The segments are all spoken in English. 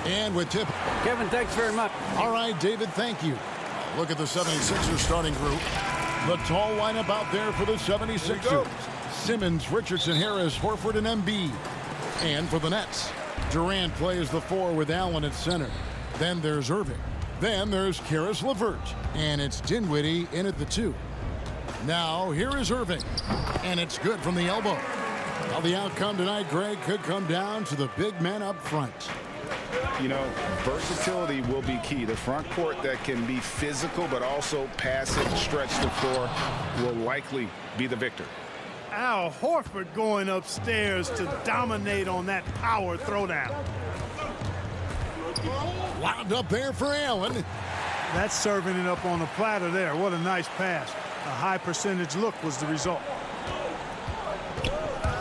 And with tip. Kevin, thanks very much. All right, David, thank you. Look at the 76ers starting group. The tall lineup out there for the 76ers. Simmons, Richardson, Harris, Horford, and Embiid. And for the Nets, Durant plays the 4 with Allen at center. Then there's Irving. Then there's Karis LeVert. And it's Dinwiddie in at the 2. Now, here is Irving. And it's good from the elbow. Now, the outcome tonight, Greg, could come down to the big man up front. You know, versatility will be key. The front court that can be physical but also pass it and stretch the floor will likely be the victor. Al Horford going upstairs to dominate on that power throwdown. Wound up there for Allen. That's serving it up on a platter there. What a nice pass. A high percentage look was the result.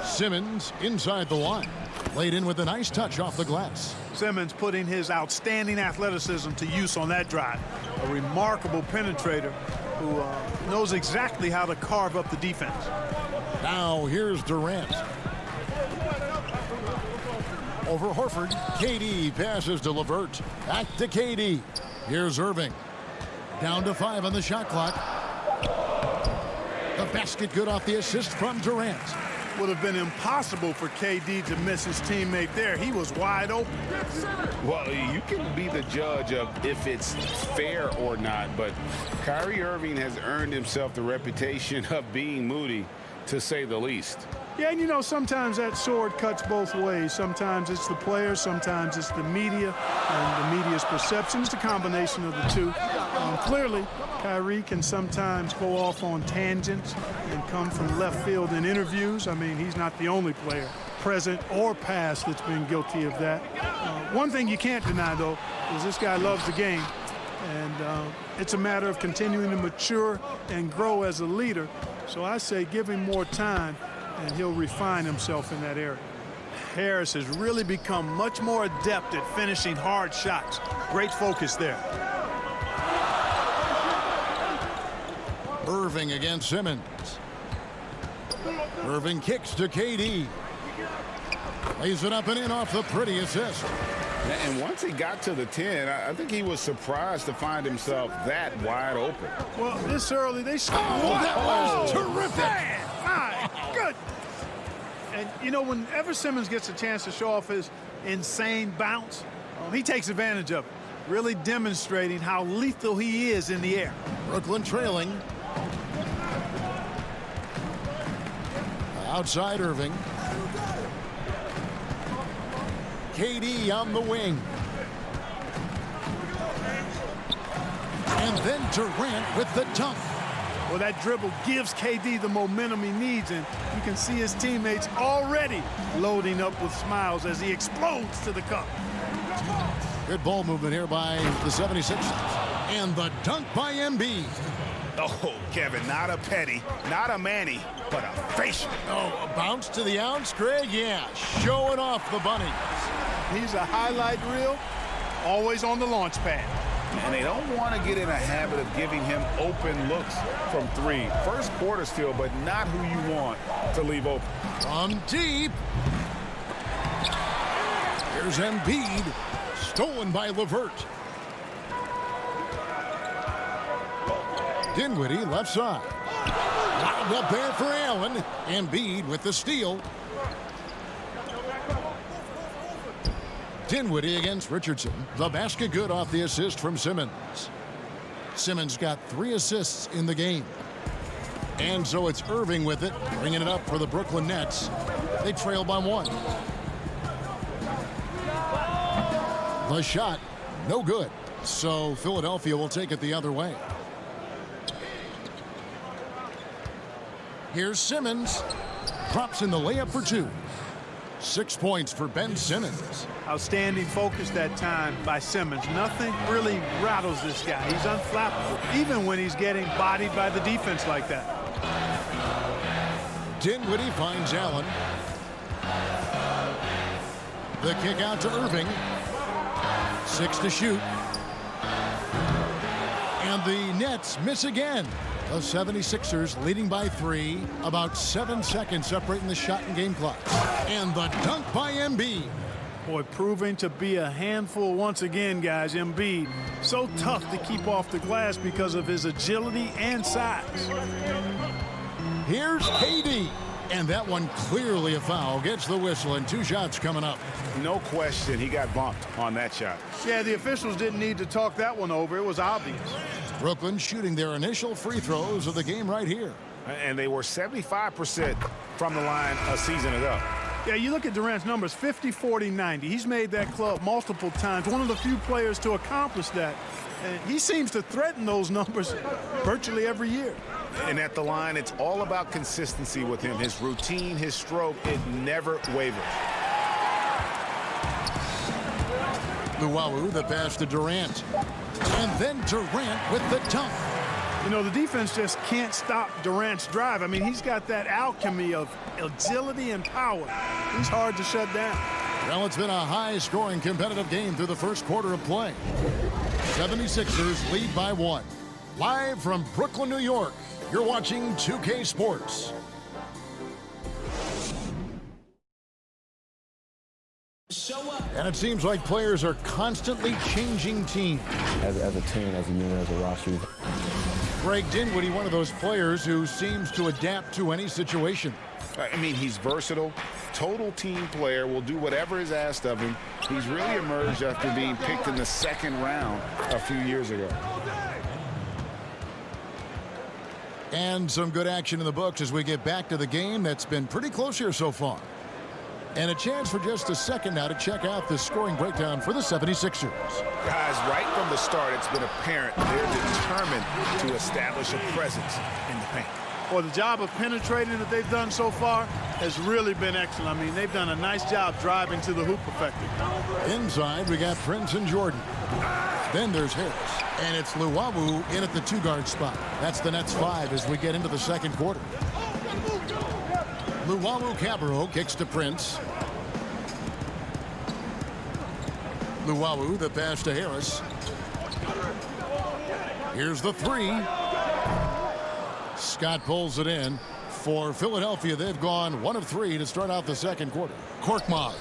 Simmons inside the line. Laid in with a nice touch off the glass. Simmons putting his outstanding athleticism to use on that drive. A remarkable penetrator who knows exactly how to carve up the defense. Now here's Durant. Over Horford. KD passes to LeVert. Back to KD. Here's Irving. Down to 5 on the shot clock. The basket good off the assist from Durant. Would have been impossible for KD to miss his teammate there. He was wide open. Well, you can be the judge of if it's fair or not, but Kyrie Irving has earned himself the reputation of being moody, to say the least. Yeah, and you know, sometimes that sword cuts both ways. Sometimes it's the player, sometimes it's the media, and the media's perception. It's a combination of the two. Clearly, Kyrie can sometimes go off on tangents and come from left field in interviews. I mean, he's not the only player, present or past, that's been guilty of that. One thing you can't deny, though, is this guy loves the game. And it's a matter of continuing to mature and grow as a leader. So I say give him more time, and he'll refine himself in that area. Harris has really become much more adept at finishing hard shots. Great focus there. Irving against Simmons. Irving kicks to KD. Lays it up and in off the pretty assist. And once he got to the 10, I think he was surprised to find himself that wide open. Well, this early, they scored. Oh, that was terrific. Man, my goodness. And, you know, whenever Simmons gets a chance to show off his insane bounce, he takes advantage of it, really demonstrating how lethal he is in the air. Brooklyn trailing. Outside Irving. KD on the wing. And then Durant with the dunk. Well, that dribble gives KD the momentum he needs, and you can see his teammates already loading up with smiles as he explodes to the cup. Good ball movement here by the 76ers. And the dunk by Embiid. Oh, Kevin, not a petty, not a Manny, but a facial. Oh, a bounce to the ounce, Greg? Yeah, showing off the bunny. He's a highlight reel, always on the launch pad. And they don't want to get in a habit of giving him open looks from 3. First quarter still, but not who you want to leave open. From deep. Here's Embiid. Stolen by LeVert. Dinwiddie left side. Wound up there for Allen. Embiid with the steal. Dinwiddie against Richardson. The basket good off the assist from Simmons. Simmons got 3 assists in the game. And so it's Irving with it, bringing it up for the Brooklyn Nets. They trail by 1. The shot, no good. So Philadelphia will take it the other way. Here's Simmons. Drops in the layup for 2. 6 points for Ben Simmons. Outstanding focus that time by Simmons. Nothing really rattles this guy. He's unflappable, even when he's getting bodied by the defense like that. Dinwiddie finds Allen. The kick out to Irving. 6 to shoot. And the Nets miss again. The 76ers leading by 3. About 7 seconds separating the shot and game clock. And the dunk by Embiid. Boy, proving to be a handful once again, guys. Embiid, so tough to keep off the glass because of his agility and size. Here's KD. And that one clearly a foul. Gets the whistle, and 2 shots coming up. No question, he got bumped on that shot. Yeah, the officials didn't need to talk that one over. It was obvious. Brooklyn shooting their initial free throws of the game right here. And they were 75% from the line a season ago. Yeah, you look at Durant's numbers, 50, 40, 90. He's made that club multiple times. One of the few players to accomplish that. And he seems to threaten those numbers virtually every year. And at the line, it's all about consistency with him. His routine, his stroke, it never wavers. Luwawu, the pass to Durant. And then Durant with the dunk. You know, the defense just can't stop Durant's drive. I mean, he's got that alchemy of agility and power. He's hard to shut down. Well, it's been a high-scoring competitive game through the first quarter of play. 76ers lead by 1. Live from Brooklyn, New York, you're watching 2K Sports. And it seems like players are constantly changing teams. As a team, as a unit, as a roster. Greg Dinwiddie, one of those players who seems to adapt to any situation. I mean, he's versatile, total team player, will do whatever is asked of him. He's really emerged after being picked in the 2nd round a few years ago. And some good action in the books as we get back to the game that's been pretty close here so far. And a chance for just a second now to check out the scoring breakdown for the 76ers. Guys, right from the start, it's been apparent they're determined to establish a presence in the paint. Well, the job of penetrating that they've done so far has really been excellent. I mean, they've done a nice job driving to the hoop effectively. Inside, we got Prince and Jordan. Then there's Harris. And it's Luwawu in at the 2-guard spot. That's the Nets 5 as we get into the second quarter. Luwawu-Cabarrot kicks to Prince. Luwawu, the pass to Harris. Here's the 3. Scott pulls it in. For Philadelphia, they've gone 1 of 3 to start out the second quarter. Korkmaz.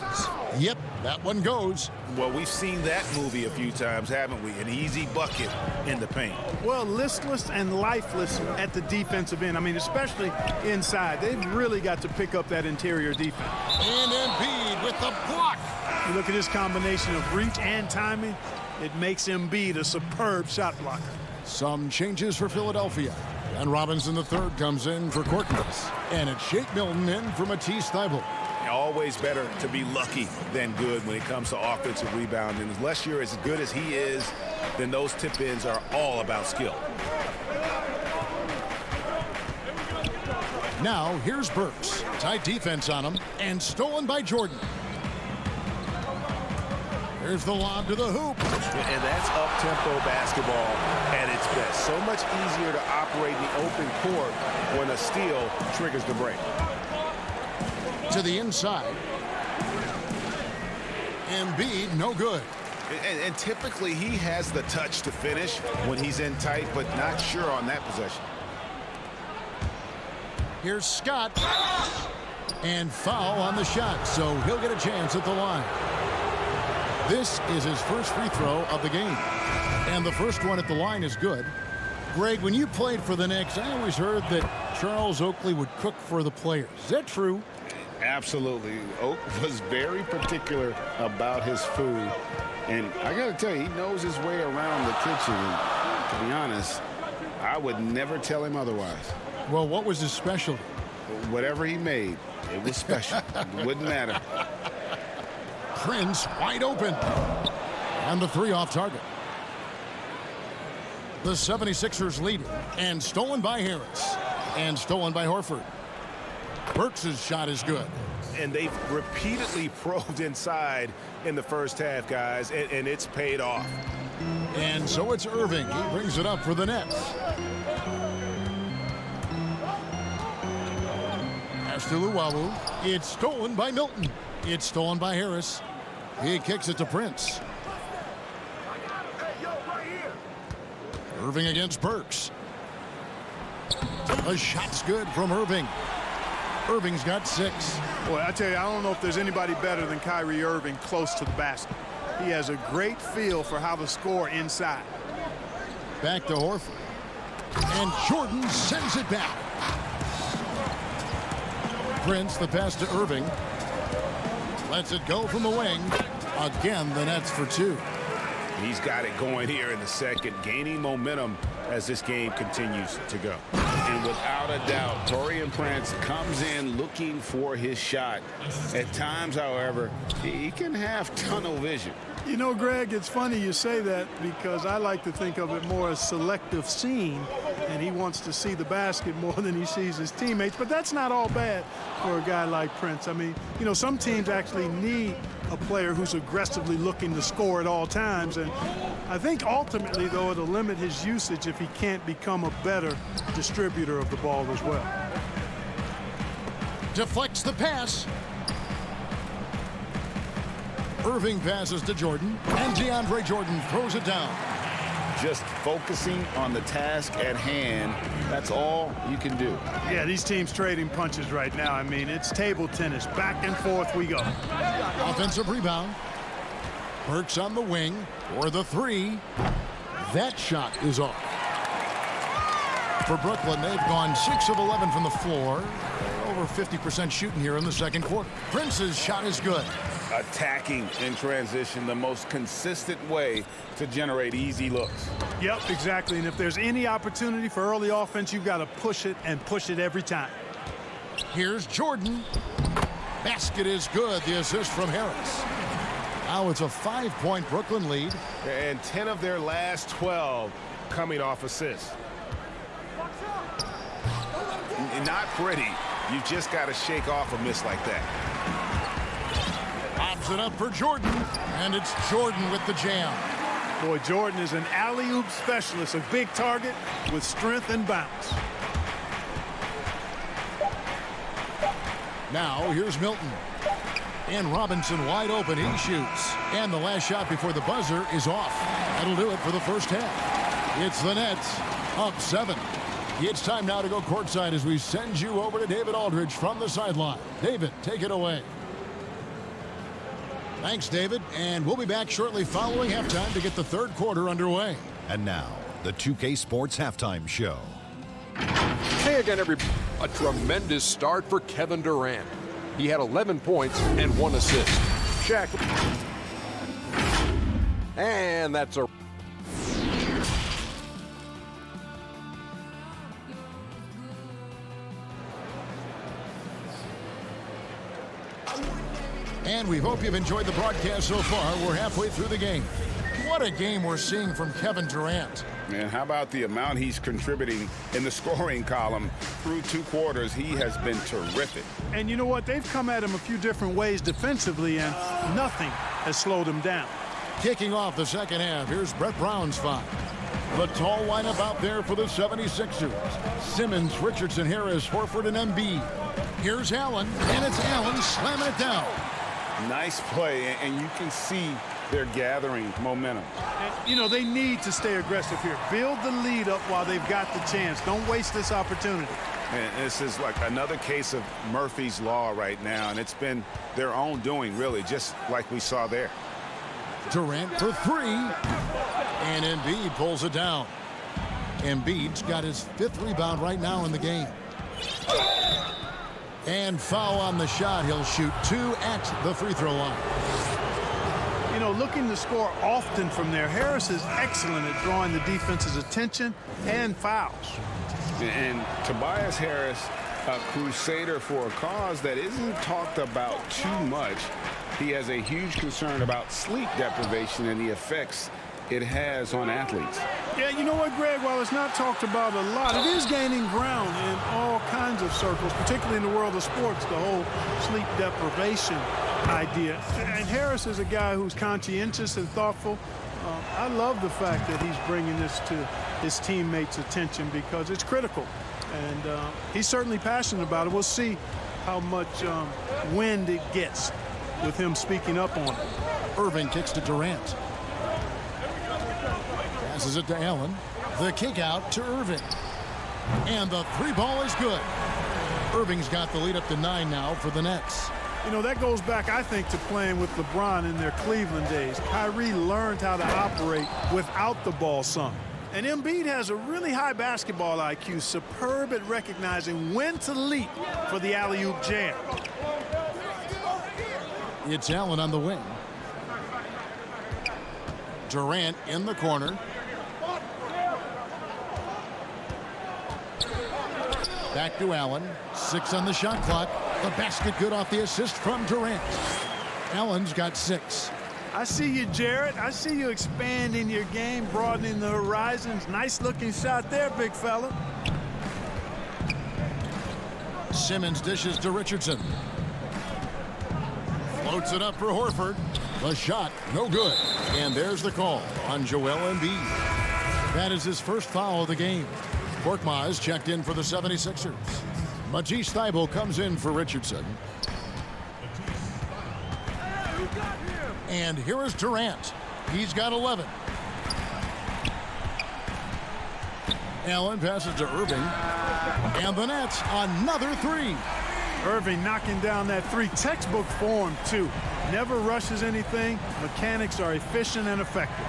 Yep, that one goes. Well, we've seen that movie a few times, haven't we? An easy bucket in the paint. Well, listless and lifeless at the defensive end. I mean, especially inside. They've really got to pick up that interior defense. And Embiid with the block. You look at his combination of reach and timing, it makes Embiid a superb shot blocker. Some changes for Philadelphia. And Robinson III comes in for Korkmaz. And it's Shake Milton in for Matisse Thybulle. Always better to be lucky than good when it comes to offensive rebounding. Unless you're as good as he is, then those tip-ins are all about skill. Now, here's Burks. Tight defense on him, and stolen by Jordan. Here's the lob to the hoop. And that's up-tempo basketball at its best. So much easier to operate in the open court when a steal triggers the break. To the inside. Embiid, no good. And typically he has the touch to finish when he's in tight, but not sure on that possession. Here's Scott. And foul on the shot, so he'll get a chance at the line. This is his first free throw of the game. And the first one at the line is good. Greg, when you played for the Knicks, I always heard that Charles Oakley would cook for the players. Is that true? Absolutely. Oak was very particular about his food. And I got to tell you, he knows his way around the kitchen. And to be honest, I would never tell him otherwise. Well, what was his specialty? Whatever he made, it was special. It wouldn't matter. Prince wide open. And the 3 off target. The 76ers lead, and stolen by Harris. And stolen by Horford. Burks' shot is good. And they've repeatedly probed inside in the first half, guys, and it's paid off. And so it's Irving. He brings it up for the Nets. Pass to Luwawu. It's stolen by Milton. It's stolen by Harris. He kicks it to Prince. Irving against Burks. The shot's good from Irving. Irving's got 6. Boy, I tell you, I don't know if there's anybody better than Kyrie Irving close to the basket. He has a great feel for how to score inside. Back to Horford. And Jordan sends it back. Prince, the pass to Irving. Lets it go from the wing. Again, the Nets for 2. He's got it going here in the second, gaining momentum as this game continues to go. And without a doubt, Taurean Prince comes in looking for his shot. At times, however, he can have tunnel vision. You know, Greg, it's funny you say that because I like to think of it more as selective seeing, and he wants to see the basket more than he sees his teammates. But that's not all bad for a guy like Prince. I mean, you know, some teams actually need a player who's aggressively looking to score at all times. And I think ultimately, though, it'll limit his usage if he can't become a better distributor of the ball as well. Deflects the pass. Irving passes to Jordan, and DeAndre Jordan throws it down. Just focusing on the task at hand, that's all you can do. Yeah, these teams trading punches right now. I mean, it's table tennis. Back and forth we go. Offensive rebound. Burks on the wing for the 3. That shot is off. For Brooklyn, they've gone 6 of 11 from the floor. Over 50% shooting here in the second quarter. Prince's shot is good. Attacking in transition, the most consistent way to generate easy looks. Yep, exactly. And if there's any opportunity for early offense, you've got to push it and push it every time. Here's Jordan. Basket is good. The assist from Harris. Now it's a 5-point Brooklyn lead. And 10 of their last 12 coming off assists. Not pretty. You just got to shake off a miss like that. Pops it up for Jordan, and it's Jordan with the jam. Boy, Jordan is an alley-oop specialist, a big target with strength and bounce. Now here's Milton. And Robinson wide open. He shoots. And the last shot before the buzzer is off. That'll do it for the first half. It's the Nets up 7. It's time now to go courtside as we send you over to David Aldridge from the sideline. David, take it away. Thanks, David. And we'll be back shortly following halftime to get the third quarter underway. And now, the 2K Sports Halftime Show. Hey again, everybody. A tremendous start for Kevin Durant. He had 11 points and 1 assist. Shaq. And that's a... And we hope you've enjoyed the broadcast so far. We're halfway through the game. What a game we're seeing from Kevin Durant. And how about the amount he's contributing in the scoring column through 2 quarters? He has been terrific. And you know what? They've come at him a few different ways defensively, and nothing has slowed him down. Kicking off the second half, here's Brett Brown's five. The tall lineup out there for the 76ers. Simmons, Richardson, Harris, Horford, and Embiid. Here's Allen, and it's Allen slamming it down. Nice play, and you can see they're gathering momentum. And, you know, they need to stay aggressive here. Build the lead up while they've got the chance. Don't waste this opportunity. And this is like another case of Murphy's Law right now, and it's been their own doing, really, just like we saw there. Durant for 3, and Embiid pulls it down. Embiid's got his 5th rebound right now in the game. And foul on the shot. He'll shoot 2 at the free throw line. You know, looking to score often from there. Harris is excellent at drawing the defense's attention and fouls. And Tobias Harris, a crusader for a cause that isn't talked about too much. He has a huge concern about sleep deprivation and the effects it has on athletes. Yeah, you know what, Greg? While it's not talked about a lot, it is gaining ground in all kinds of circles, particularly in the world of sports, the whole sleep deprivation idea. And Harris is a guy who's conscientious and thoughtful. I love the fact that he's bringing this to his teammates' attention because it's critical. And he's certainly passionate about it. We'll see how much wind it gets with him speaking up on it. Irving kicks to Durant. Passes it to Allen. The kick out to Irving. And the 3 ball is good. Irving's got the lead up to 9 now for the Nets. You know, that goes back, I think, to playing with LeBron in their Cleveland days. Kyrie learned how to operate without the ball some. And Embiid has a really high basketball IQ, superb at recognizing when to leap for the alley-oop jam. It's Allen on the wing. Durant in the corner. Back to Allen. 6 on the shot clock. The basket good off the assist from Durant. Allen's got 6. I see you, Jarrett. I see you expanding your game, broadening the horizons. Nice looking shot there, big fella. Simmons dishes to Richardson. Floats it up for Horford. The shot, no good. And there's the call on Joel Embiid. That is his first foul of the game. Korkmaz checked in for the 76ers. Matisse Thybulle comes in for Richardson. And here is Durant. He's got 11. Allen passes to Irving. And the Nets, another 3. Irving knocking down that 3. Textbook form, too. Never rushes anything. Mechanics are efficient and effective.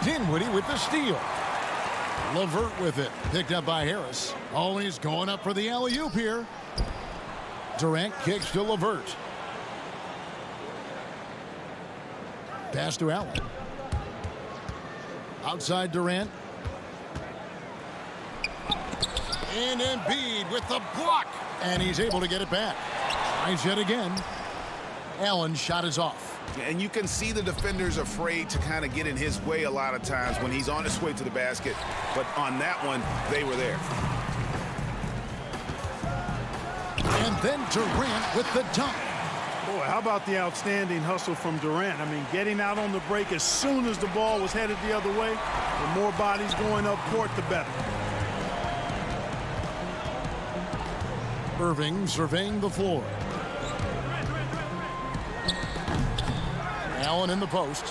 Dinwiddie with the steal. LeVert with it. Picked up by Harris. Always going up for the alley-oop here. Durant kicks to LeVert. Pass to Allen. Outside Durant. And Embiid with the block. And he's able to get it back. Tries yet again. Allen's shot is off. And you can see the defenders afraid to kind of get in his way a lot of times when he's on his way to the basket. But on that one, they were there. And then Durant with the dunk. Boy, how about the outstanding hustle from Durant? I mean, getting out on the break as soon as the ball was headed the other way. The more bodies going up court, the better. Irving surveying the floor. Allen in the post.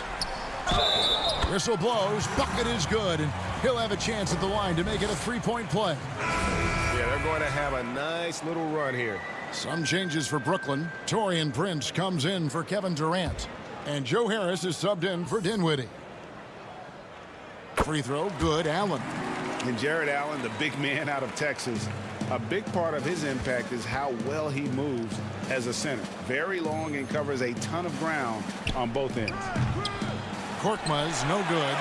Whistle blows. Bucket is good. And he'll have a chance at the line to make it a 3-point play. Yeah, they're going to have a nice little run here. Some changes for Brooklyn. Taurean Prince comes in for Kevin Durant. And Joe Harris is subbed in for Dinwiddie. Free throw, good. Allen. And Jared Allen, the big man out of Texas, a big part of his impact is how well he moves as a center. Very long and covers a ton of ground on both ends. Korkmaz, no good.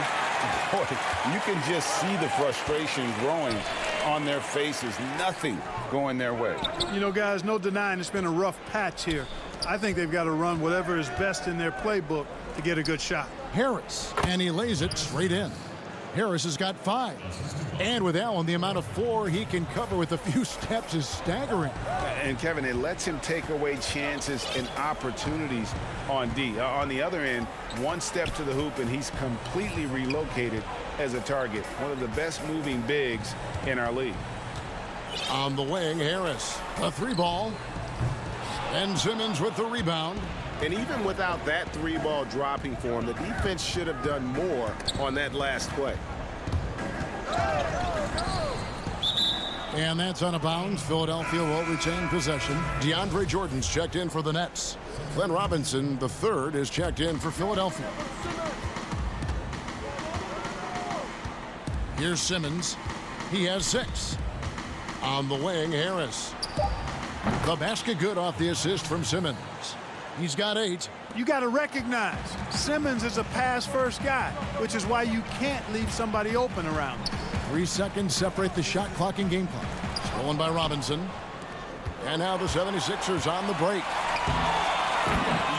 Boy, you can just see the frustration growing on their faces. Nothing going their way. You know, guys, no denying it's been a rough patch here. I think they've got to run whatever is best in their playbook to get a good shot. Harris, and he lays it straight in. Harris has got 5. And with Allen, the amount of floor he can cover with a few steps is staggering. And Kevin, it lets him take away chances and opportunities on D. On the other end, one step to the hoop and he's completely relocated as a target. One of the best moving bigs in our league. On the wing, Harris. The 3-ball. And Simmons with the rebound. And even without that 3-ball dropping for him, the defense should have done more on that last play. And that's out of bounds. Philadelphia will retain possession. DeAndre Jordan's checked in for the Nets. Glenn Robinson, the third, is checked in for Philadelphia. Here's Simmons. He has 6. On the wing, Harris. The basket good off the assist from Simmons. He's got 8. You got to recognize Simmons is a pass-first guy, which is why you can't leave somebody open around him. 3 seconds separate the shot clock and game clock. Stolen by Robinson. And now the 76ers on the break.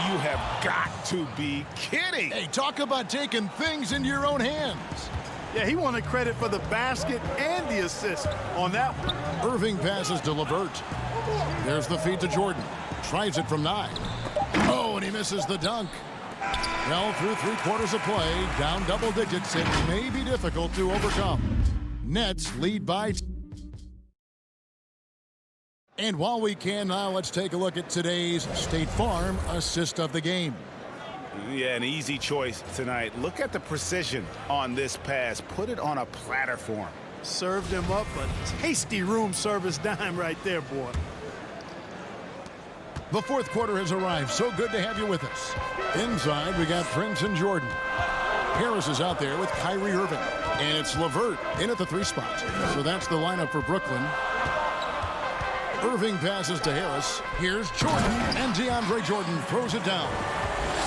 You have got to be kidding. Hey, talk about taking things into your own hands. Yeah, he wanted credit for the basket and the assist on that one. Irving passes to LeVert. There's the feed to Jordan. Tries it from 9. Oh, and he misses the dunk. Well, through 3/4 of play, down double digits, it may be difficult to overcome. Nets lead by. And while we can now, let's take a look at today's State Farm assist of the game. Yeah, an easy choice tonight. Look at the precision on this pass. Put it on a platter for him. served him up a tasty room service dime right there, boy. The fourth quarter has arrived. So good to have you with us. Inside, we got Prince and Jordan. Harris is out there with Kyrie Irving. And it's LeVert in at the 3 spot. So that's the lineup for Brooklyn. Irving passes to Harris. Here's Jordan, and DeAndre Jordan throws it down.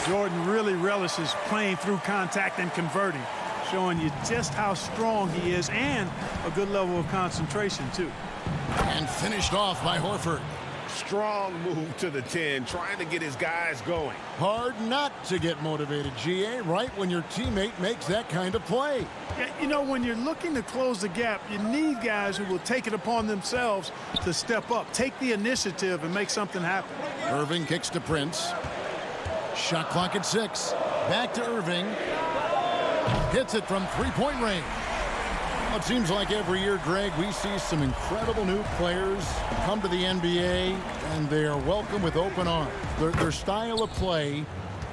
Jordan really relishes playing through contact and converting, showing you just how strong he is and a good level of concentration, too. And finished off by Horford. Strong move to the 10, trying to get his guys going. Hard not to get motivated, GA, right when your teammate makes that kind of play. Yeah, you know, when you're looking to close the gap, you need guys who will take it upon themselves to step up, take the initiative, and make something happen. Irving kicks to Prince. Shot clock at 6. Back to Irving. Hits it from 3-point range. Well, it seems like every year, Greg, we see some incredible new players come to the NBA, and they are welcome with open arms. Their style of play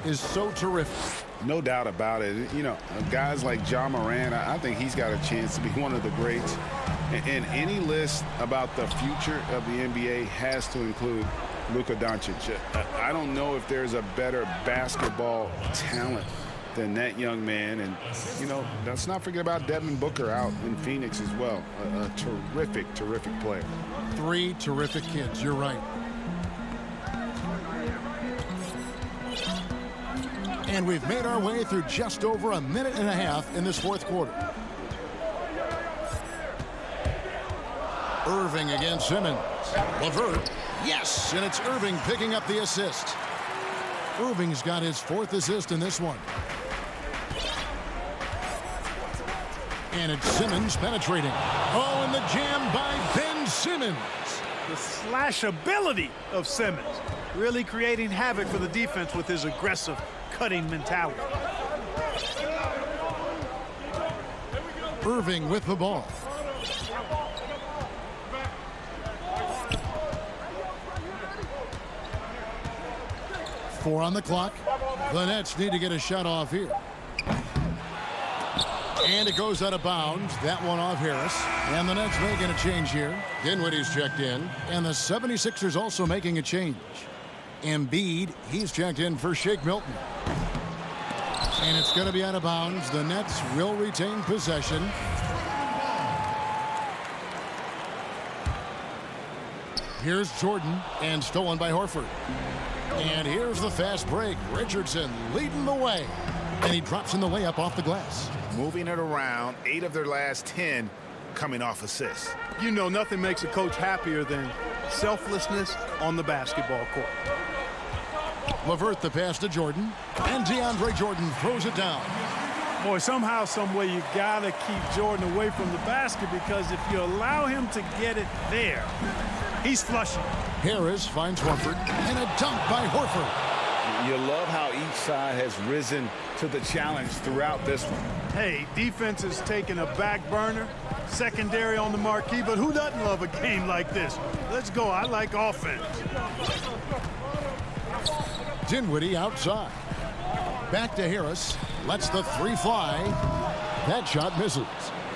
is so terrific. No doubt about it. You know, guys like Ja Morant, I think he's got a chance to be one of the greats. And any list about the future of the NBA has to include Luka Doncic. I don't know if there's a better basketball talent than that young man. And, you know, let's not forget about Devin Booker out in Phoenix as well. A terrific, terrific player. 3 terrific kids. You're right. And we've made our way through just over a minute and a half in this fourth quarter. Irving against Simmons. LeVert. Yes, and it's Irving picking up the assist. Irving's got his 4th assist in this one. And it's Simmons penetrating. Oh, and the jam by Ben Simmons. The slashability of Simmons, really creating havoc for the defense with his aggressive cutting mentality. Irving with the ball. Four on the clock. The Nets need to get a shot off here. And it goes out of bounds. That one off Harris. And the Nets making a change here. Dinwiddie's checked in. And the 76ers also making a change. Embiid, he's checked in for Shake Milton. And it's going to be out of bounds. The Nets will retain possession. Here's Jordan, and stolen by Horford. And here's the fast break. Richardson leading the way. And he drops in the layup off the glass. Moving it around, 8 of their last 10 coming off assists. You know, nothing makes a coach happier than selflessness on the basketball court. LeVert the pass to Jordan. And DeAndre Jordan throws it down. Boy, somehow, someway, you got to keep Jordan away from the basket, because if you allow him to get it there, he's flushing. Harris finds Horford. And a dunk by Horford. You love how each side has risen to the challenge throughout this one. Hey, defense has taken a back burner, secondary on the marquee, but who doesn't love a game like this? Let's go. I like offense. Dinwiddie outside. Back to Harris. Lets the 3 fly. That shot misses.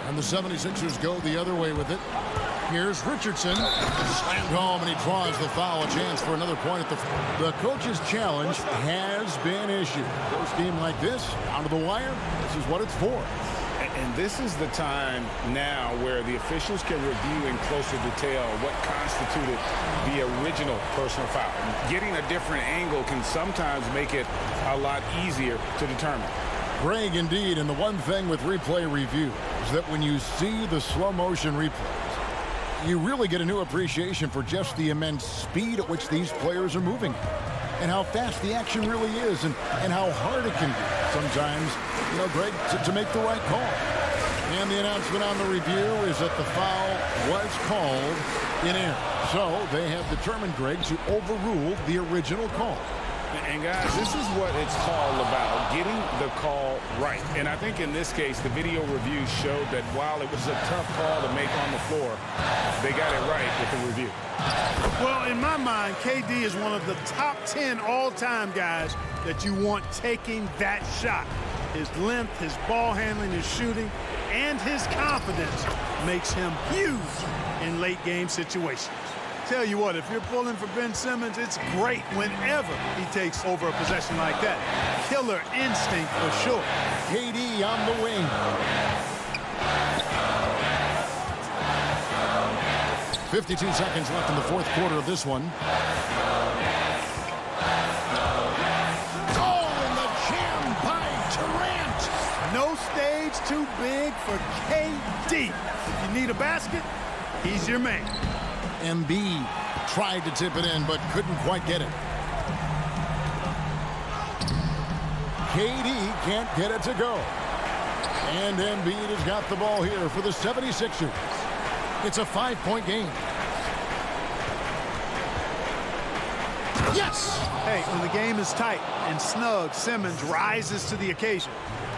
And the 76ers go the other way with it. Here's Richardson. Slammed home, and he draws the foul. A chance for another point at the coach's challenge has been issued. First game like this, down to the wire, this is what it's for. And this is the time now where the officials can review in closer detail what constituted the original personal foul. Getting a different angle can sometimes make it a lot easier to determine. Greg, indeed, and the one thing with replay review is that when you see the slow motion replays, you really get a new appreciation for just the immense speed at which these players are moving and how fast the action really is and how hard it can be sometimes, you know, Greg, to make the right call. And the announcement on the review is that the foul was called in error. So they have determined, Greg, to overrule the original call. And guys, this is what it's all about, getting the call right. And I think in this case, the video review showed that while it was a tough call to make on the floor, they got it right with the review. Well, in my mind, KD is one of the top 10 all-time guys that you want taking that shot. His length, his ball handling, his shooting, and his confidence makes him huge in late-game situations. Tell you what, if you're pulling for Ben Simmons, it's great whenever he takes over a possession like that. Killer instinct for sure. KD on the wing. 52 seconds left in the fourth quarter of this one. Oh, and the jam by Durant. No stage too big for KD. If you need a basket, he's your man. Embiid tried to tip it in, but couldn't quite get it. KD can't get it to go. And Embiid has got the ball here for the 76ers. It's a 5-point game. Yes! Hey, when the game is tight and snug, Simmons rises to the occasion,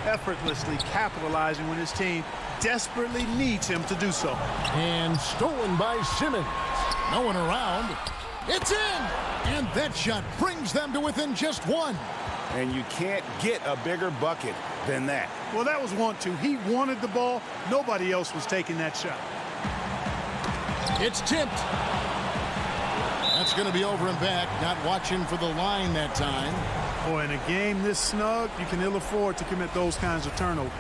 effortlessly capitalizing when his team desperately needs him to do so. And stolen by Simmons. No one around. It's in! And that shot brings them to within just one. And you can't get a bigger bucket than that. Well, that was want to. He wanted the ball. Nobody else was taking that shot. It's tipped. That's going to be over and back. Not watching for the line that time. Boy, in a game this snug, you can ill afford to commit those kinds of turnovers.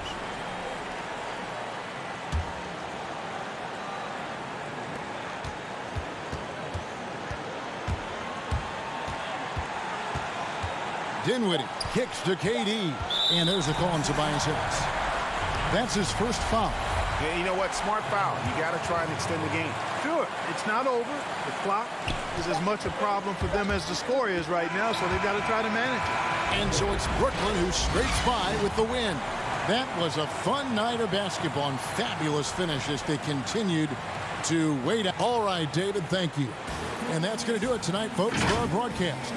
Dinwiddie kicks to KD. And there's a call on Tobias Harris. That's his first foul. Yeah, you know what? Smart foul. You got to try and extend the game. Sure, it's not over. The clock is as much a problem for them as the score is right now, so they've got to try to manage it. And so it's Brooklyn who scrapes by with the win. That was a fun night of basketball and fabulous finish as they continued to wait. All right, David, thank you. And that's going to do it tonight, folks, for our broadcast.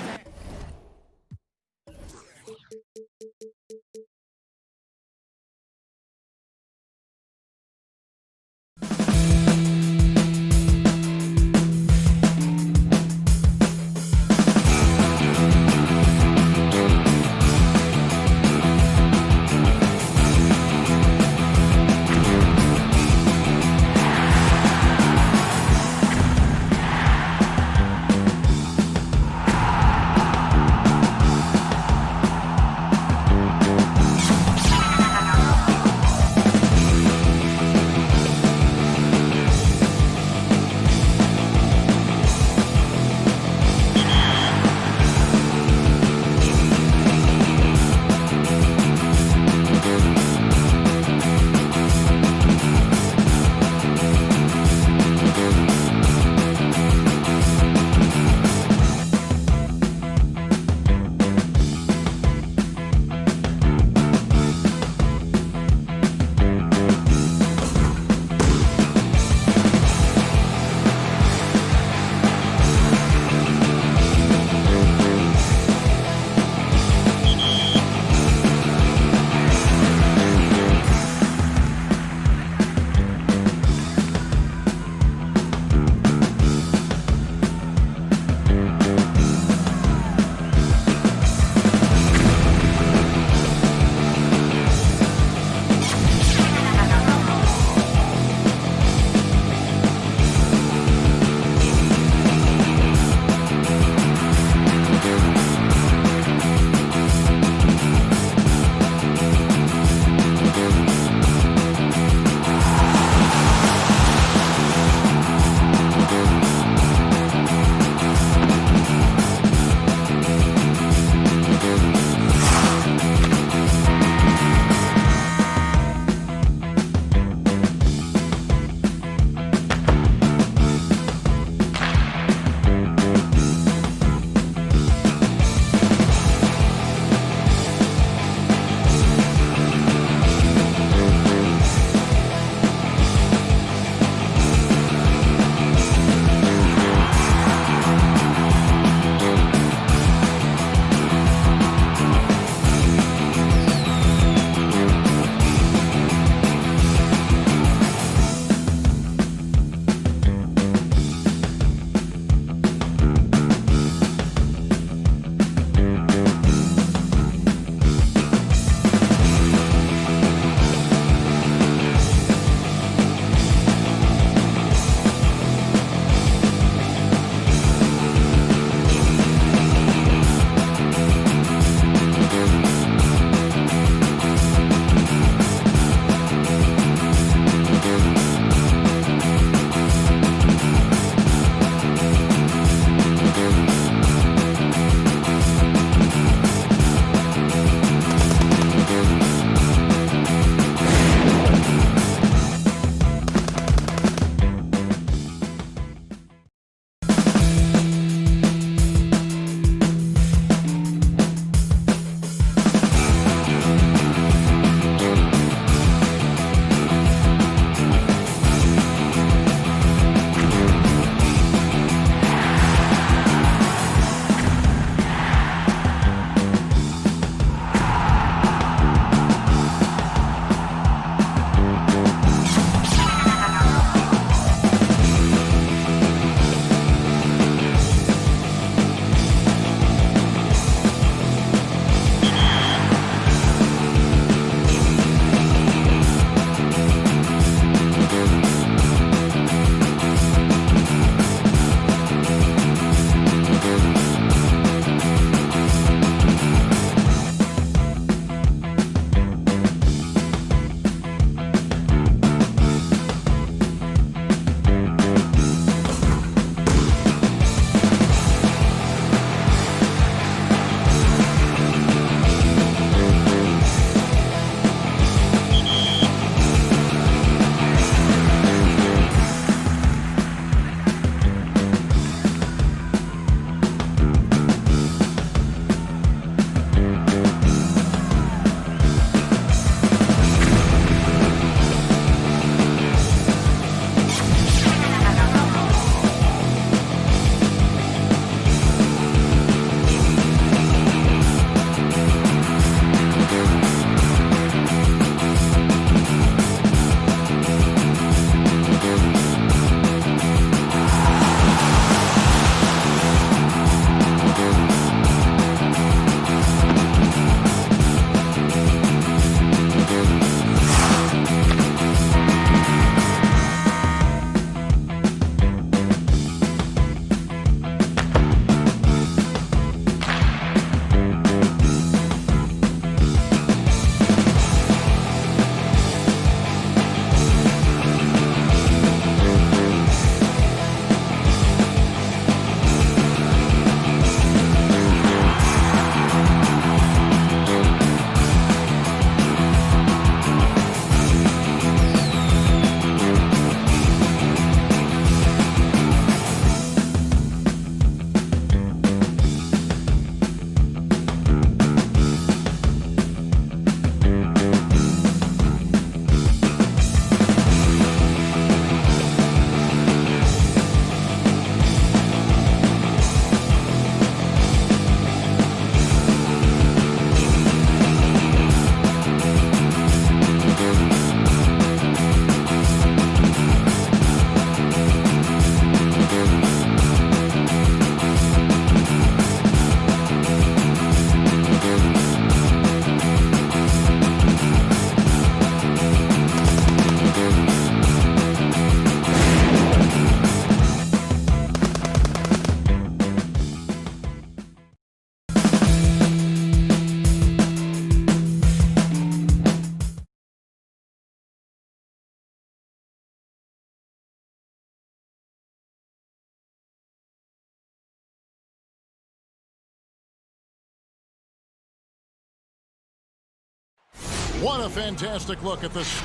What a fantastic look at this.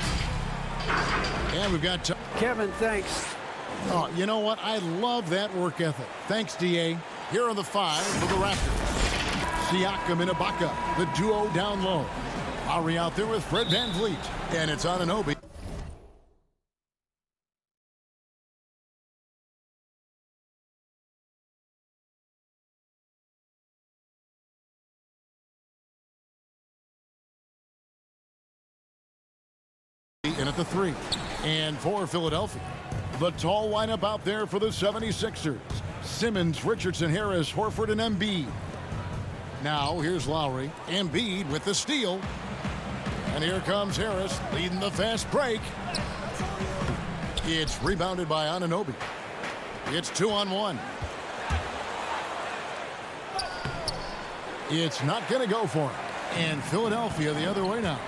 And we've got Kevin, thanks. Oh, you know what? I love that work ethic. Thanks, D.A. Here are the 5 for the Raptors. Siakam and Ibaka, the duo down low. Lowry out there with Fred VanVleet. And it's Anunoby. In at the 3. And for Philadelphia, the tall lineup out there for the 76ers. Simmons, Richardson, Harris, Horford, and Embiid. Now here's Lowry. Embiid with the steal. And here comes Harris leading the fast break. It's rebounded by Anunoby. It's 2-on-1. It's not going to go for him. And Philadelphia the other way now.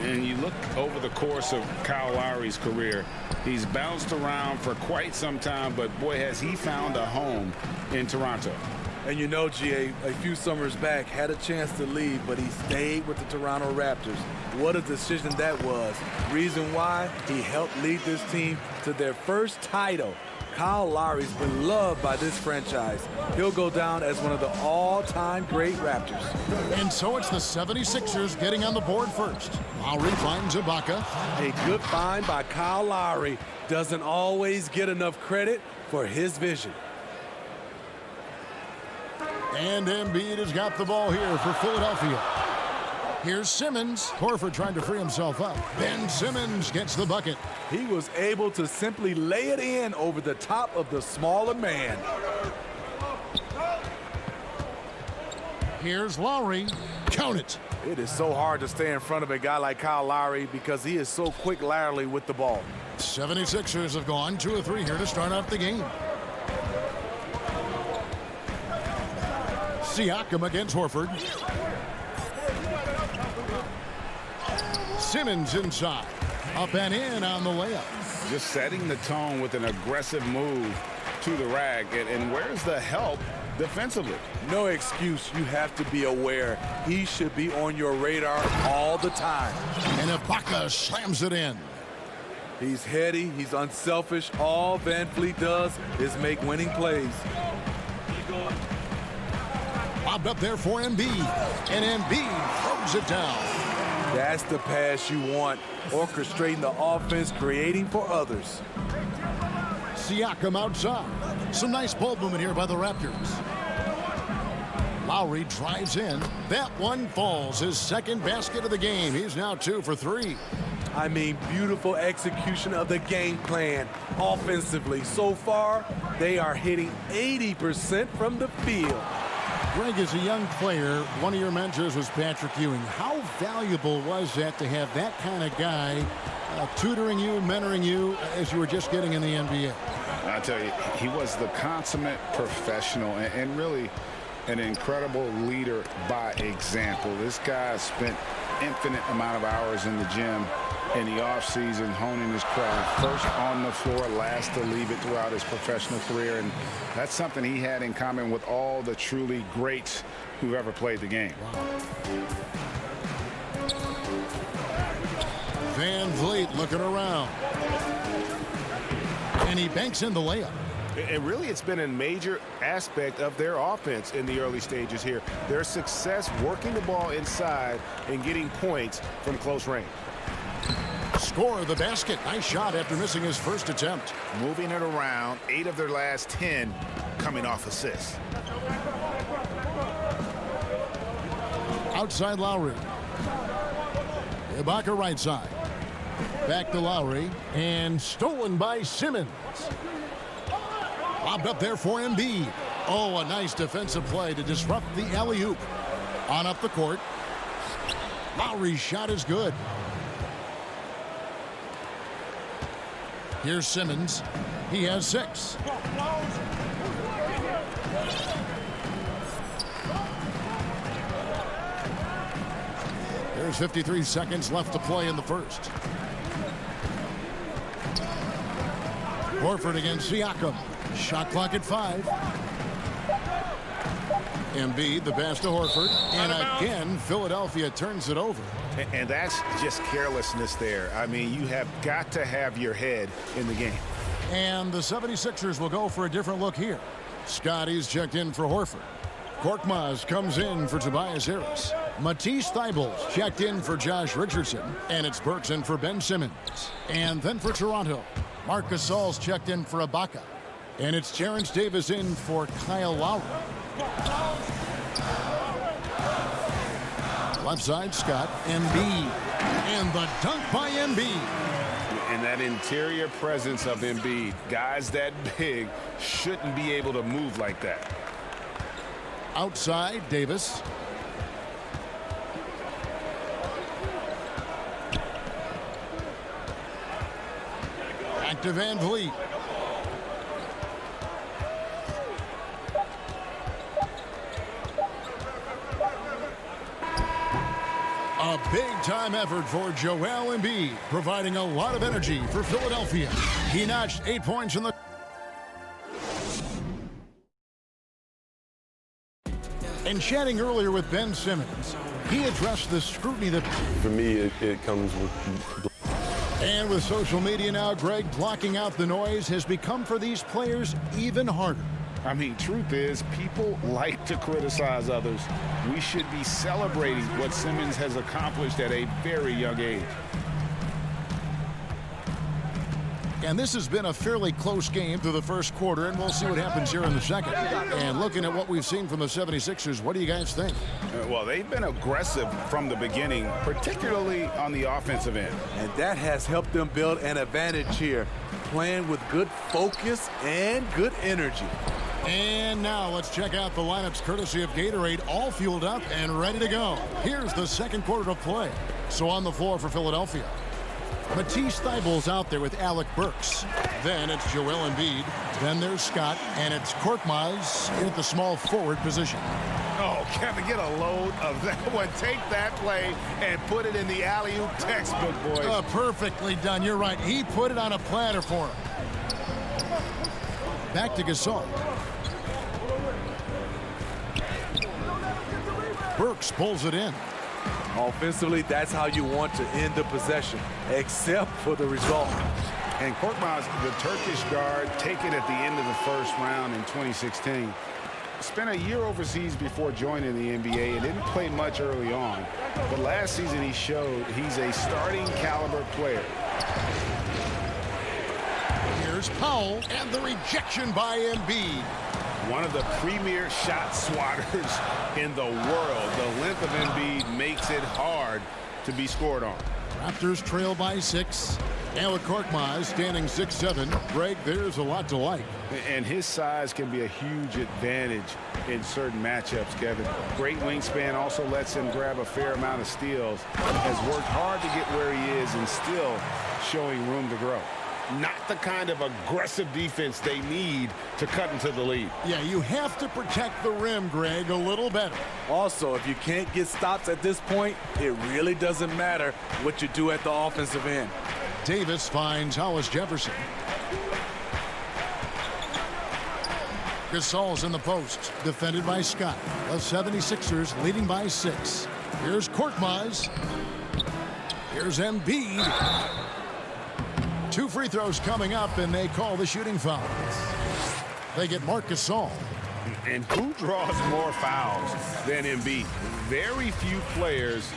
And you look over the course of Kyle Lowry's career, he's bounced around for quite some time, but boy, has he found a home in Toronto. And you know, GA, a few summers back, had a chance to leave, but he stayed with the Toronto Raptors. What a decision that was. Reason why? He helped lead this team to their first title. Kyle Lowry's been loved by this franchise. He'll go down as one of the all-time great Raptors. And so it's the 76ers getting on the board first. Lowry finds Ibaka. A good find by Kyle Lowry. Doesn't always get enough credit for his vision. And Embiid has got the ball here for Philadelphia. Here's Simmons. Horford trying to free himself up. Ben Simmons gets the bucket. He was able to simply lay it in over the top of the smaller man. Here's Lowry. Count it. It is so hard to stay in front of a guy like Kyle Lowry because he is so quick laterally with the ball. 76ers have gone 2 of 3 here to start off the game. Siakam against Horford. Simmons inside. Up and in on the layup. Just setting the tone with an aggressive move to the rack. And where's the help defensively? No excuse. You have to be aware. He should be on your radar all the time. And Ibaka slams it in. He's heady. He's unselfish. All VanVleet does is make winning plays. Lobbed up there for Embiid. And Embiid throws it down. That's the pass you want. Orchestrating the offense, creating for others. Siakam outside. Some nice ball movement here by the Raptors. Lowry drives in. That one falls. His second basket of the game. He's now 2 for 3. I mean, beautiful execution of the game plan offensively. So far, they are hitting 80% from the field. Greg, as a young player, one of your mentors was Patrick Ewing. How valuable was that to have that kind of guy tutoring you, mentoring you as you were just getting in the NBA? I tell you, he was the consummate professional and really an incredible leader by example. This guy spent infinite amount of hours in the gym in the offseason honing his craft. First on the floor, last to leave it throughout his professional career. And that's something he had in common with all the truly greats who've ever played the game. VanVleet looking around. And he banks in the layup. And really, it's been a major aspect of their offense in the early stages here. Their success working the ball inside and getting points from close range. Score the basket. Nice shot after missing his first attempt. Moving it around, 8 of their last 10 coming off assists. Outside Lowry. Ibaka right side. Back to Lowry. And stolen by Simmons. Lobbed up there for Embiid. Oh, a nice defensive play to disrupt the alley-oop. On up the court. Lowry's shot is good. Here's Simmons. He has 6. There's 53 seconds left to play in the first. Horford against Siakam. Shot clock at 5. Embiid, the pass to Horford. And again, Philadelphia turns it over. And that's just carelessness there. I mean, you have got to have your head in the game. And the 76ers will go for a different look here. Scotty's checked in for Horford. Korkmaz comes in for Tobias Harris. Matisse Thybulle's checked in for Josh Richardson. And it's Burks in for Ben Simmons. And then for Toronto, Marc Gasol's checked in for Ibaka. And it's Terrence Davis in for Kyle Lowry. Left side, Scott, Embiid. And the dunk by Embiid. And that interior presence of Embiid, guys that big shouldn't be able to move like that. Outside, Davis. Back to Van Vliet. A big-time effort for Joel Embiid, providing a lot of energy for Philadelphia. He notched 8 points in the... And chatting earlier with Ben Simmons, he addressed the scrutiny that... For me, it comes with... And with social media now, Greg, blocking out the noise has become for these players even harder. I mean, truth is, people like to criticize others. We should be celebrating what Simmons has accomplished at a very young age. And this has been a fairly close game through the first quarter, and we'll see what happens here in the second. And looking at what we've seen from the 76ers, what do you guys think? Well, they've been aggressive from the beginning, particularly on the offensive end. And that has helped them build an advantage here, playing with good focus and good energy. And now let's check out the lineups courtesy of Gatorade, all fueled up and ready to go. Here's the second quarter of play. So on the floor for Philadelphia, Matisse Thybulle's out there with Alec Burks. Then it's Joel Embiid. Then there's Scott, and it's Korkmaz at the small forward position. Oh, Kevin, get a load of that one. Take that play and put it in the alley-oop textbook, boys. Perfectly done. You're right. He put it on a platter for him. Back to Gasol. Burks pulls it in. Offensively, that's how you want to end the possession, except for the result. And Korkmaz, the Turkish guard, taken at the end of the first round in 2016. Spent a year overseas before joining the NBA and didn't play much early on. But last season he showed he's a starting caliber player. Here's Powell and the rejection by Embiid. One of the premier shot swatters in the world. The length of Embiid makes it hard to be scored on. Raptors trail by 6. And with Korkmaz standing 6'7", Greg, there's a lot to like. And his size can be a huge advantage in certain matchups, Kevin. Great wingspan also lets him grab a fair amount of steals. Has worked hard to get where he is and still showing room to grow. Not the kind of aggressive defense they need to cut into the lead. Yeah, you have to protect the rim, Greg, a little better. Also, if you can't get stops at this point, it really doesn't matter what you do at the offensive end. Davis finds Hollis Jefferson. Gasol's in the post, defended by Scott. The 76ers leading by 6. Here's Korkmaz. Here's Embiid. 2 free throws coming up, and they call the shooting foul. They get Marc Gasol. And who draws more fouls than Embiid? Very few players,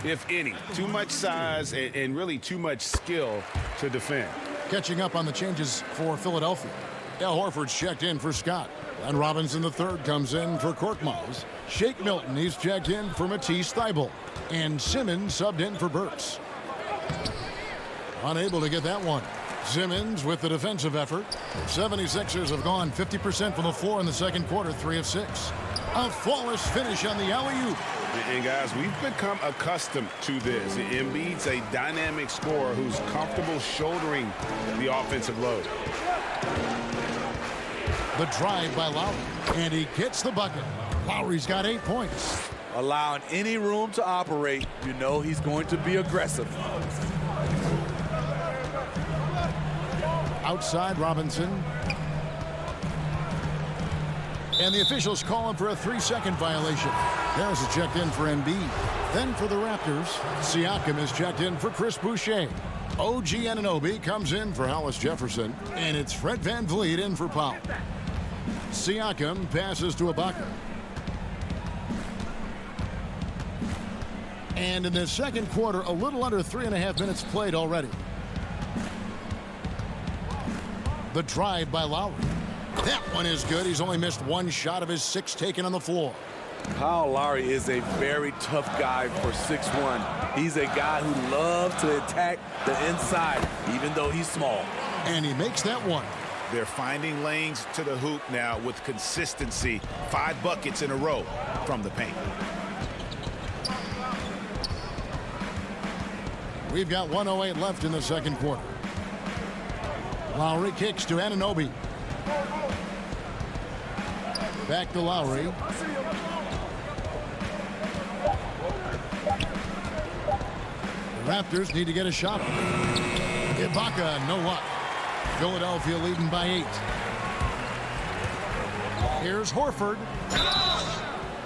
if any. Too much size and really too much skill to defend. Catching up on the changes for Philadelphia. Al Horford's checked in for Scott. And Robinson III comes in for Korkmaz. Shake Milton, he's checked in for Matisse Thybulle. And Simmons subbed in for Burks. Unable to get that one. Simmons with the defensive effort. 76ers have gone 50% from the floor in the second quarter, 3 of 6. A flawless finish on the alley-oop. And guys, we've become accustomed to this. Embiid's a dynamic scorer who's comfortable shouldering the offensive load. The drive by Lowry, and he gets the bucket. Lowry's got 8 points. Allowing any room to operate, you know he's going to be aggressive. Outside, Robinson. And the officials call him for a 3-second violation. Harris is checked in for Embiid. Then for the Raptors, Siakam is checked in for Chris Boucher. OG Anunoby comes in for Hollis Jefferson. And it's Fred VanVleet in for Powell. Siakam passes to Ibaka. And in the second quarter, a little under 3.5 minutes played already. The drive by Lowry. That one is good. He's only missed one shot of his 6 taken on the floor. Kyle Lowry is a very tough guy for 6'1". He's a guy who loves to attack the inside, even though he's small. And he makes that one. They're finding lanes to the hoop now with consistency. 5 buckets in a row from the paint. We've got 1:08 left in the second quarter. Lowry kicks to Anunoby. Back to Lowry. The Raptors need to get a shot. Ibaka, no luck. Philadelphia leading by 8. Here's Horford.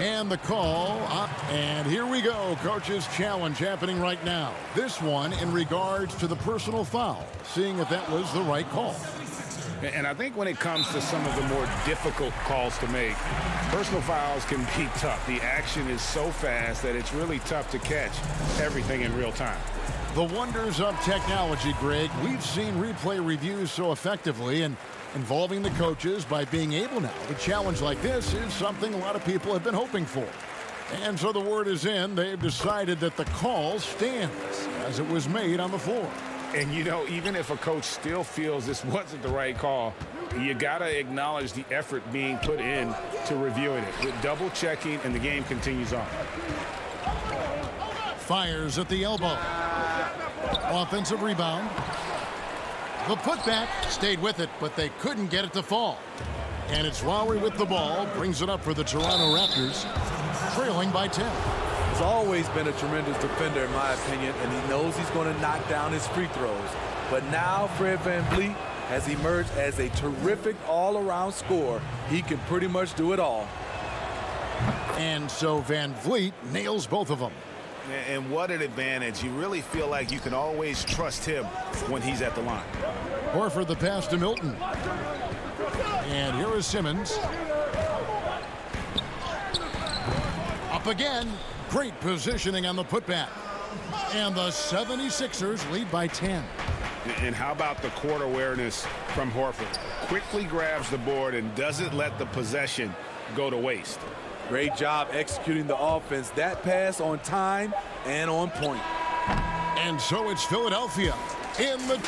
And the call up. And here we go. Coach's challenge happening right now. This one in regards to the personal foul. Seeing if that was the right call. And I think when it comes to some of the more difficult calls to make, personal fouls can be tough. The action is so fast that it's really tough to catch everything in real time. The wonders of technology, Greg. We've seen replay reviews so effectively, and involving the coaches by being able now to challenge like this is something a lot of people have been hoping for. And so the word is in. They've decided that the call stands as it was made on the floor. And, you know, even if a coach still feels this wasn't the right call, you got to acknowledge the effort being put in to reviewing it. With double checking, and the game continues on. Fires at the elbow. Offensive rebound. The putback stayed with it, but they couldn't get it to fall. And it's Lowry with the ball. Brings it up for the Toronto Raptors. Trailing by 10. He's always been a tremendous defender, in my opinion, and he knows he's going to knock down his free throws. But now Fred VanVleet has emerged as a terrific all-around scorer. He can pretty much do it all. And so VanVleet nails both of them. And what an advantage. You really feel like you can always trust him when he's at the line. Horford the pass to Milton. And here is Simmons. Up again. Great positioning on the putback. And the 76ers lead by 10. And how about the court awareness from Horford? Quickly grabs the board and doesn't let the possession go to waste. Great job executing the offense. That pass on time and on point. And so it's Philadelphia in the...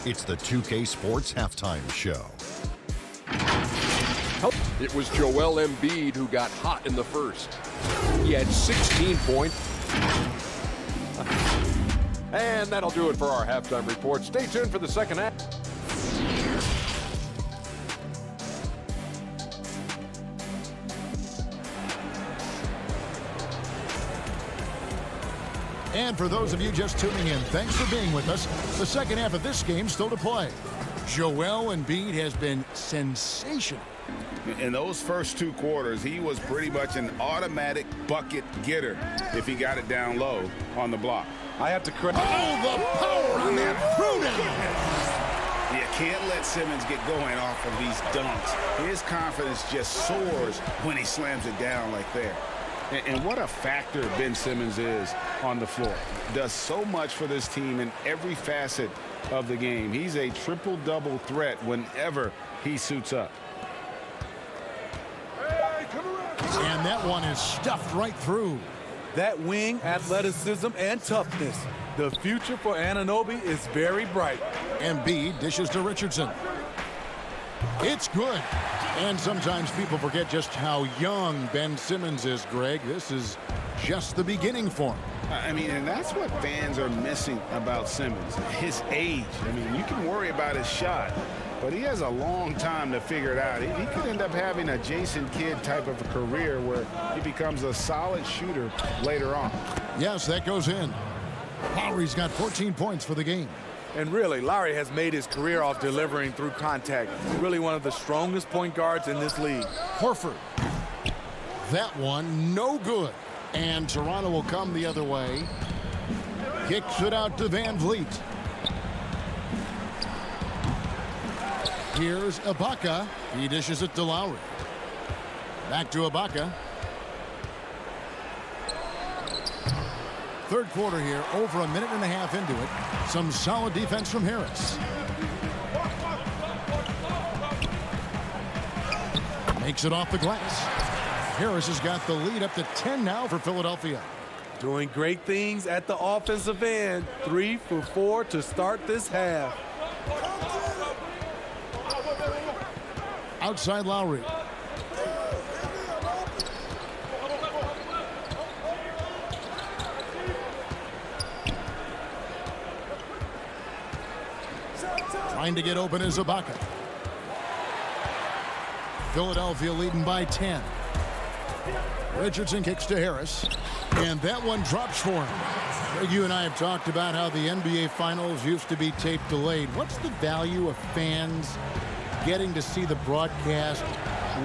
It's the 2K Sports Halftime Show. It was Joel Embiid who got hot in the first. He had 16 points. And that'll do it for our halftime report. Stay tuned for the second half. And for those of you just tuning in, thanks for being with us. The second half of this game still to play. Joel Embiid has been sensational. In those first 2 quarters, he was pretty much an automatic bucket getter if he got it down low on the block. I have to credit. Oh, the power on that throwdown. You can't let Simmons get going off of these dunks. His confidence just soars when he slams it down like that. And what a factor Ben Simmons is on the floor. Does so much for this team in every facet of the game. He's a triple-double threat whenever he suits up. And that one is stuffed right through. That wing athleticism and toughness. The future for Anunoby is very bright. Embiid dishes to Richardson. It's good. And sometimes people forget just how young Ben Simmons is, Greg. This is just the beginning for him. I mean, and that's what fans are missing about Simmons, his age. I mean, you can worry about his shot, but he has a long time to figure it out. He could end up having a Jason Kidd type of a career where he becomes a solid shooter later on. Yes, that goes in. Lowry's got 14 points for the game. And really, Lowry has made his career off delivering through contact. Really one of the strongest point guards in this league. Horford. That one, no good. And Toronto will come the other way. Kicks it out to Van Vliet. Here's Ibaka. He dishes it to Lowry. Back to Ibaka. Third quarter here, over a minute and a half into it. Some solid defense from Harris. Makes it off the glass. Harris has got the lead up to 10 now for Philadelphia. Doing great things at the offensive end. 3 for 4 to start this half. Outside Lowry. Trying to get open is Ibaka. Philadelphia leading by 10. Richardson kicks to Harris. And that one drops for him. You and I have talked about how the NBA Finals used to be tape delayed. What's the value of fans getting to see the broadcast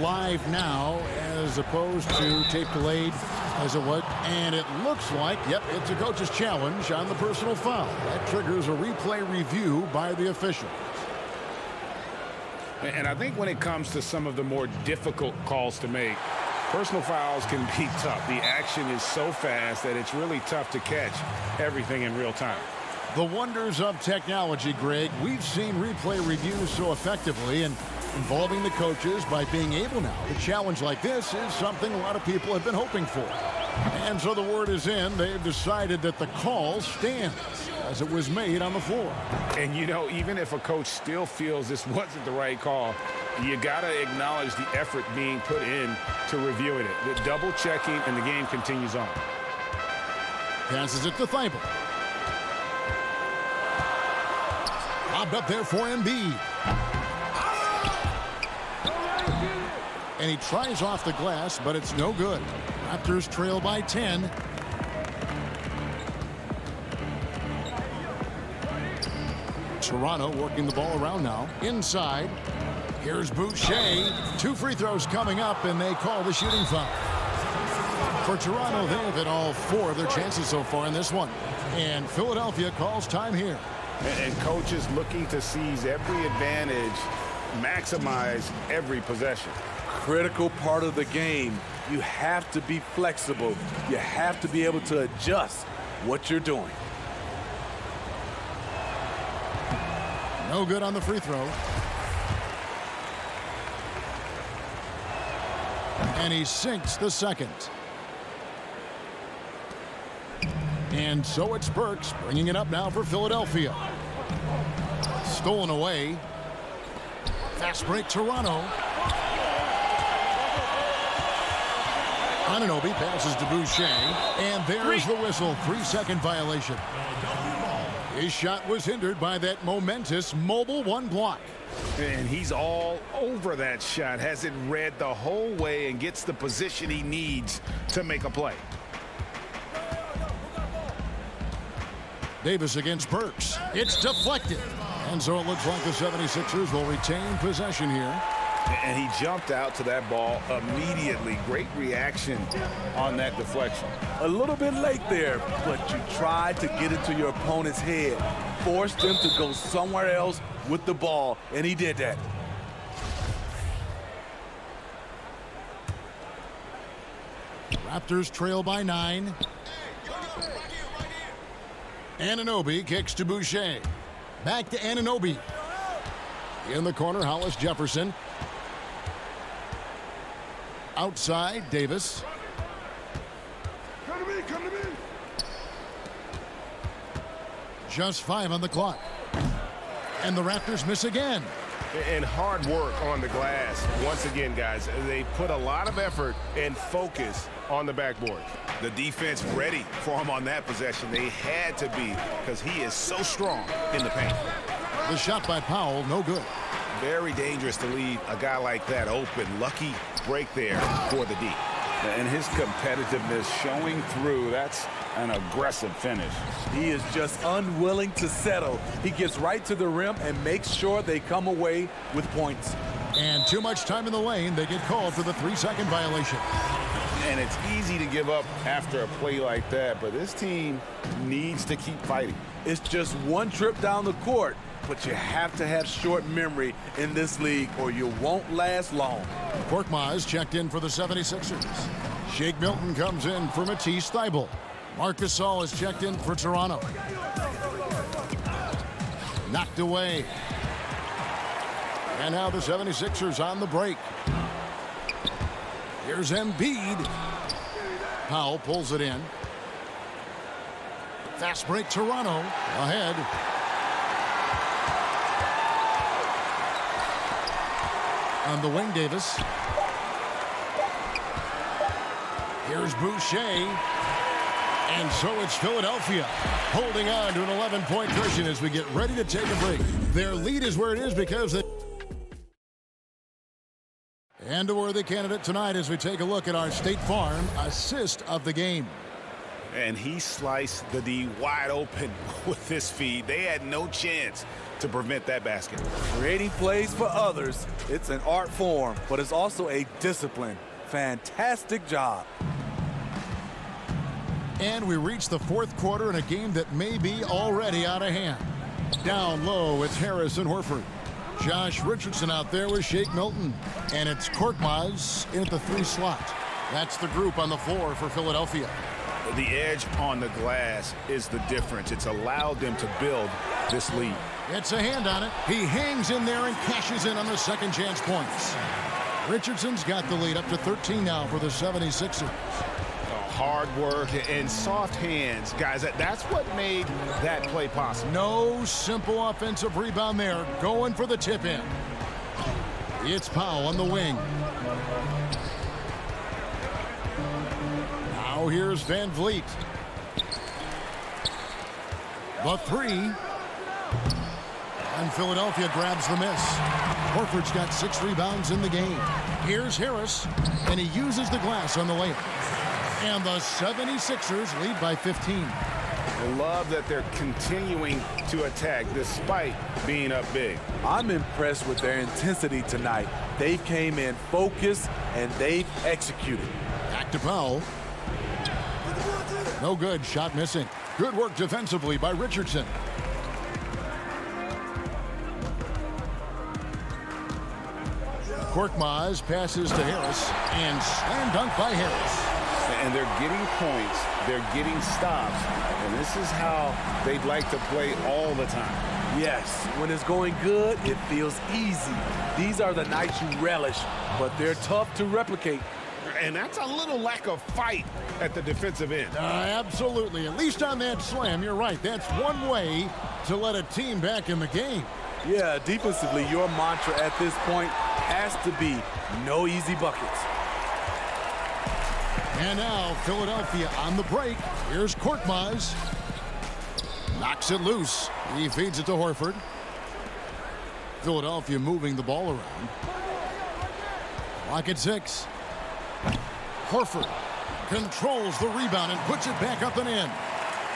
live now as opposed to tape delayed as it was? And it looks like, yep, it's a coach's challenge on the personal foul. That triggers a replay review by the official. And I think when it comes to some of the more difficult calls to make, personal fouls can be tough. The action is so fast that it's really tough to catch everything in real time. The wonders of technology, Greg. We've seen replay reviews so effectively, and involving the coaches by being able now to challenge like this is something a lot of people have been hoping for. And so the word is in. They've decided that the call stands as it was made on the floor. And, you know, even if a coach still feels this wasn't the right call, you got to acknowledge the effort being put in to reviewing it. The double checking, and the game continues on. Passes it to Thibault. Lobbed up there for Embiid. And he tries off the glass, but it's no good. Raptors trail by 10. Toronto working the ball around now. Inside. Here's Boucher. 2 free throws coming up, and they call the shooting foul. For Toronto, they've hit all 4 of their chances so far in this one. And Philadelphia calls time here. And coaches looking to seize every advantage, maximize every possession. Critical part of the game. You have to be flexible. You have to be able to adjust what you're doing. No good on the free throw. And he sinks the second. And so it's Burks bringing it up now for Philadelphia. Stolen away. Fast break Toronto. Anunoby passes to Boucher. And there's the whistle. 3-second violation. His shot was hindered by that momentous mobile 1 block. And he's all over that shot. Has it read the whole way and gets the position he needs to make a play. Davis against Burks. It's deflected. And so it looks like the 76ers will retain possession here. And he jumped out to that ball immediately. Great reaction on that deflection. A little bit late there, but you tried to get into your opponent's head. Forced them to go somewhere else with the ball, and he did that. Raptors trail by 9. Anunoby kicks to Boucher. Back to Anunoby. In the corner, Hollis Jefferson. Outside, Davis. Come to me. Just 5 on the clock. And the Raptors miss again. And hard work on the glass. Once again, guys, they put a lot of effort and focus on the backboard. The defense ready for him on that possession. They had to be, because he is so strong in the paint. The shot by Powell, no good. Very dangerous to leave a guy like that open. Lucky break there for the D. And his competitiveness showing through. That's an aggressive finish. He is just unwilling to settle. He gets right to the rim and makes sure they come away with points. And too much time in the lane. They get called for the 3-second violation. And it's easy to give up after a play like that, but this team needs to keep fighting. It's just one trip down the court, but you have to have short memory in this league or you won't last long. Korkmaz checked in for the 76ers. Shake Milton comes in for Matisse Thybulle. Marc Gasol is checked in for Toronto. Knocked away. And now the 76ers on the break. Here's Embiid. Powell pulls it in. Fast break, Toronto ahead. On the wing, Davis. Here's Boucher. And so it's Philadelphia holding on to an 11-point cushion as we get ready to take a break. Their lead is where it is because they... And a worthy candidate tonight as we take a look at our State Farm assist of the game. And he sliced the D wide open with this feed. They had no chance to prevent that basket. Creating plays for others, it's an art form, but it's also a discipline. Fantastic job. And we reach the fourth quarter in a game that may be already out of hand. Down low, it's Harris and Horford. Josh Richardson out there with Shake Milton. And it's Korkmaz in at the 3 slot. That's the group on the floor for Philadelphia. The edge on the glass is the difference. It's allowed them to build this lead. It's a hand on it. He hangs in there and cashes in on the second chance points. Richardson's got the lead up to 13 now for the 76ers. Hard work and soft hands, guys. That's what made that play possible. No simple offensive rebound there. Going for the tip in. It's Powell on the wing. Now here's Van Vliet. The 3. And Philadelphia grabs the miss. Horford's got 6 rebounds in the game. Here's Harris, and he uses the glass on the layup. And the 76ers lead by 15. I love that they're continuing to attack despite being up big. I'm impressed with their intensity tonight. They came in focused and they've executed. Back to Powell. No good. Shot missing. Good work defensively by Richardson. Korkmaz passes to Harris and slam dunk by Harris. And they're getting points, they're getting stops, and this is how they'd like to play all the time. Yes, when it's going good, it feels easy. These are the nights you relish, but they're tough to replicate. And that's a little lack of fight at the defensive end. Absolutely. At least on that slam, you're right. That's one way to let a team back in the game. Yeah, defensively, your mantra at this point has to be no easy buckets. And now Philadelphia on the break. Here's Korkmaz. Knocks it loose. He feeds it to Horford. Philadelphia moving the ball around. Clock at 6. Horford controls the rebound and puts it back up and in.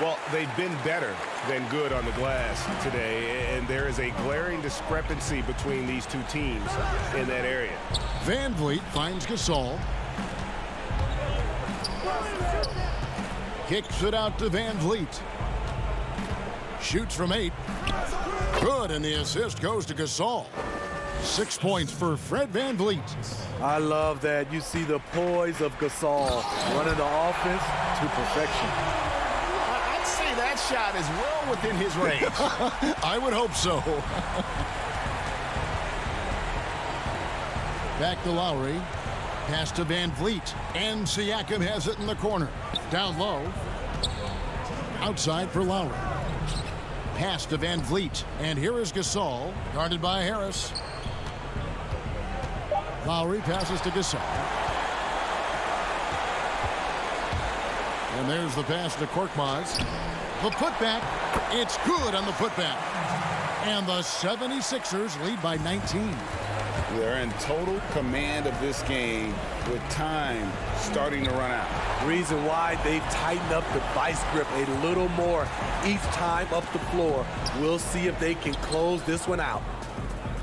Well, they've been better than good on the glass today, and there is a glaring discrepancy between these two teams in that area. Van Vliet finds Gasol. Kicks it out to Van Vliet. Shoots from 8. Good, and the assist goes to Gasol. 6 points for Fred Van Vliet. I love that. You see the poise of Gasol running the offense to perfection. I'd say that shot is well within his range. I would hope so. Back to Lowry. Pass to Van Vliet. And Siakam has it in the corner. Down low. Outside for Lowry. Pass to Van Vliet. And here is Gasol. Guarded by Harris. Lowry passes to Gasol. And there's the pass to Korkmaz. The putback. It's good on the putback. And the 76ers lead by 19. They're in total command of this game with time starting to run out. Reason why they've tightened up the vice grip a little more each time up the floor. We'll see if they can close this one out.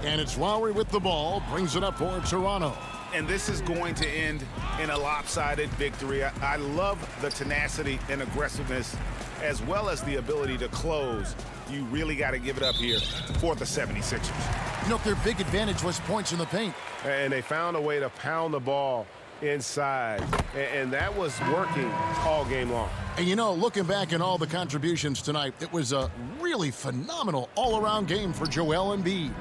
And it's Lowry with the ball, brings it up for Toronto. And this is going to end in a lopsided victory. I love the tenacity and aggressiveness as well as the ability to close. You really got to give it up here for the 76ers. You know, their big advantage was points in the paint. And they found a way to pound the ball inside. And that was working all game long. And you know, looking back at all the contributions tonight, it was a really phenomenal all-around game for Joel Embiid.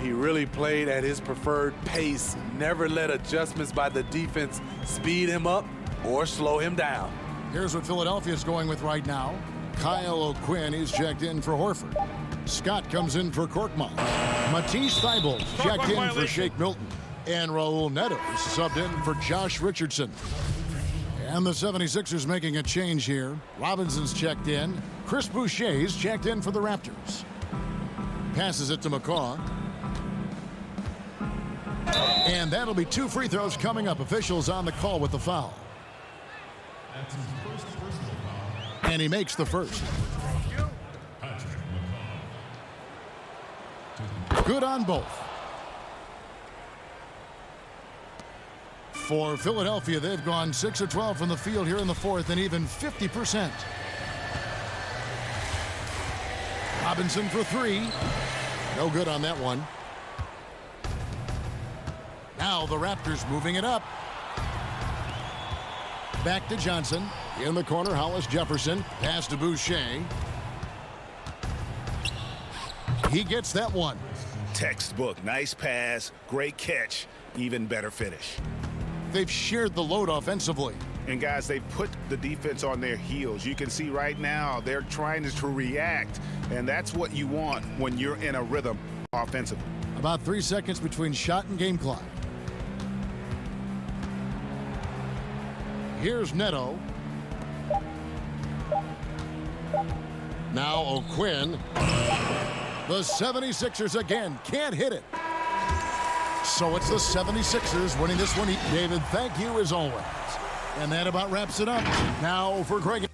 He really played at his preferred pace, never let adjustments by the defense speed him up or slow him down. Here's what Philadelphia's going with right now. Kyle O'Quinn is checked in for Horford. Scott comes in for Korkmaz. Matisse Thybulle checked in for Shake Milton. And Raul Neto is subbed in for Josh Richardson. And the 76ers making a change here. Robinson's checked in. Chris Boucher's checked in for the Raptors. Passes it to McCaw. And that'll be 2 free throws coming up. Officials on the call with the foul. And he makes the first. Good on both. For Philadelphia, they've gone 6 of 12 from the field here in the fourth and even 50%. Robinson for 3. No good on that one. Now the Raptors moving it up. Back to Johnson. In the corner, Hollis Jefferson. Pass to Boucher. He gets that one. Textbook. Nice pass. Great catch. Even better finish. They've shared the load offensively. And guys, they put the defense on their heels. You can see right now they're trying to react. And that's what you want when you're in a rhythm offensively. About 3 seconds between shot and game clock. Here's Neto. Now O'Quinn. The 76ers again can't hit it. So it's the 76ers winning this one. David, thank you as always. And that about wraps it up. Now for Greg.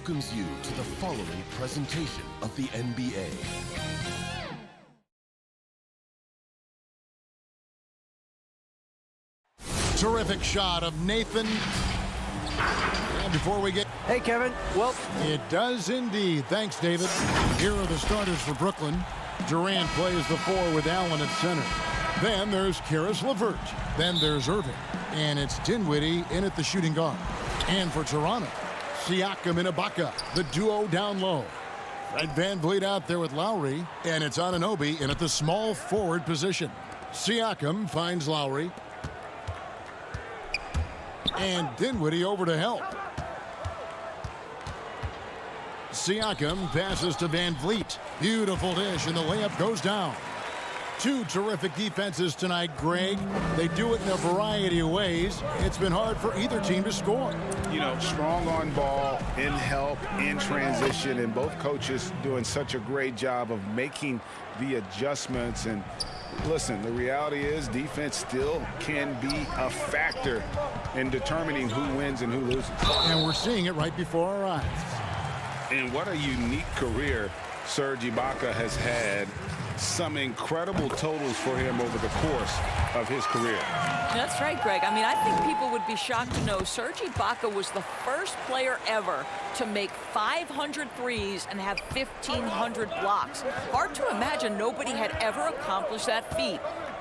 welcomes you to the following presentation of the NBA. Terrific shot of Nathan. And before we get... Hey, Kevin. Well, it does indeed. Thanks, David. Here are the starters for Brooklyn. Durant plays the 4 with Allen at center. Then there's Caris LeVert. Then there's Irving. And it's Dinwiddie in at the shooting guard. And for Toronto, Siakam and Ibaka, the duo down low. Fred VanVleet out there with Lowry. And it's Anunoby in at the small forward position. Siakam finds Lowry. And Dinwiddie over to help. Siakam passes to VanVleet. Beautiful dish, and the layup goes down. Two terrific defenses tonight, Greg. They do it in a variety of ways. It's been hard for either team to score. You know, strong on ball, in help, in transition, and both coaches doing such a great job of making the adjustments. And listen, the reality is defense still can be a factor in determining who wins and who loses. And we're seeing it right before our eyes. And what a unique career Serge Ibaka has had. Some incredible totals for him over the course of his career. That's right, Greg. I mean, I think people would be shocked to know Serge Ibaka was the first player ever to make 500 threes and have 1,500 blocks. Hard to imagine nobody had ever accomplished that feat.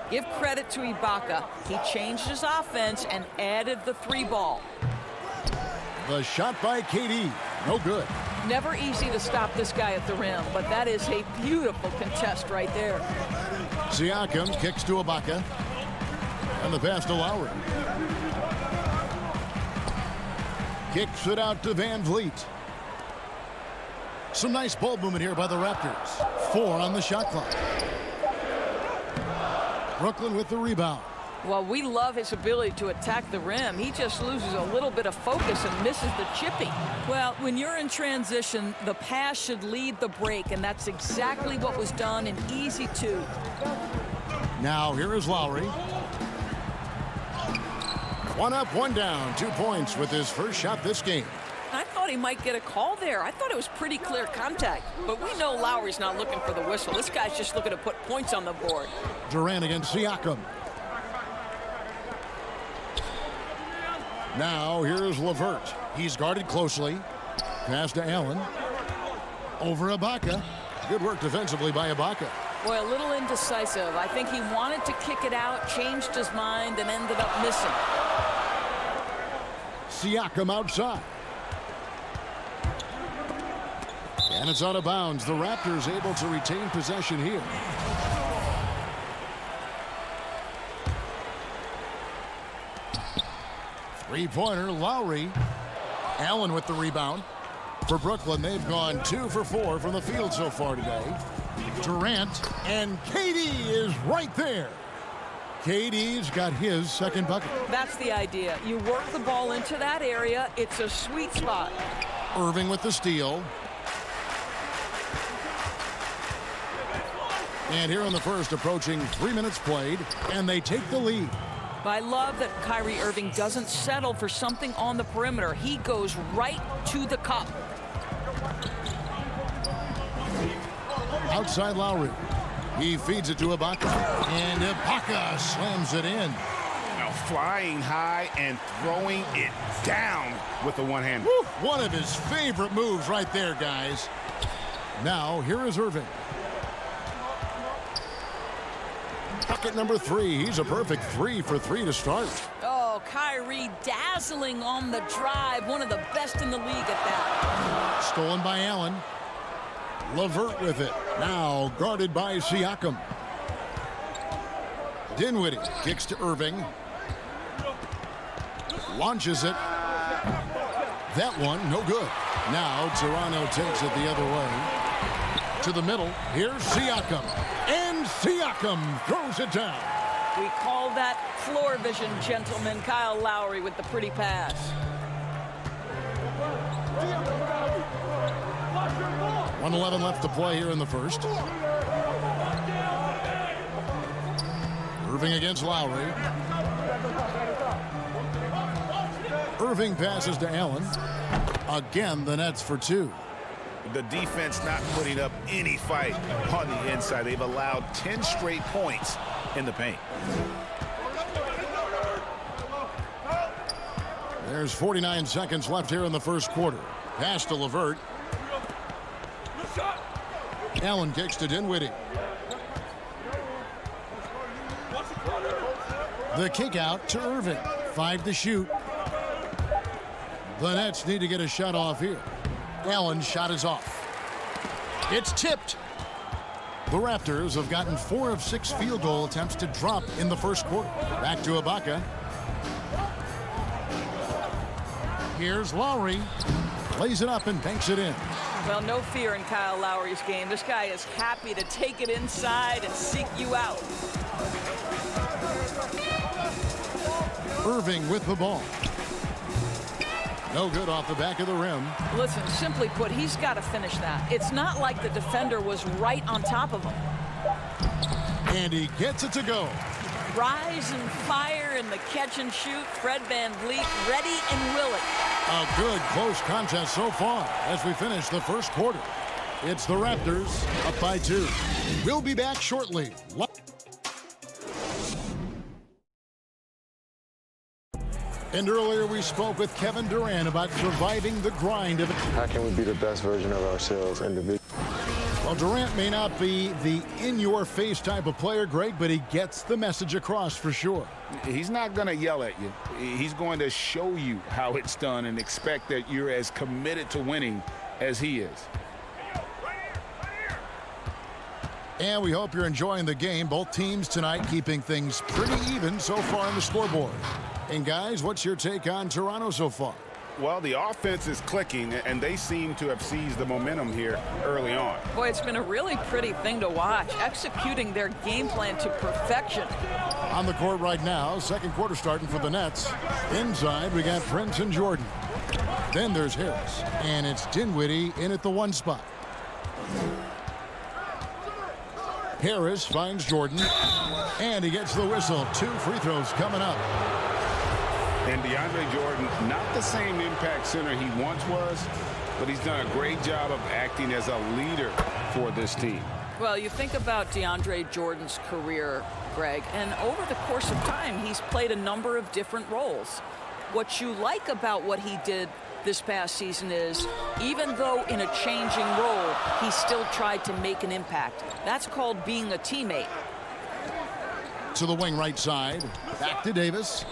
Give credit to Ibaka. He changed his offense and added the 3-ball. The shot by KD. No good. Never easy to stop this guy at the rim, but that is a beautiful contest right there. Siakam kicks to Ibaka. And the pass to Lowry. Kicks it out to VanVleet. Some nice ball movement here by the Raptors. 4 on the shot clock. Brooklyn with the rebound. Well, we love his ability to attack the rim. He just loses a little bit of focus and misses the chippy. Well, when you're in transition, the pass should lead the break, and that's exactly what was done in easy 2. Now here is Lowry. 1 up, 1 down. 2 points with his first shot this game. I thought he might get a call there. I thought it was pretty clear contact. But we know Lowry's not looking for the whistle. This guy's just looking to put points on the board. Durant against Siakam. Now here's LeVert. He's guarded closely. Pass to Allen. Over Ibaka. Good work defensively by Ibaka. Boy, a little indecisive. I think he wanted to kick it out, changed his mind, and ended up missing. Siakam outside. And it's out of bounds. The Raptors able to retain possession here. Three-pointer, Lowry. Allen with the rebound. For Brooklyn, they've gone 2 for 4 from the field so far today. Durant, and KD is right there. KD's got his second bucket. That's the idea. You work the ball into that area. It's a sweet spot. Irving with the steal. And here in the first, approaching 3 minutes played, and they take the lead. I love that Kyrie Irving doesn't settle for something on the perimeter. He goes right to the cup. Outside Lowry. He feeds it to Ibaka. And Ibaka slams it in. Now flying high and throwing it down with the one-hander. One of his favorite moves right there, guys. Now, here is Irving. Bucket number 3. He's a perfect 3 for 3 to start. Oh, Kyrie dazzling on the drive. One of the best in the league at that. Stolen by Allen. LeVert with it. Now guarded by Siakam. Dinwiddie kicks to Irving. Launches it. That one, no good. Now Toronto takes it the other way. To the middle. Here's Siakam. And Siakam throws it down. We call that floor vision, gentlemen. Kyle Lowry with the pretty pass. .11 left to play here in the first. Irving against Lowry. Irving passes to Allen. Again, the Nets for two. The defense not putting up any fight on the inside. They've allowed 10 straight points in the paint. There's 49 seconds left here in the first quarter. Pass to LeVert. Allen kicks to Dinwiddie. The kick out to Irving. 5 to shoot. The Nets need to get a shot off here. Allen's shot is off. It's tipped. The Raptors have gotten 4 of 6 field goal attempts to drop in the first quarter. Back to Ibaka. Here's Lowry. Lays it up and banks it in. Well, no fear in Kyle Lowry's game. This guy is happy to take it inside and seek you out. Irving with the ball. No good off the back of the rim. Listen, simply put, he's got to finish that. It's not like the defender was right on top of him. And he gets it to go. Rise and fire in the catch and shoot. Fred VanVleet ready and willing. A good close contest so far as we finish the first quarter. It's the Raptors up by 2. We'll be back shortly. And earlier we spoke with Kevin Durant about surviving the grind of it. How can we be the best version of ourselves individually? Well, Durant may not be the in-your-face type of player, Greg, but he gets the message across for sure. He's not going to yell at you. He's going to show you how it's done and expect that you're as committed to winning as he is. And we hope you're enjoying the game. Both teams tonight keeping things pretty even so far on the scoreboard. And guys, what's your take on Toronto so far? Well, the offense is clicking, and they seem to have seized the momentum here early on. Boy, it's been a really pretty thing to watch, executing their game plan to perfection. On the court right now, second quarter starting for the Nets. Inside, we got Prince and Jordan. Then there's Harris, and it's Dinwiddie in at the 1 spot. Harris finds Jordan, and he gets the whistle. 2 free throws coming up. And DeAndre Jordan, not the same impact center he once was, but he's done a great job of acting as a leader for this team. Well, you think about DeAndre Jordan's career, Greg, and over the course of time, he's played a number of different roles. What you like about what he did this past season is, even though in a changing role, he still tried to make an impact. That's called being a teammate. To the wing right side, back to Davis.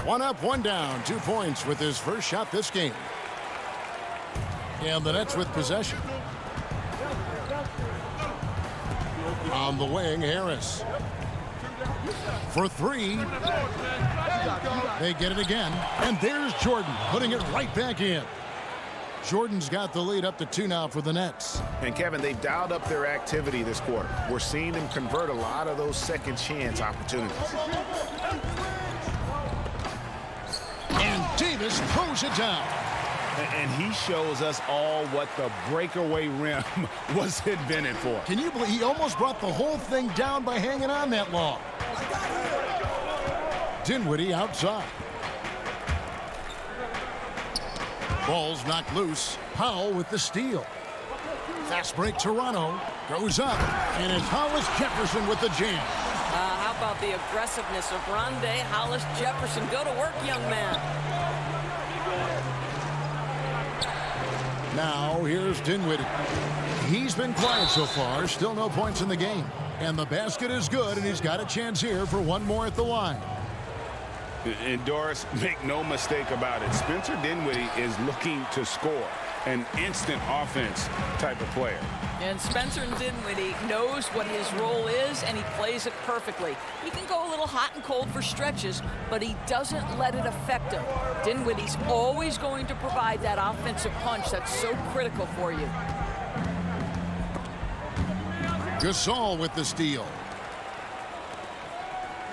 One up, one down, 2 points with his first shot this game. And the Nets with possession. On the wing, Harris. For 3. They get it again. And there's Jordan putting it right back in. Jordan's got the lead up to 2 now for the Nets. And Kevin, they've dialed up their activity this quarter. We're seeing them convert a lot of those second chance opportunities. And Davis throws it down. And he shows us all what the breakaway rim was invented for. Can you believe he almost brought the whole thing down by hanging on that long? Dinwiddie outside. Ball's knocked loose. Powell with the steal. Fast break Toronto. Goes up. And it's Hollis Jefferson with the jam. How about the aggressiveness of Rondé Hollis Jefferson? Go to work, young man. Now here's Dinwiddie. He's been quiet so far. Still no points in the game. And the basket is good, and he's got a chance here for one more at the line. And Doris, make no mistake about it. Spencer Dinwiddie is looking to score. An instant offense type of player. And Spencer Dinwiddie knows what his role is, and he plays it perfectly. He can go a little hot and cold for stretches, but he doesn't let it affect him. Dinwiddie's always going to provide that offensive punch that's so critical for you. Gasol with the steal.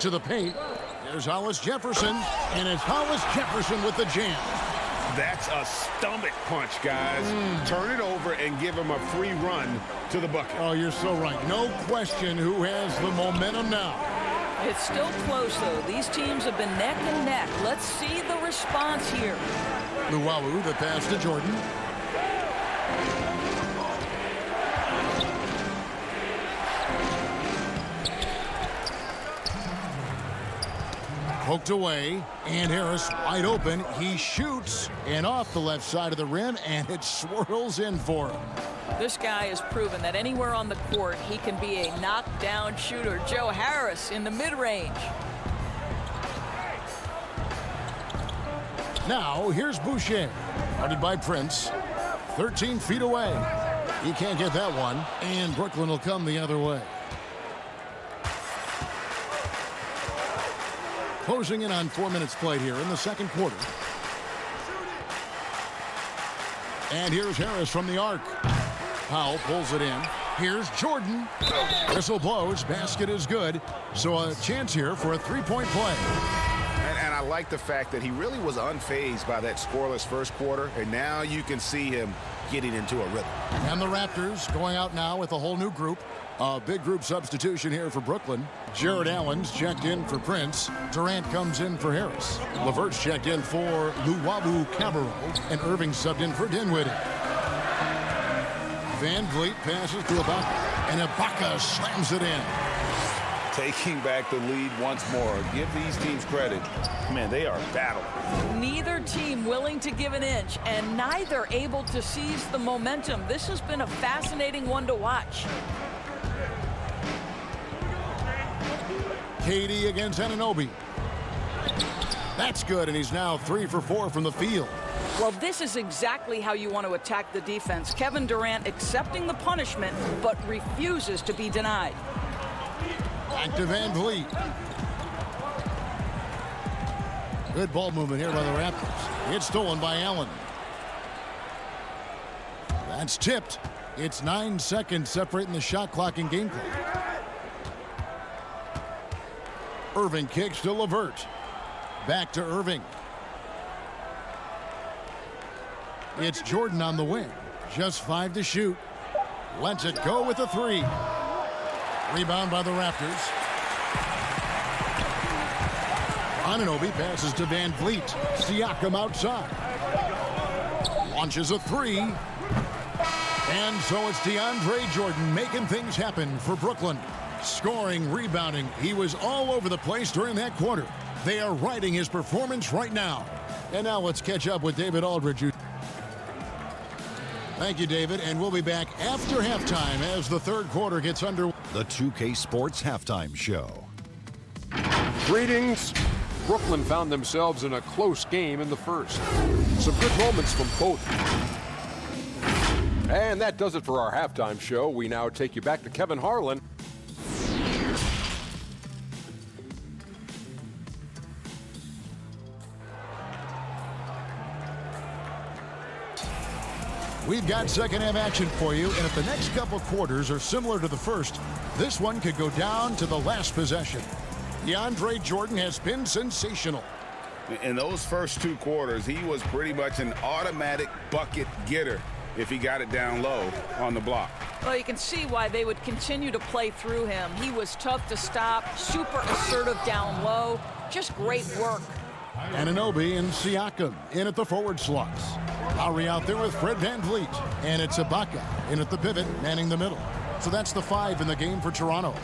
To the paint. There's Hollis Jefferson, and it's Hollis Jefferson with the jam. That's a stomach punch, guys. Turn it over and give him a free run to the bucket. Oh, you're so right. No question who has the momentum now. It's still close, though. These teams have been neck and neck. Let's see the response here. Luwawu, the pass to Jordan. Poked away, and Harris wide open. He shoots, and off the left side of the rim, and it swirls in for him. This guy has proven that anywhere on the court, he can be a knockdown shooter. Joe Harris in the mid-range. Now, here's Boucher, guarded by Prince, 13 feet away. He can't get that one, and Brooklyn will come the other way. Closing in on 4 minutes played here in the second quarter. And here's Harris from the arc. Powell pulls it in. Here's Jordan. Whistle blows. Basket is good. So a chance here for a three-point play. And I like the fact that he really was unfazed by that scoreless first quarter. And now you can see him getting into a rhythm. And the Raptors going out now with a whole new group. A big group substitution here for Brooklyn. Jared Allen's checked in for Prince. Durant comes in for Harris. LeVert's checked in for Luwawu Cabarro. And Irving subbed in for Dinwiddie. Van Vliet passes to Ibaka. And Ibaka slams it in. Taking back the lead once more. Give these teams credit. Man, they are battling. Neither team willing to give an inch, and neither able to seize the momentum. This has been a fascinating one to watch. KD against Anunoby. That's good, and he's now 3 for 4 from the field. Well, this is exactly how you want to attack the defense. Kevin Durant accepting the punishment, but refuses to be denied. Back to Van Vliet. Good ball movement here by the Raptors. It's stolen by Allen. That's tipped. It's 9 seconds separating the shot clock and game clock. Irving kicks to LeVert. Back to Irving. It's Jordan on the wing. Just 5 to shoot. Lets it go with a 3. Rebound by the Raptors. Anunoby passes to Van Vliet. Siakam outside. Launches a 3. And so it's DeAndre Jordan making things happen for Brooklyn. Scoring, rebounding. He was all over the place during that quarter. They are riding his performance right now. And now let's catch up with David Aldridge. Thank you, David. And we'll be back after halftime as the third quarter gets under. The 2K Sports Halftime Show. Greetings. Brooklyn found themselves in a close game in the first. Some good moments from both. And that does it for our halftime show. We now take you back to Kevin Harlan. We've got second half action for you, and if the next couple quarters are similar to the first, this one could go down to the last possession. DeAndre Jordan has been sensational. In those first 2 quarters, he was pretty much an automatic bucket getter if he got it down low on the block. Well, you can see why they would continue to play through him. He was tough to stop, super assertive down low. Just great work. Anunoby and Siakam in at the forward slots. Lowry out there with Fred Van Vliet. And it's Ibaka in at the pivot, manning the middle. So that's the 5 in the game for Toronto.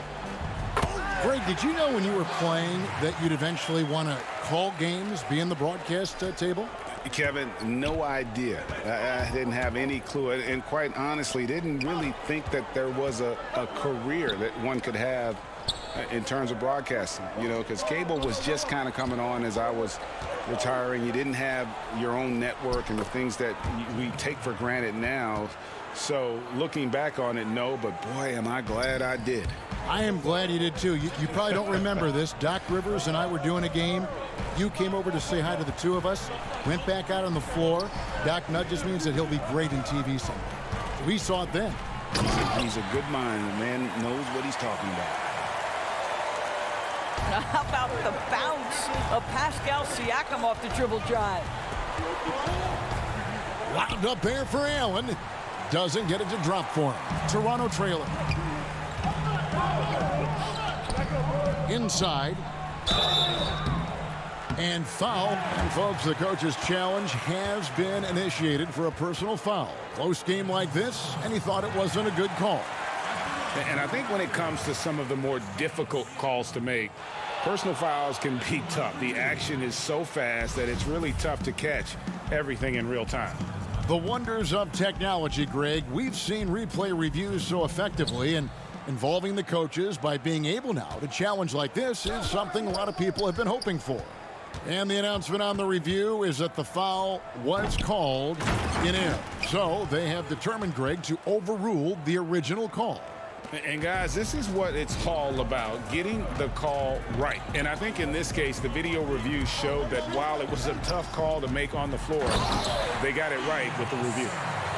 Greg, did you know when you were playing that you'd eventually want to call games, be in the broadcast table? Kevin, no idea. I didn't have any clue. And quite honestly, didn't really think that there was a career that one could have in terms of broadcasting, you know, because cable was just kind of coming on as I was retiring. You didn't have your own network and the things that we take for granted now. So looking back on it, no, but boy, am I glad I did. I am glad you did too. You probably don't remember this. Doc Rivers and I were doing a game. You came over to say hi to the two of us, went back out on the floor. Doc nudges me and said he'll be great in TV someday. So we saw it then. He's a good mind. The man knows what he's talking about. Now, how about the bounce of Pascal Siakam off the dribble drive? Wound up there for Allen. Doesn't get it to drop for him. Toronto trailer. Inside. And foul. And folks, the coach's challenge has been initiated for a personal foul. Close game like this, and he thought it wasn't a good call. And I think when it comes to some of the more difficult calls to make, personal fouls can be tough. The action is so fast that it's really tough to catch everything in real time. The wonders of technology, Greg. We've seen replay reviews so effectively, and involving the coaches by being able now to challenge like this is something a lot of people have been hoping for. And the announcement on the review is that the foul was called in air. So they have determined, Greg, to overrule the original call. And guys, this is what it's all about, getting the call right. And I think in this case, the video review showed that while it was a tough call to make on the floor, they got it right with the review.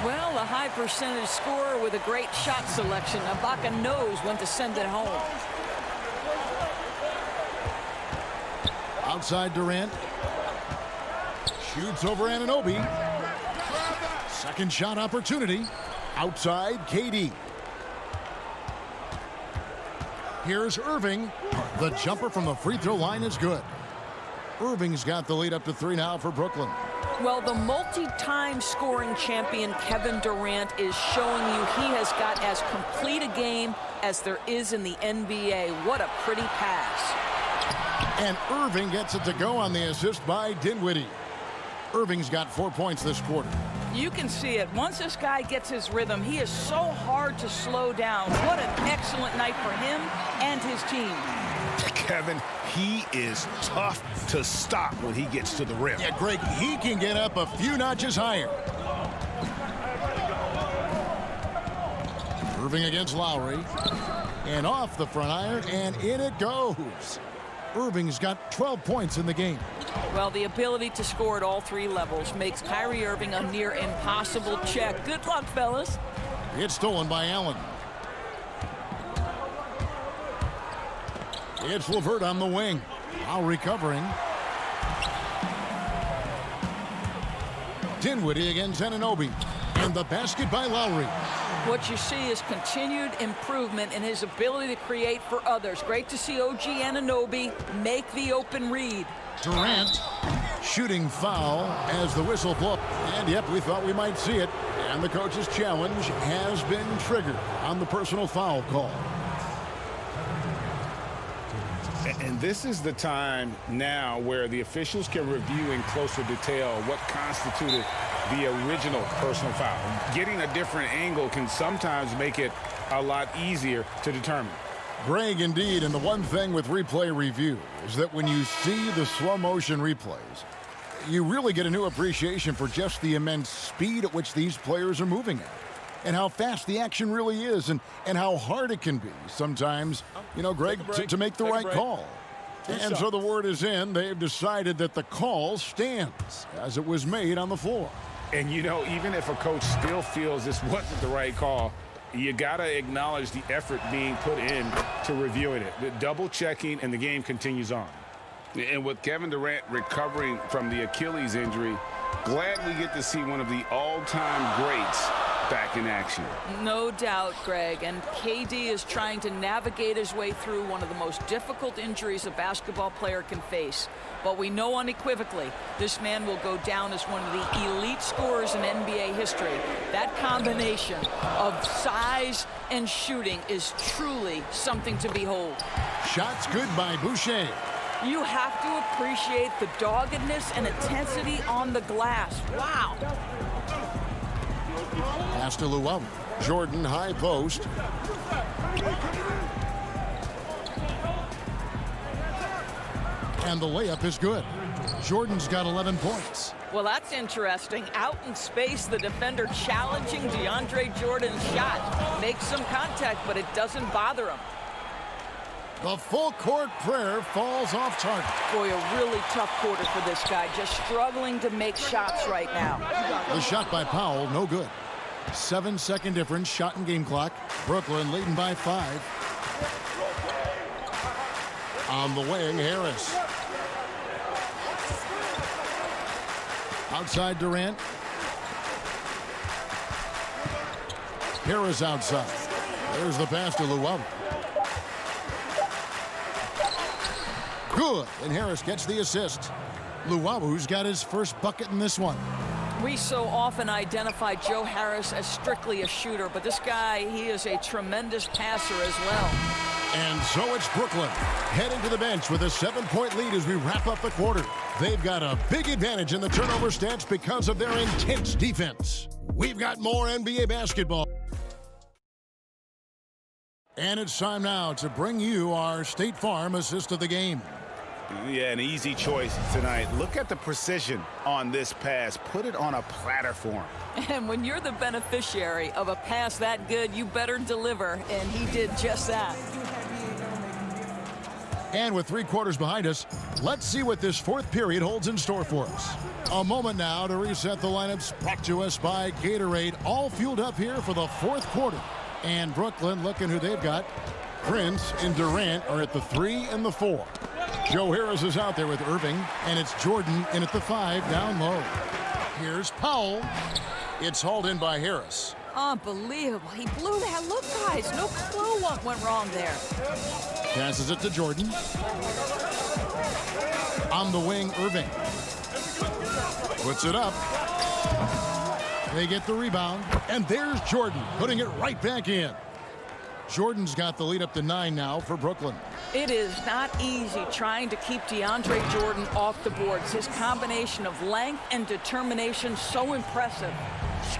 Well, a high percentage scorer with a great shot selection. Ibaka knows when to send it home. Outside Durant. Shoots over Anunoby. Second shot opportunity. Outside KD. Here's Irving. The jumper from the free throw line is good. Irving's got the lead up to 3 now for Brooklyn. Well, the multi-time scoring champion Kevin Durant is showing you he has got as complete a game as there is in the NBA. What a pretty pass. And Irving gets it to go on the assist by Dinwiddie. Irving's got 4 points this quarter. You can see it. Once this guy gets his rhythm, he is so hard to slow down. What an excellent night for him and his team. Kevin, he is tough to stop when he gets to the rim. Yeah, Greg, he can get up a few notches higher. Irving against Lowry. And off the front iron, and in it goes. Irving's got 12 points in the game. Well, the ability to score at all 3 levels makes Kyrie Irving a near impossible check. Good luck, fellas. It's stolen by Allen. It's LeVert on the wing. Now recovering. Dinwiddie against Anunoby. And the basket by Lowry. What you see is continued improvement in his ability to create for others. Great to see OG Anunoby make the open read. Durant shooting foul as the whistle blows. And yep, we thought we might see it. And the coach's challenge has been triggered on the personal foul call. And this is the time now where the officials can review in closer detail what constituted the original personal foul. Getting a different angle can sometimes make it a lot easier to determine. Greg, indeed, and the one thing with replay review is that when you see the slow motion replays, you really get a new appreciation for just the immense speed at which these players are moving at. And how fast the action really is, and how hard it can be sometimes, you know, Greg, to make the right call. And so the word is in. They've decided that the call stands as it was made on the floor. And, you know, even if a coach still feels this wasn't the right call, you got to acknowledge the effort being put in to reviewing it. The double checking, and the game continues on. And with Kevin Durant recovering from the Achilles injury, glad we get to see one of the all-time greats back in action. No doubt, Greg. And KD is trying to navigate his way through one of the most difficult injuries a basketball player can face. But we know unequivocally this man will go down as one of the elite scorers in NBA history. That combination of size and shooting is truly something to behold. Shots good by Boucher. You have to appreciate the doggedness and intensity on the glass. Wow. Pass to Llewellyn. Jordan, high post. And the layup is good. Jordan's got 11 points. Well, that's interesting. Out in space, the defender challenging DeAndre Jordan's shot. Makes some contact, but it doesn't bother him. The full court prayer falls off target. Boy, a really tough quarter for this guy. Just struggling to make shots right now. The shot by Powell, no good. 7-second difference, shot and game clock. Brooklyn leading by 5. On the wing, Harris. Outside Durant. Harris outside. There's the pass to Lowry. Good, and Harris gets the assist. Lowry's got his first bucket in this one. We so often identify Joe Harris as strictly a shooter, but this guy, he is a tremendous passer as well. And so it's Brooklyn heading to the bench with a 7-point lead as we wrap up the quarter. They've got a big advantage in the turnover stats because of their intense defense. We've got more NBA basketball. And it's time now to bring you our State Farm assist of the game. Yeah, an easy choice tonight. Look at the precision on this pass. Put it on a platter for him. And when you're the beneficiary of a pass that good, you better deliver, and he did just that. And with 3 quarters behind us, let's see what this fourth period holds in store for us. A moment now to reset the lineups, brought to us by Gatorade, all fueled up here for the fourth quarter. And Brooklyn, looking who they've got. Prince and Durant are at the 3 and the 4. Joe Harris is out there with Irving, and it's Jordan in at the 5 down low. Here's Powell. It's hauled in by Harris. Unbelievable. He blew that. Look, guys, no clue what went wrong there. Passes it to Jordan. On the wing, Irving. Puts it up. They get the rebound, and there's Jordan putting it right back in. Jordan's got the lead up to 9 now for Brooklyn. It is not easy trying to keep DeAndre Jordan off the boards. His combination of length and determination, so impressive.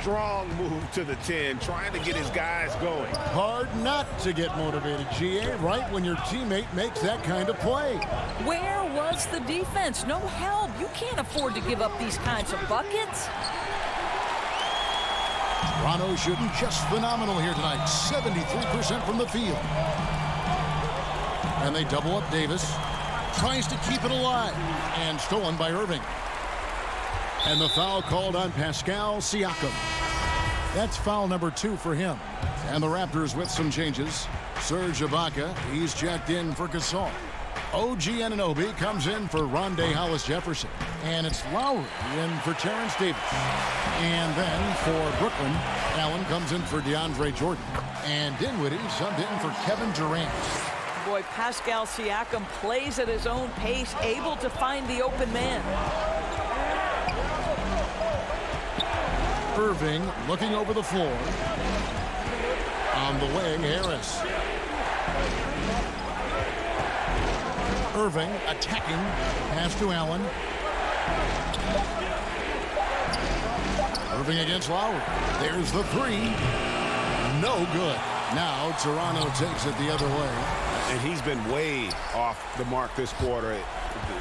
Strong move to the 10, trying to get his guys going. Hard not to get motivated, GA, right when your teammate makes that kind of play. Where was the defense? No help. You can't afford to give up these kinds of buckets. Toronto shooting just phenomenal here tonight. 73% from the field. And they double up Davis. Tries to keep it alive. And stolen by Irving. And the foul called on Pascal Siakam. That's foul number 2 for him. And the Raptors with some changes. Serge Ibaka, he's checked in for Gasol. OG Anunoby comes in for Rondé Hollis-Jefferson. And it's Lowry in for Terrence Davis. And then for Brooklyn, Allen comes in for DeAndre Jordan. And Dinwiddie subbed in for Kevin Durant. Boy, Pascal Siakam plays at his own pace, able to find the open man. Irving looking over the floor. On the wing, Harris. Irving attacking. Pass to Allen. Irving against Lowry. There's the 3. No good. Now Toronto takes it the other way. And he's been way off the mark this quarter.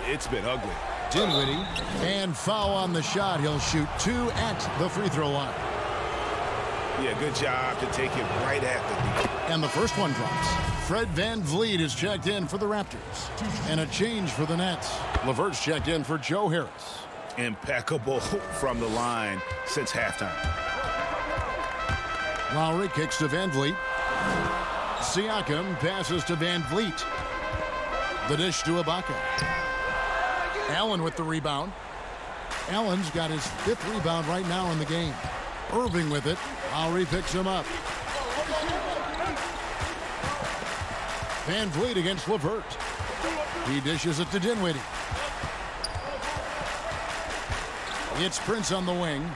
It's been ugly. Dinwiddie, and foul on the shot. He'll shoot 2 at the free throw line. Yeah, good job to take it right at the... And the first one drops. Fred VanVleet is checked in for the Raptors. And a change for the Nets. LeVert's checked in for Joe Harris. Impeccable from the line since halftime. Lowry kicks to VanVleet. Siakam passes to VanVleet. The dish to Ibaka. Allen with the rebound. Allen's got his 5th rebound right now in the game. Irving with it. Lowry picks him up. VanVleet against LeVert. He dishes it to Dinwiddie. It's Prince on the wing.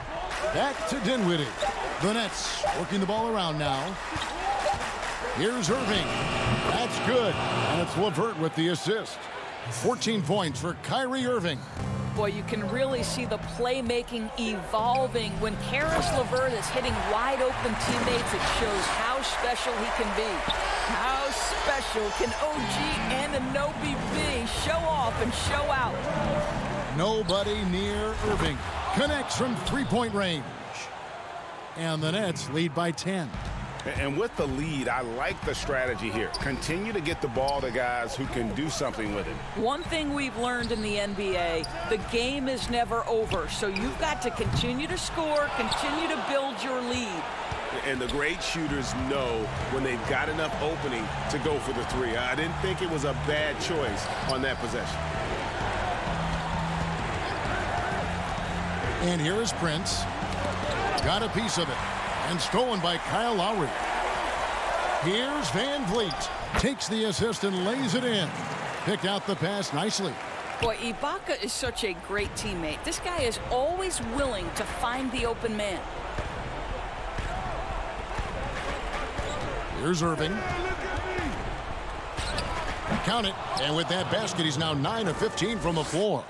Back to Dinwiddie. The Nets working the ball around now. Here's Irving. That's good. And it's LeVert with the assist. 14 points for Kyrie Irving. Boy, you can really see the playmaking evolving. When Karis LeVert is hitting wide open teammates, it shows how special he can be. How special can OG Anunoby be? Show off and show out. Nobody near Irving. Connects from 3-point range. And the Nets lead by 10. And with the lead, I like the strategy here. Continue to get the ball to guys who can do something with it. One thing we've learned in the NBA, the game is never over. So you've got to continue to score, continue to build your lead. And the great shooters know when they've got enough opening to go for the 3. I didn't think it was a bad choice on that possession. And here is Prince. Got a piece of it. And stolen by Kyle Lowry. Here's Van Vliet. Takes the assist and lays it in. Picked out the pass nicely. Boy, Ibaka is such a great teammate. This guy is always willing to find the open man. Here's Irving. Count it. And with that basket, he's now 9 of 15 from the floor.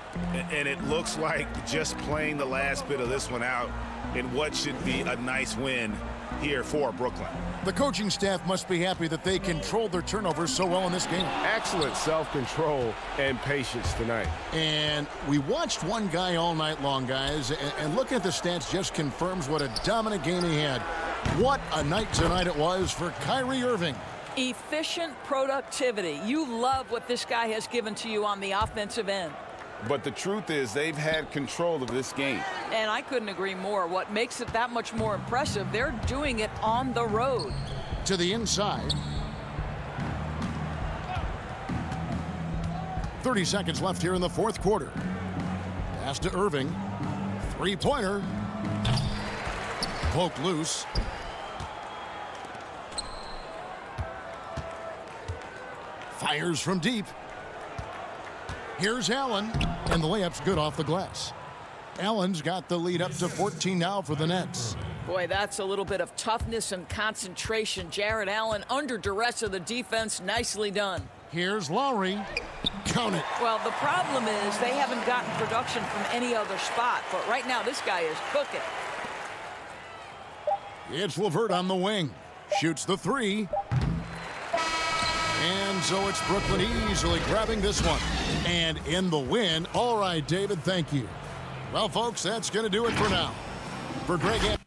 And it looks like just playing the last bit of this one out in what should be a nice win here for Brooklyn. The coaching staff must be happy that they controlled their turnovers so well in this game. Excellent self-control and patience tonight. And we watched one guy all night long, guys, and looking at the stats just confirms what a dominant game he had. What a night tonight it was for Kyrie Irving. Efficient productivity. You love what this guy has given to you on the offensive end. But the truth is they've had control of this game. And I couldn't agree more. What makes it that much more impressive, they're doing it on the road. To the inside. 30 seconds left here in the fourth quarter. Pass to Irving. Three-pointer. Poked loose. Fires from deep. Here's Allen, and the layup's good off the glass. Allen's got the lead up to 14 now for the Nets. Boy, that's a little bit of toughness and concentration. Jarrett Allen under duress of the defense. Nicely done. Here's Lowry. Count it. Well, the problem is they haven't gotten production from any other spot, but right now this guy is cooking. It's LeVert on the wing. Shoots the three. And so it's Brooklyn easily grabbing this one. And in the win. All right, David, thank you. Well, folks, that's going to do it for now. For Greg...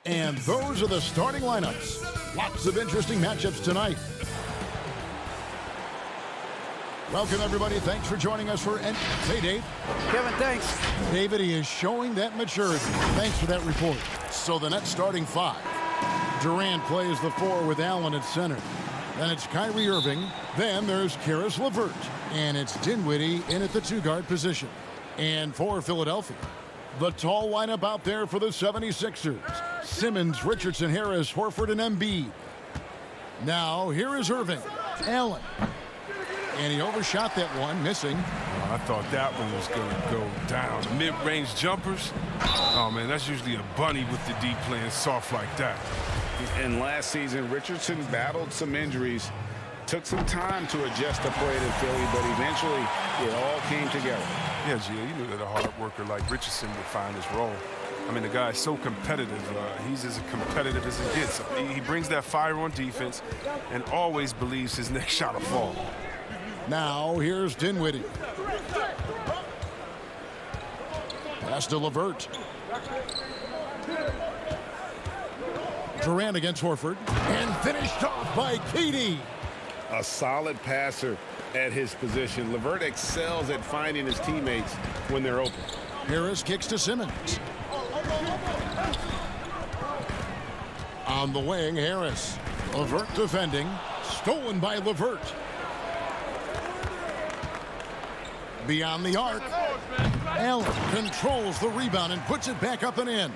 And those are the starting lineups. Lots of interesting matchups tonight. Welcome, everybody. Thanks for joining us for... Hey, Dave. Kevin, thanks. David, he is showing that maturity. Thanks for that report. So the Nets starting 5. Durant plays the 4 with Allen at center. Then it's Kyrie Irving. Then there's Karis LeVert. And it's Dinwiddie in at the 2-guard position. And for Philadelphia, the tall lineup out there for the 76ers. Simmons, Richardson, Harris, Horford, and Embiid. Now, here is Irving. Allen. And he overshot that one, missing. Oh, I thought that one was going to go down. Mid-range jumpers. Oh, man, that's usually a bunny with the D playing soft like that. And last season, Richardson battled some injuries. Took some time to adjust to play in Philly, but eventually it all came together. Yeah, Gia, you knew that a hard worker like Richardson would find his role. I mean, the guy is so competitive. He's as competitive as it gets. He brings that fire on defense and always believes his next shot will fall. Now, here's Dinwiddie. Pass to LeVert. Durant against Horford. And finished off by KD. A solid passer at his position. LeVert excels at finding his teammates when they're open. Harris kicks to Simmons. On the wing, Harris. LeVert defending. Stolen by LeVert. Beyond the arc. Allen controls the rebound and puts it back up and in.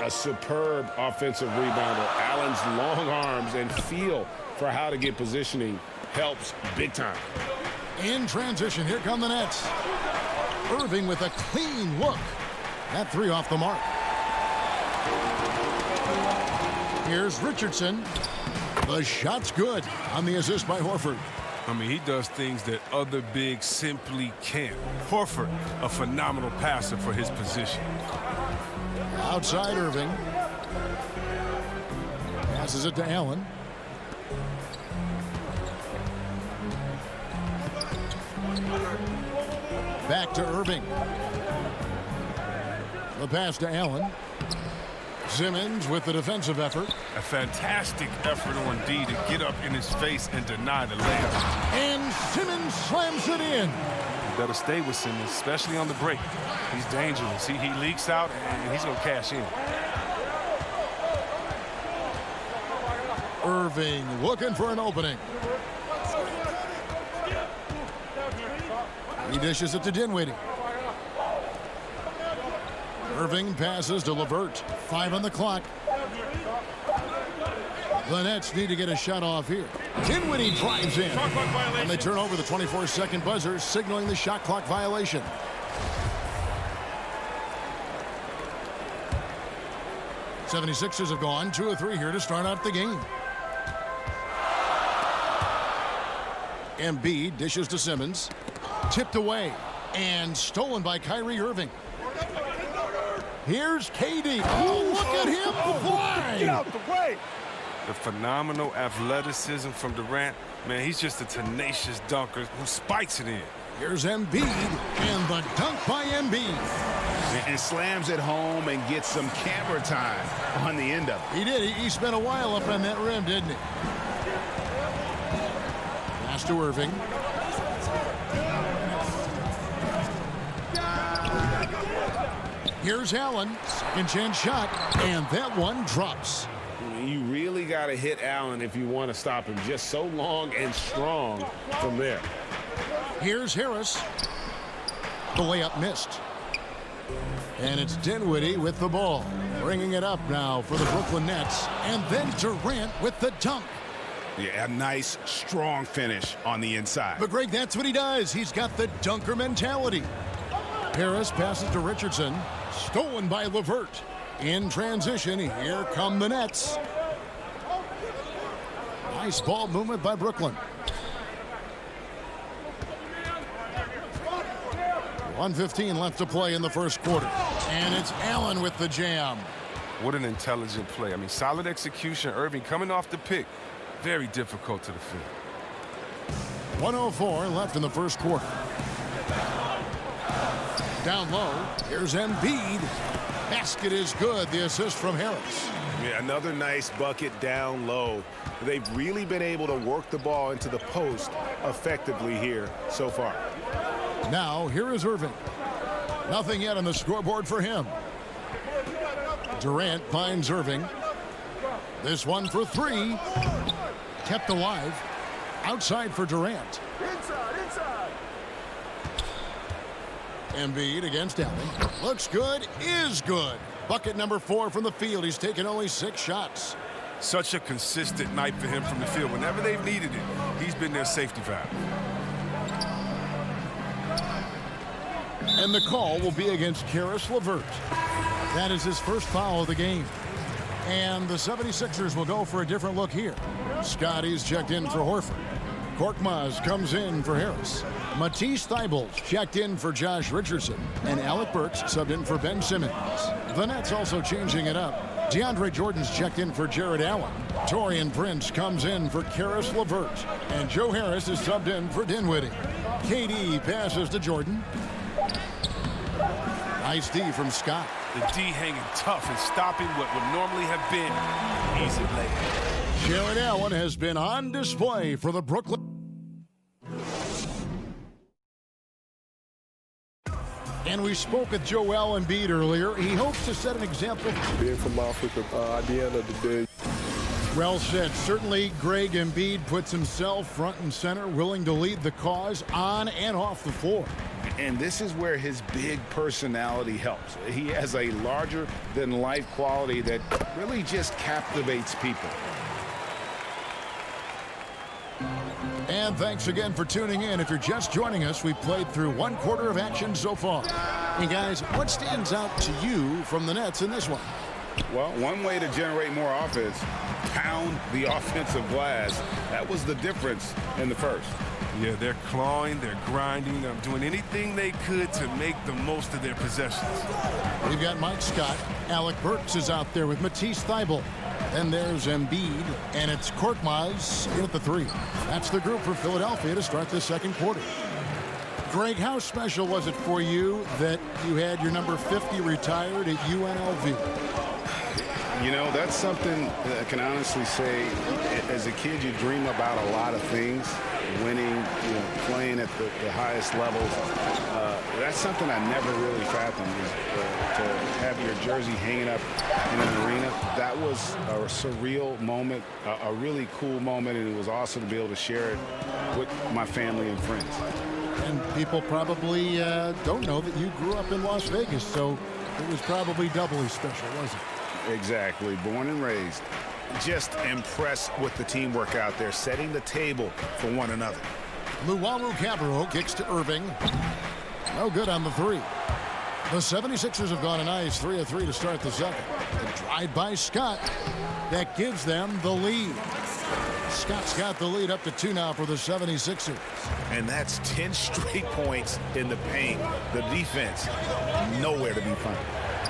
A superb offensive rebounder. Allen's long arms and feel for how to get positioning helps big time. In transition, here come the Nets. Irving with a clean look. That 3 off the mark. Here's Richardson. The shot's good on the assist by Horford. I mean, he does things that other bigs simply can't. Horford, a phenomenal passer for his position. Outside Irving. Passes it to Allen. Back to Irving. The pass to Allen. Simmons with the defensive effort. A fantastic effort on D to get up in his face and deny the layup. And Simmons slams it in. You better stay with Simmons, especially on the break. He's dangerous. He leaks out, and he's going to cash in. Irving looking for an opening. He dishes it to Dinwiddie. Irving passes to LeVert. 5 on the clock. The Nets need to get a shot off here. Dinwiddie drives in. And they turn over the 24-second buzzer, signaling the shot clock violation. '76ers have gone 2 of 3 here to start out the game. Embiid dishes to Simmons. Tipped away and stolen by Kyrie Irving. Here's KD. Oh, look at him fly! Get out the way! The phenomenal athleticism from Durant. Man, he's just a tenacious dunker who spikes it in. Here's Embiid, and the dunk by Embiid. And slams it home and gets some camera time on the end of it. He did. He spent a while up on that rim, didn't he? Pass to Irving. Here's Allen. Second chance shot, and that one drops. You really got to hit Allen if you want to stop him. Just so long and strong from there. Here's Harris. The layup missed. And it's Dinwiddie with the ball. Bringing it up now for the Brooklyn Nets. And then Durant with the dunk. Yeah, a nice, strong finish on the inside. But, Greg, that's what he does. He's got the dunker mentality. Harris passes to Richardson. Stolen by LeVert. In transition, here come the Nets. Nice ball movement by Brooklyn. 1:15 left to play in the first quarter. And it's Allen with the jam. What an intelligent play. I mean, solid execution. Irving coming off the pick. Very difficult to defend. 1:04 left in the first quarter. Down low, here's Embiid. Basket is good. The assist from Harris. Yeah, another nice bucket down low. They've really been able to work the ball into the post effectively here so far. Now, here is Irving. Nothing yet on the scoreboard for him. Durant finds Irving. This one for three. Kept alive. Outside for Durant. Inside. Embiid against Allen. Looks good. Is good. Bucket number 4 from the field. He's taken only 6 shots. Such a consistent night for him from the field. Whenever they've needed it, he's been their safety valve. And the call will be against Caris LeVert. That is his first foul of the game. And the 76ers will go for a different look here. Scotty's checked in for Horford. Korkmaz comes in for Harris. Matisse Thybulle's checked in for Josh Richardson. And Alec Burks subbed in for Ben Simmons. The Nets also changing it up. DeAndre Jordan's checked in for Jared Allen. Taurean Prince comes in for Caris LeVert. And Joe Harris is subbed in for Dinwiddie. KD passes to Jordan. Nice D from Scott. The D hanging tough and stopping what would normally have been easy layup. Jared Allen has been on display for the Brooklyn. And we spoke with Joel Embiid earlier. He hopes to set an example. Being from Africa, at the end of the day. Well said. Certainly, Greg Embiid puts himself front and center, willing to lead the cause on and off the floor. And this is where his big personality helps. He has a larger-than-life quality that really just captivates people. And thanks again for tuning in. If you're just joining us, we played through 1/4 of action so far. And guys, what stands out to you from the Nets in this one? Well, one way to generate more offense, pound the offensive glass. That was the difference in the first. Yeah, they're clawing, they're grinding, they're doing anything they could to make the most of their possessions. We've got Mike Scott. Alec Burks is out there with Matisse Thybulle. Then there's Embiid, and it's Korkmaz in at the 3. That's the group for Philadelphia to start the second quarter. Greg, how special was it for you that you had your number 50 retired at UNLV? You know, that's something that I can honestly say, as a kid, you dream about a lot of things. Winning, playing at the highest levels. That's something I never really fathomed, to have your jersey hanging up in an arena. That was a surreal moment, a really cool moment, and it was awesome to be able to share it with my family and friends. And people probably don't know that you grew up in Las Vegas, so it was probably doubly special, wasn't it? Exactly. Born and raised. Just impressed with the teamwork out there, setting the table for one another. Luwawu-Cabarrot kicks to Irving. No good on the 3. The 76ers have gone a nice 3 of 3 to start the second. A drive by Scott. That gives them the lead. Scott's got the lead up to 2 now for the 76ers. And that's 10 straight points in the paint. The defense, nowhere to be found.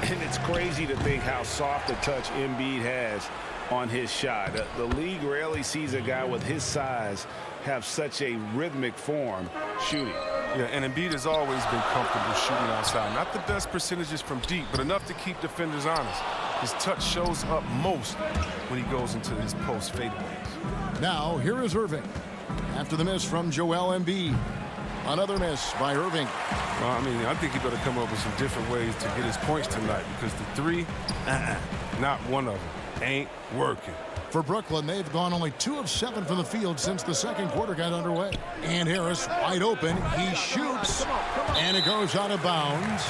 And it's crazy to think how soft a touch Embiid has on his shot. The league rarely sees a guy with his size have such a rhythmic form shooting. Yeah, and Embiid has always been comfortable shooting outside. Not the best percentages from deep, but enough to keep defenders honest. His touch shows up most when he goes into his post fadeaways. Now, here is Irving. After the miss from Joel Embiid. Another miss by Irving. Well, I think he better come up with some different ways to get his points tonight, because the 3, not one of them. Ain't working. For Brooklyn, they've gone only 2 of 7 from the field since the second quarter got underway. And Harris wide open. He shoots. And it goes out of bounds.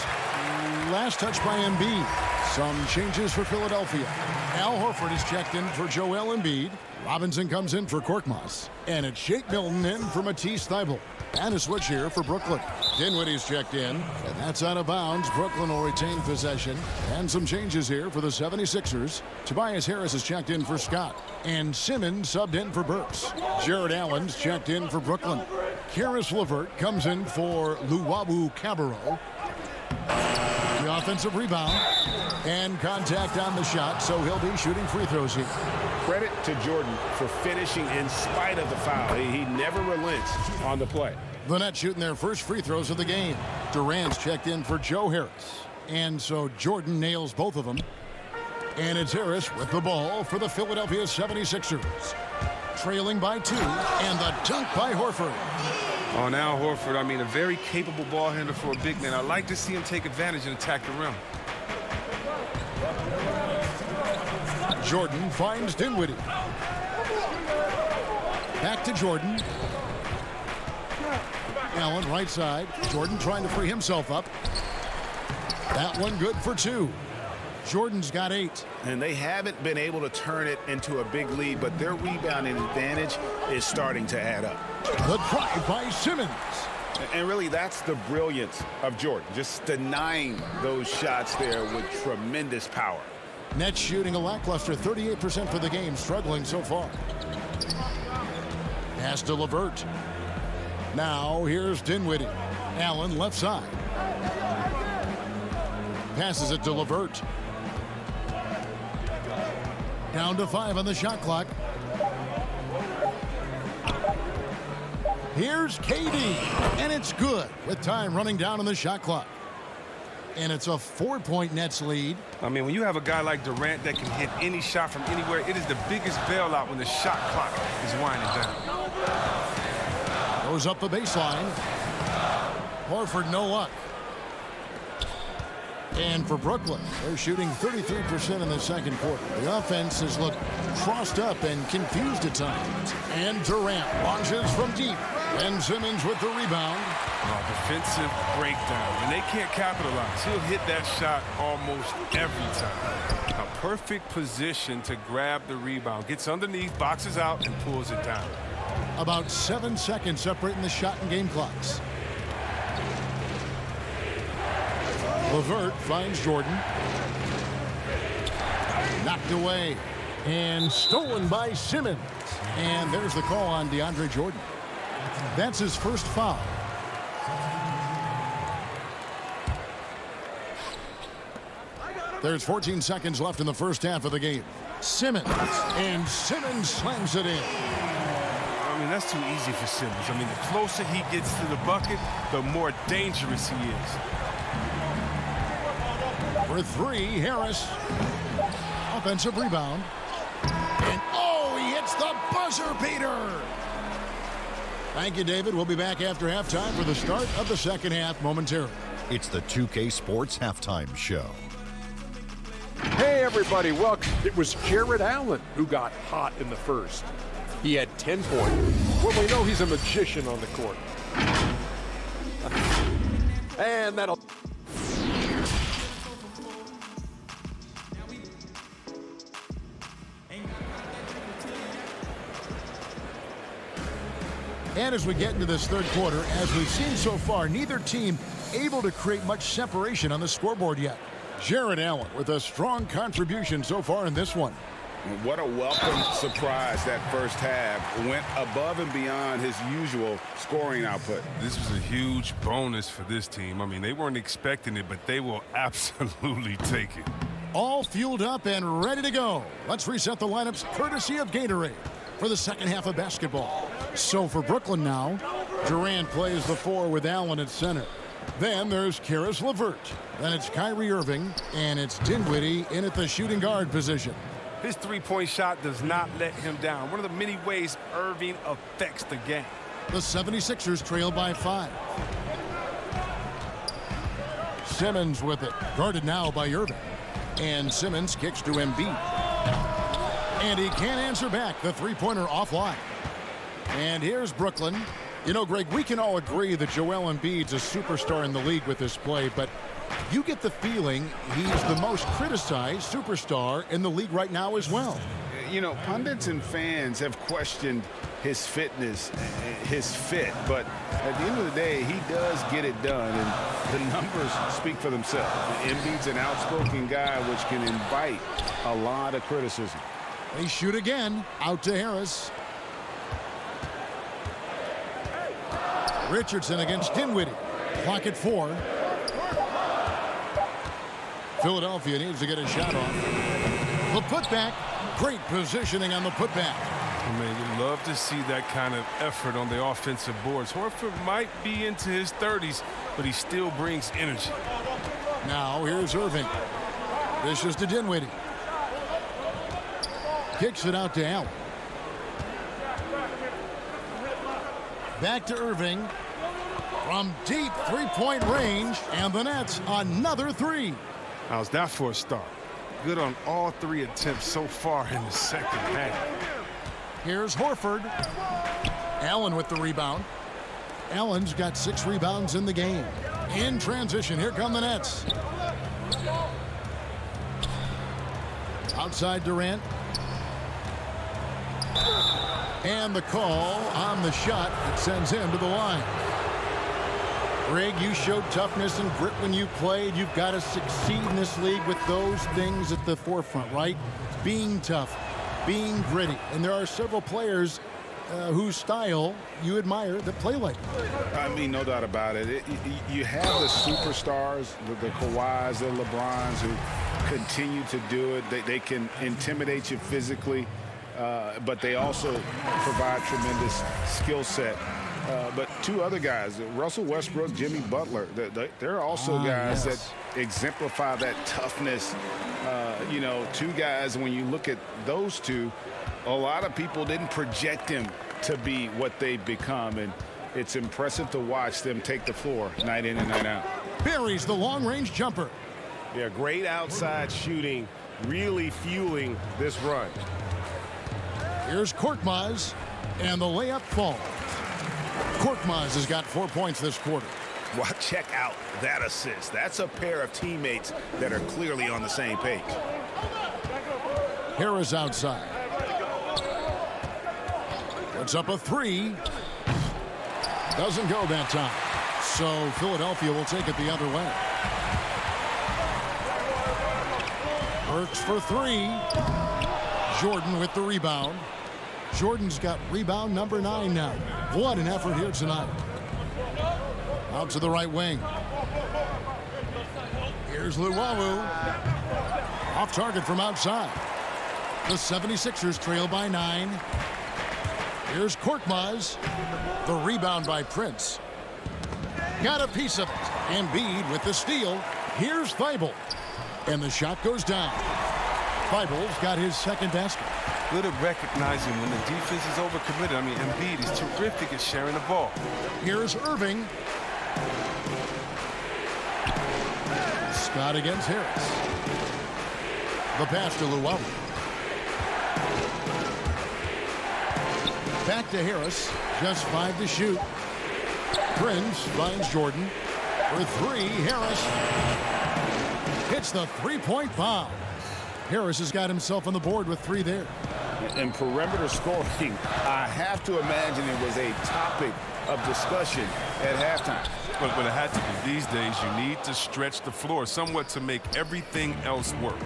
Last touch by Embiid. Some changes for Philadelphia. Al Horford is checked in for Joel Embiid. Robinson comes in for Korkmaz. And it's Shake Milton in for Matisse Thybulle. And a switch here for Brooklyn. Dinwiddie's checked in, and that's out of bounds. Brooklyn will retain possession. And some changes here for the 76ers. Tobias Harris is checked in for Scott. And Simmons subbed in for Burks. Jared Allen's checked in for Brooklyn. Caris LeVert comes in for Luwawu-Cabarrot. The offensive rebound. And contact on the shot, so he'll be shooting free throws here. Credit to Jordan for finishing in spite of the foul. He never relents on the play. The Nets shooting their first free throws of the game. Durant's checked in for Joe Harris. And so Jordan nails both of them. And it's Harris with the ball for the Philadelphia 76ers. Trailing by 2, and the dunk by Horford. Oh, now Horford, I mean, a very capable ball handler for a big man. I like to see him take advantage and attack the rim. Jordan finds Dinwiddie. Back to Jordan. Allen right side. Jordan trying to free himself up. That one good for 2. Jordan's got 8. And they haven't been able to turn it into a big lead, but their rebounding advantage is starting to add up. The drive by Simmons. And really, that's the brilliance of Jordan, just denying those shots there with tremendous power. Nets shooting a lackluster 38% for the game, struggling so far. Pass to LeVert. Now here's Dinwiddie. Allen left side. Passes it to LeVert. Down to 5 on the shot clock. Here's KD, and it's good with time running down on the shot clock. And it's a 4-point Nets lead. I mean, when you have a guy like Durant that can hit any shot from anywhere, it is the biggest bailout when the shot clock is winding down. Goes up the baseline. Horford, no luck. And for Brooklyn, they're shooting 33% in the second quarter. The offense has looked crossed up and confused at times. And Durant launches from deep. And Simmons with the rebound. Defensive breakdown. And they can't capitalize. He'll hit that shot almost every time. A perfect position to grab the rebound. Gets underneath, boxes out, and pulls it down. About 7 seconds separating the shot and game clocks. LeVert finds Jordan. Knocked away. And stolen by Simmons. And there's the call on DeAndre Jordan. That's his first foul. There's 14 seconds left in the first half of the game. Simmons. And Simmons slams it in. I mean, that's too easy for Simmons. I mean, the closer he gets to the bucket, the more dangerous he is. For 3, Harris. Offensive rebound. And oh, he hits the buzzer beater. Thank you, David. We'll be back after halftime for the start of the second half momentarily. It's the 2K Sports Halftime Show. Hey, everybody, welcome. It was Jared Allen who got hot in the first. He had 10 points. Well, we know he's a magician on the court. And that'll... And as we get into this third quarter, as we've seen so far, neither team able to create much separation on the scoreboard yet. Jared Allen with a strong contribution so far in this one. What a welcome surprise that first half. Went above and beyond his usual scoring output. This was a huge bonus for this team. I mean, they weren't expecting it, but they will absolutely take it. All fueled up and ready to go. Let's reset the lineups courtesy of Gatorade for the second half of basketball. So for Brooklyn now, Durant plays the 4 with Allen at center. Then there's Karis LeVert. Then it's Kyrie Irving, and it's Dinwiddie in at the shooting guard position. His three-point shot does not let him down. One of the many ways Irving affects the game. The 76ers trail by 5. Simmons with it, guarded now by Irving. And Simmons kicks to Embiid. And he can't answer back. The three-pointer offline. And here's Brooklyn. You know, Greg, we can all agree that Joel Embiid's a superstar in the league with this play, but you get the feeling he's the most criticized superstar in the league right now as well. You know, pundits and fans have questioned his fitness, his fit, but at the end of the day, he does get it done, and the numbers speak for themselves. Embiid's an outspoken guy, which can invite a lot of criticism. They shoot again, out to Harris. Richardson against Dinwiddie. Clock at 4. Philadelphia needs to get a shot on. The putback. Great positioning on the putback. I mean, you love to see that kind of effort on the offensive boards. Horford might be into his 30s, but he still brings energy. Now here's Irving. This is to Dinwiddie. Kicks it out to Allen. Back to Irving. From deep three-point range, and the Nets another three. How's that for a start? Good on all 3 attempts so far in the second half. Here's Horford. Allen with the rebound. Allen's got 6 rebounds in the game. In transition, here come the Nets. Outside Durant. And the call on the shot that sends him to the line. Greg, you showed toughness and grit when you played. You've got to succeed in this league with those things at the forefront, right? Being tough, being gritty. And there are several players whose style you admire that play like that. I mean, no doubt about it. You have the superstars, the Kawhis, the LeBrons, who continue to do it. They can intimidate you physically, but they also provide tremendous skill set. But 2 other guys, Russell Westbrook, Jimmy Butler, they're also guys that exemplify that toughness. 2 guys, when you look at those 2, a lot of people didn't project them to be what they've become, and it's impressive to watch them take the floor night in and night out. Buries the long-range jumper. Yeah, great outside shooting, really fueling this run. Here's Korkmaz, and the layup falls. Korkmaz has got 4 points this quarter. Well, check out that assist. That's a pair of teammates that are clearly on the same page. Harris outside. Puts up a 3. Doesn't go that time. So Philadelphia will take it the other way. Works for 3. Jordan with the rebound. Jordan's got rebound number 9 now. What an effort here tonight. Out to the right wing. Here's Luwawu. Off target from outside. The 76ers trail by 9. Here's Korkmaz. The rebound by Prince. Got a piece of it. Embiid with the steal. Here's Thibault. And the shot goes down. Thibault's got his second basket. Good at recognizing when the defense is overcommitted. I mean, Embiid is terrific at sharing the ball. Here's Irving. Scott against Harris. The pass to Luwawu. Back to Harris. Just 5 to shoot. Prince finds Jordan. For 3, Harris hits the three-point bomb. Harris has got himself on the board with 3 there. In perimeter scoring, I have to imagine it was a topic of discussion at halftime. But it had to be. These days, you need to stretch the floor somewhat to make everything else work.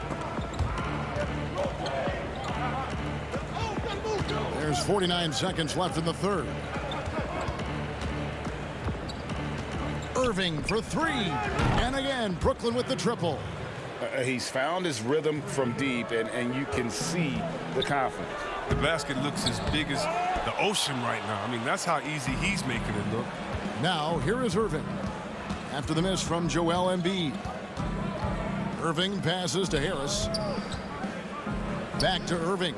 There's 49 seconds left in the third. Irving for 3. And again, Brooklyn with the triple. He's found his rhythm from deep, and you can see the confidence. The basket looks as big as the ocean right now. I mean, that's how easy he's making it look. Now, here is Irving. After the miss from Joel Embiid. Irving passes to Harris. Back to Irving.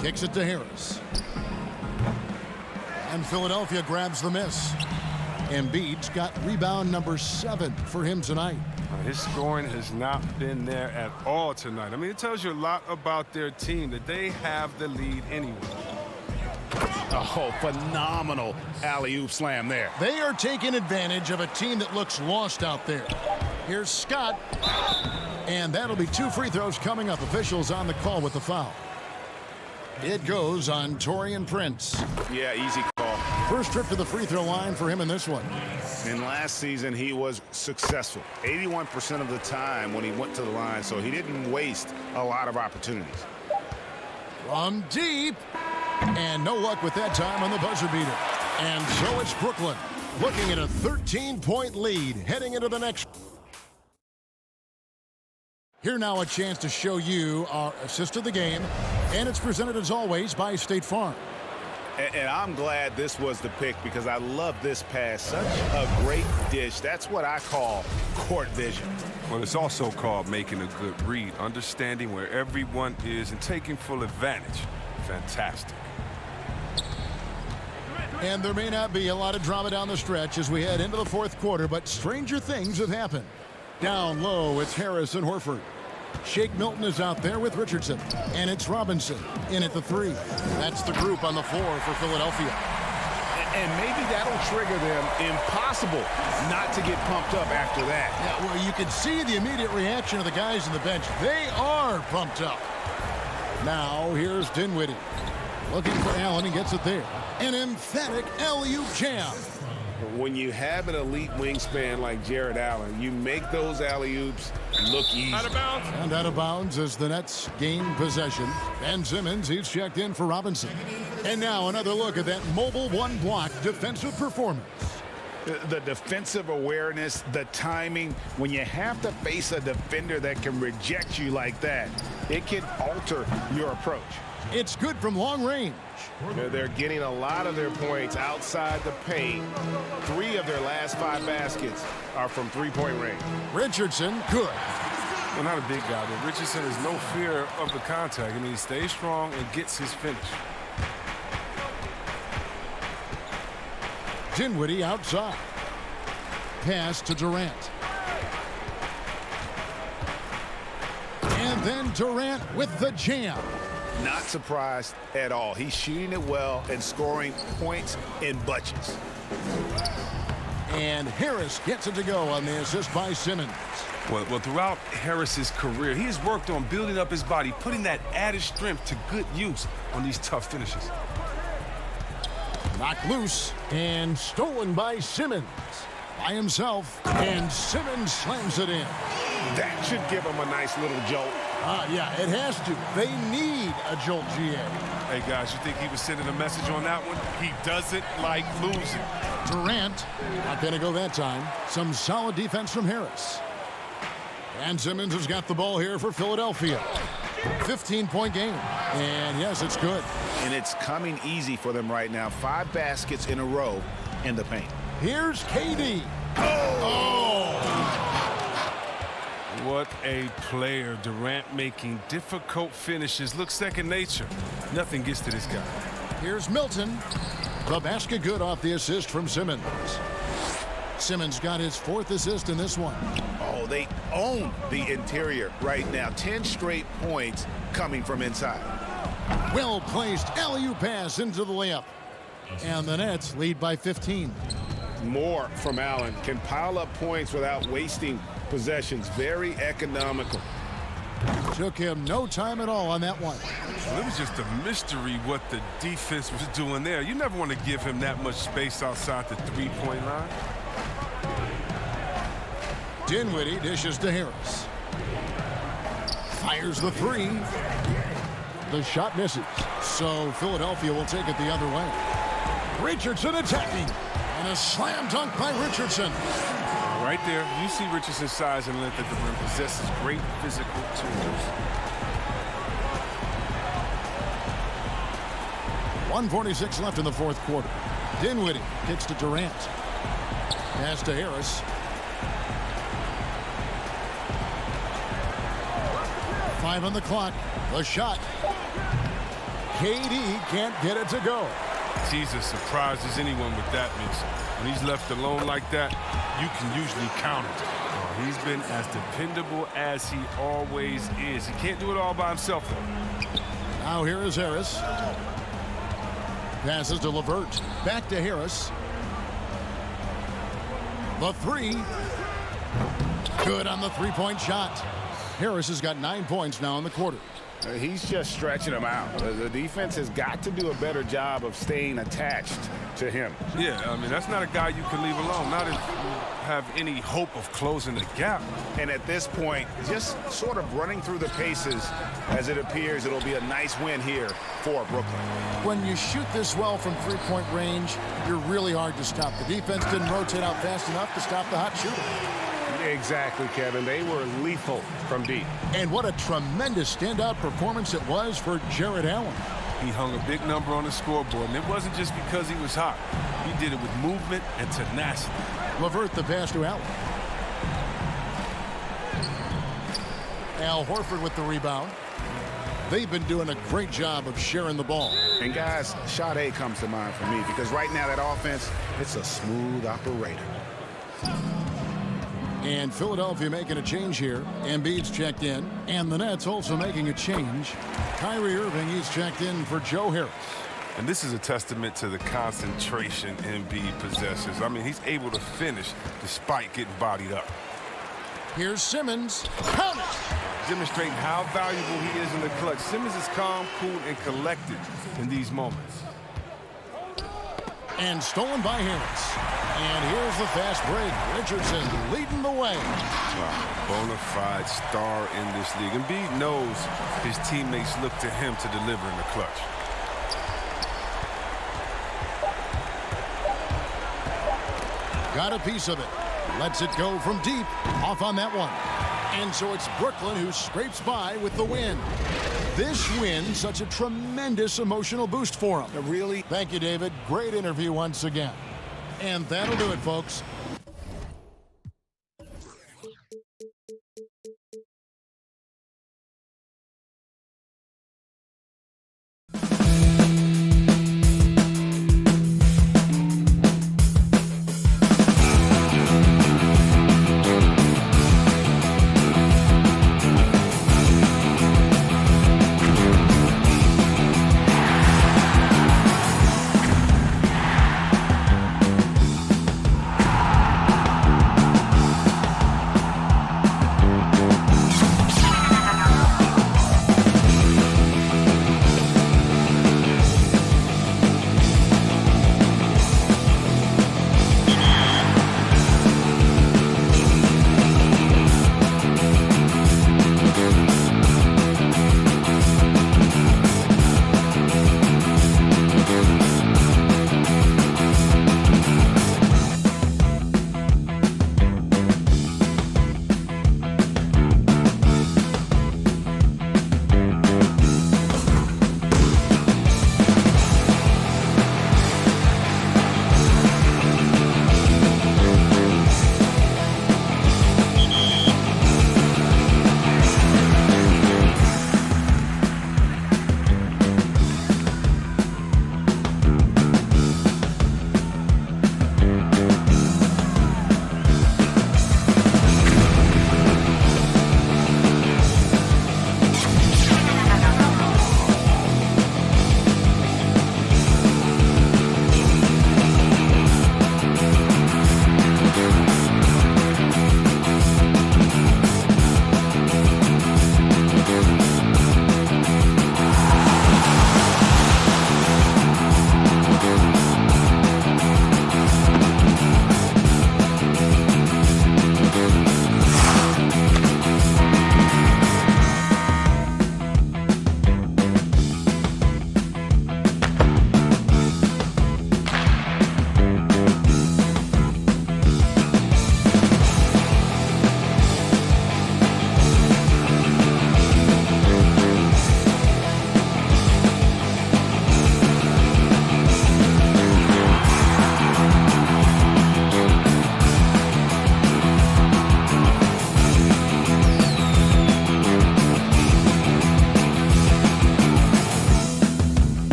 Kicks it to Harris. And Philadelphia grabs the miss. Embiid's got rebound number 7 for him tonight. His scoring has not been there at all tonight. I mean, it tells you a lot about their team that they have the lead anyway. Oh, phenomenal alley-oop slam there. They are taking advantage of a team that looks lost out there. Here's Scott. And that'll be 2 free throws coming up. Officials on the call with the foul. It goes on Taurean Prince. Yeah, easy call. First trip to the free throw line for him in this one. And last season, he was successful 81% of the time when he went to the line, so he didn't waste a lot of opportunities. From deep. And no luck with that time on the buzzer beater. And so it's Brooklyn looking at a 13-point lead heading into the next. Here now a chance to show you our assist of the game. And it's presented as always by State Farm. And I'm glad this was the pick because I love this pass. Such a great dish. That's what I call court vision. Well, it's also called making a good read, understanding where everyone is and taking full advantage. Fantastic. And there may not be a lot of drama down the stretch as we head into the fourth quarter, but stranger things have happened. Down low, it's Harris and Horford. Shake Milton is out there with Richardson. And it's Robinson in at the 3. That's the group on the floor for Philadelphia. And maybe that'll trigger them. Impossible not to get pumped up after that. Yeah, well, you can see the immediate reaction of the guys on the bench. They are pumped up. Now, here's Dinwiddie. Looking for Allen. He gets it there. An emphatic alley-oop jam. When you have an elite wingspan like Jared Allen, you make those alley-oops look easy. Out of bounds. And out of bounds as the Nets gain possession. Ben Simmons, he's checked in for Robinson. And now another look at that mobile one-block defensive performance. The defensive awareness, the timing, when you have to face a defender that can reject you like that, it can alter your approach. It's good from long range. They're getting a lot of their points outside the paint. 3 of their last 5 baskets are from three-point range. Richardson, good. Well, not a big guy, but Richardson has no fear of the contact. I mean, he stays strong and gets his finish. Dinwiddie outside. Pass to Durant. And then Durant with the jam. Not surprised at all. He's shooting it well and scoring points in bunches. And Harris gets it to go on the assist by Simmons. Well, throughout Harris's career, he has worked on building up his body, putting that added strength to good use on these tough finishes. Knocked loose and stolen by Simmons. By himself, and Simmons slams it in. That should give him a nice little jolt. Yeah, it has to. They need a jolt, GA. Hey, guys, you think he was sending a message on that one? He doesn't like losing. Durant, not going to go that time. Some solid defense from Harris. And Simmons has got the ball here for Philadelphia. 15-point game. And yes, it's good. And it's coming easy for them right now. 5 baskets in a row in the paint. Here's KD. Oh! What a player. Durant making difficult finishes look second nature. Nothing gets to this guy. Here's Milton. The basket good off the assist from Simmons. Simmons got his 4th assist in this one. Oh, they own the interior right now. 10 straight points coming from inside. Well-placed alley-oop pass into the layup. And the Nets lead by 15. More from Allen. Can pile up points without wasting possessions. Very economical. Took him no time at all on that one. Well, it was just a mystery what the defense was doing there. You never want to give him that much space outside the three-point line. Dinwiddie dishes to Harris. Fires the 3. The shot misses. So Philadelphia will take it the other way. Richardson attacking. And a slam dunk by Richardson. Right there, you see Richardson's size and length at the rim, possesses great physical tools. 1:46 left in the fourth quarter. Dinwiddie kicks to Durant. Pass to Harris. Five on the clock. The shot. KD can't get it to go. Jesus surprises anyone with that miss. When he's left alone like that, you can usually count it. He's been as dependable as he always is. He can't do it all by himself, though. Now here is Harris. Passes to LeVert. Back to Harris. The 3. Good on the three-point shot. Harris has got 9 points now in the quarter. He's just stretching them out. The defense has got to do a better job of staying attached to him. Yeah, I mean, that's not a guy you can leave alone. Not if you have any hope of closing the gap. And at this point, just sort of running through the paces as it appears it'll be a nice win here for Brooklyn. When you shoot this well from three-point range, you're really hard to stop. The defense didn't rotate out fast enough to stop the hot shooter. Exactly, Kevin. They were lethal from deep. And what a tremendous standout performance it was for Jared Allen. He hung a big number on the scoreboard, and it wasn't just because he was hot. He did it with movement and tenacity. LeVert the pass to Allen. Al Horford with the rebound. They've been doing a great job of sharing the ball. And guys, Sade comes to mind for me because right now that offense, it's a smooth operator. And Philadelphia making a change here. Embiid's checked in. And the Nets also making a change. Kyrie Irving, he's checked in for Joe Harris. And this is a testament to the concentration Embiid possesses. I mean, he's able to finish despite getting bodied up. Here's Simmons. Count it! Demonstrating how valuable he is in the clutch. Simmons is calm, cool, and collected in these moments. And stolen by Harris. And here's the fast break. Richardson leading the way. Wow, bona fide star in this league. Embiid knows his teammates look to him to deliver in the clutch. Got a piece of it. Lets it go from deep. Off on that one. And so it's Brooklyn who scrapes by with the win. This win, such a tremendous emotional boost for him. Really? Thank you, David. Great interview once again. And that'll do it, folks.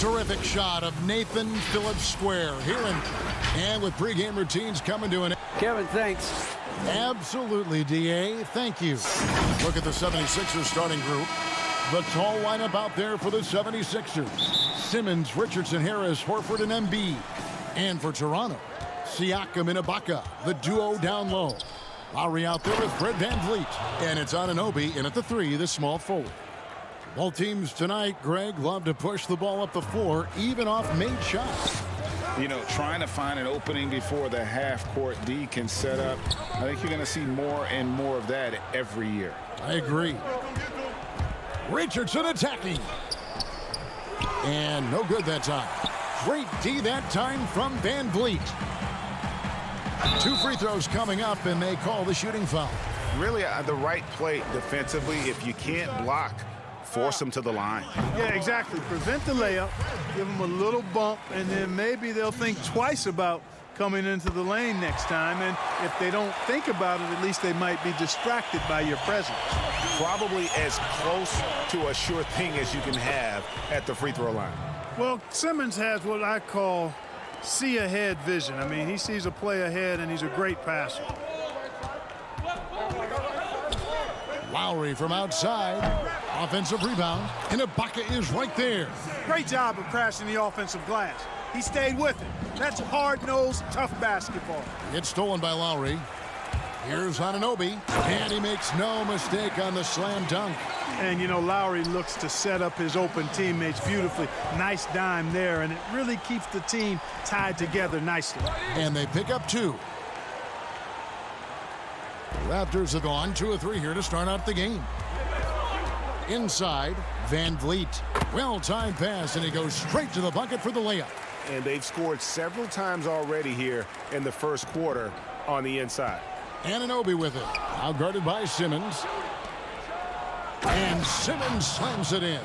Terrific shot of Nathan Phillips Square here. And with pregame routines coming to an end. Kevin, thanks. Absolutely, D.A. Thank you. Look at the 76ers starting group. The tall lineup out there for the 76ers. Simmons, Richardson, Harris, Horford, and Embiid. And for Toronto, Siakam and Ibaka, the duo down low. Lowry out there with Fred VanVleet. And it's Anunoby in at the 3, the small forward. Both teams tonight, Greg, love to push the ball up the floor, even off made shots. You know, trying to find an opening before the half-court D can set up. I think you're going to see more and more of that every year. I agree. Richardson attacking. And no good that time. Great D that time from VanVleet. 2 free throws coming up, and they call the shooting foul. Really, the right play defensively. If you can't block, force them to the line. Yeah, exactly. Prevent the layup, give them a little bump, and then maybe they'll think twice about coming into the lane next time. And if they don't think about it, at least they might be distracted by your presence. Probably as close to a sure thing as you can have at the free throw line. Well, Simmons has what I call see-ahead vision. I mean, he sees a play ahead, and he's a great passer. Lowry from outside. Offensive rebound. And Ibaka is right there. Great job of crashing the offensive glass. He stayed with it. That's hard-nosed, tough basketball. It's stolen by Lowry. Here's Anunoby. And he makes no mistake on the slam dunk. And, you know, Lowry looks to set up his open teammates beautifully. Nice dime there, and it really keeps the team tied together nicely. And they pick up 2. Raptors have gone 2 of 3 here to start out the game. Inside, VanVleet. Well-timed pass, and he goes straight to the bucket for the layup. And they've scored several times already here in the first quarter on the inside. Anunoby with it. Now guarded by Simmons. And Simmons slams it in.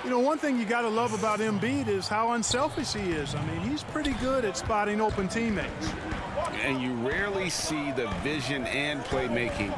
You know, one thing you got to love about Embiid is how unselfish he is. I mean, he's pretty good at spotting open teammates. And you rarely see the vision and playmaking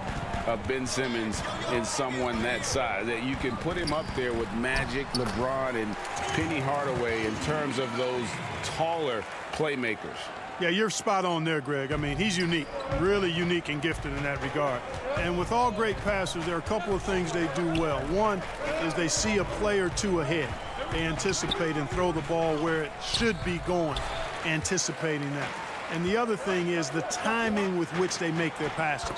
of Ben Simmons in someone that size. That you can put him up there with Magic, LeBron, and Penny Hardaway in terms of those taller playmakers. Yeah, you're spot on there, Greg. I mean, he's unique, really unique and gifted in that regard. And with all great passers, there are a couple of things they do well. One is they see a play or two ahead. They anticipate and throw the ball where it should be going, anticipating that. And the other thing is the timing with which they make their passes.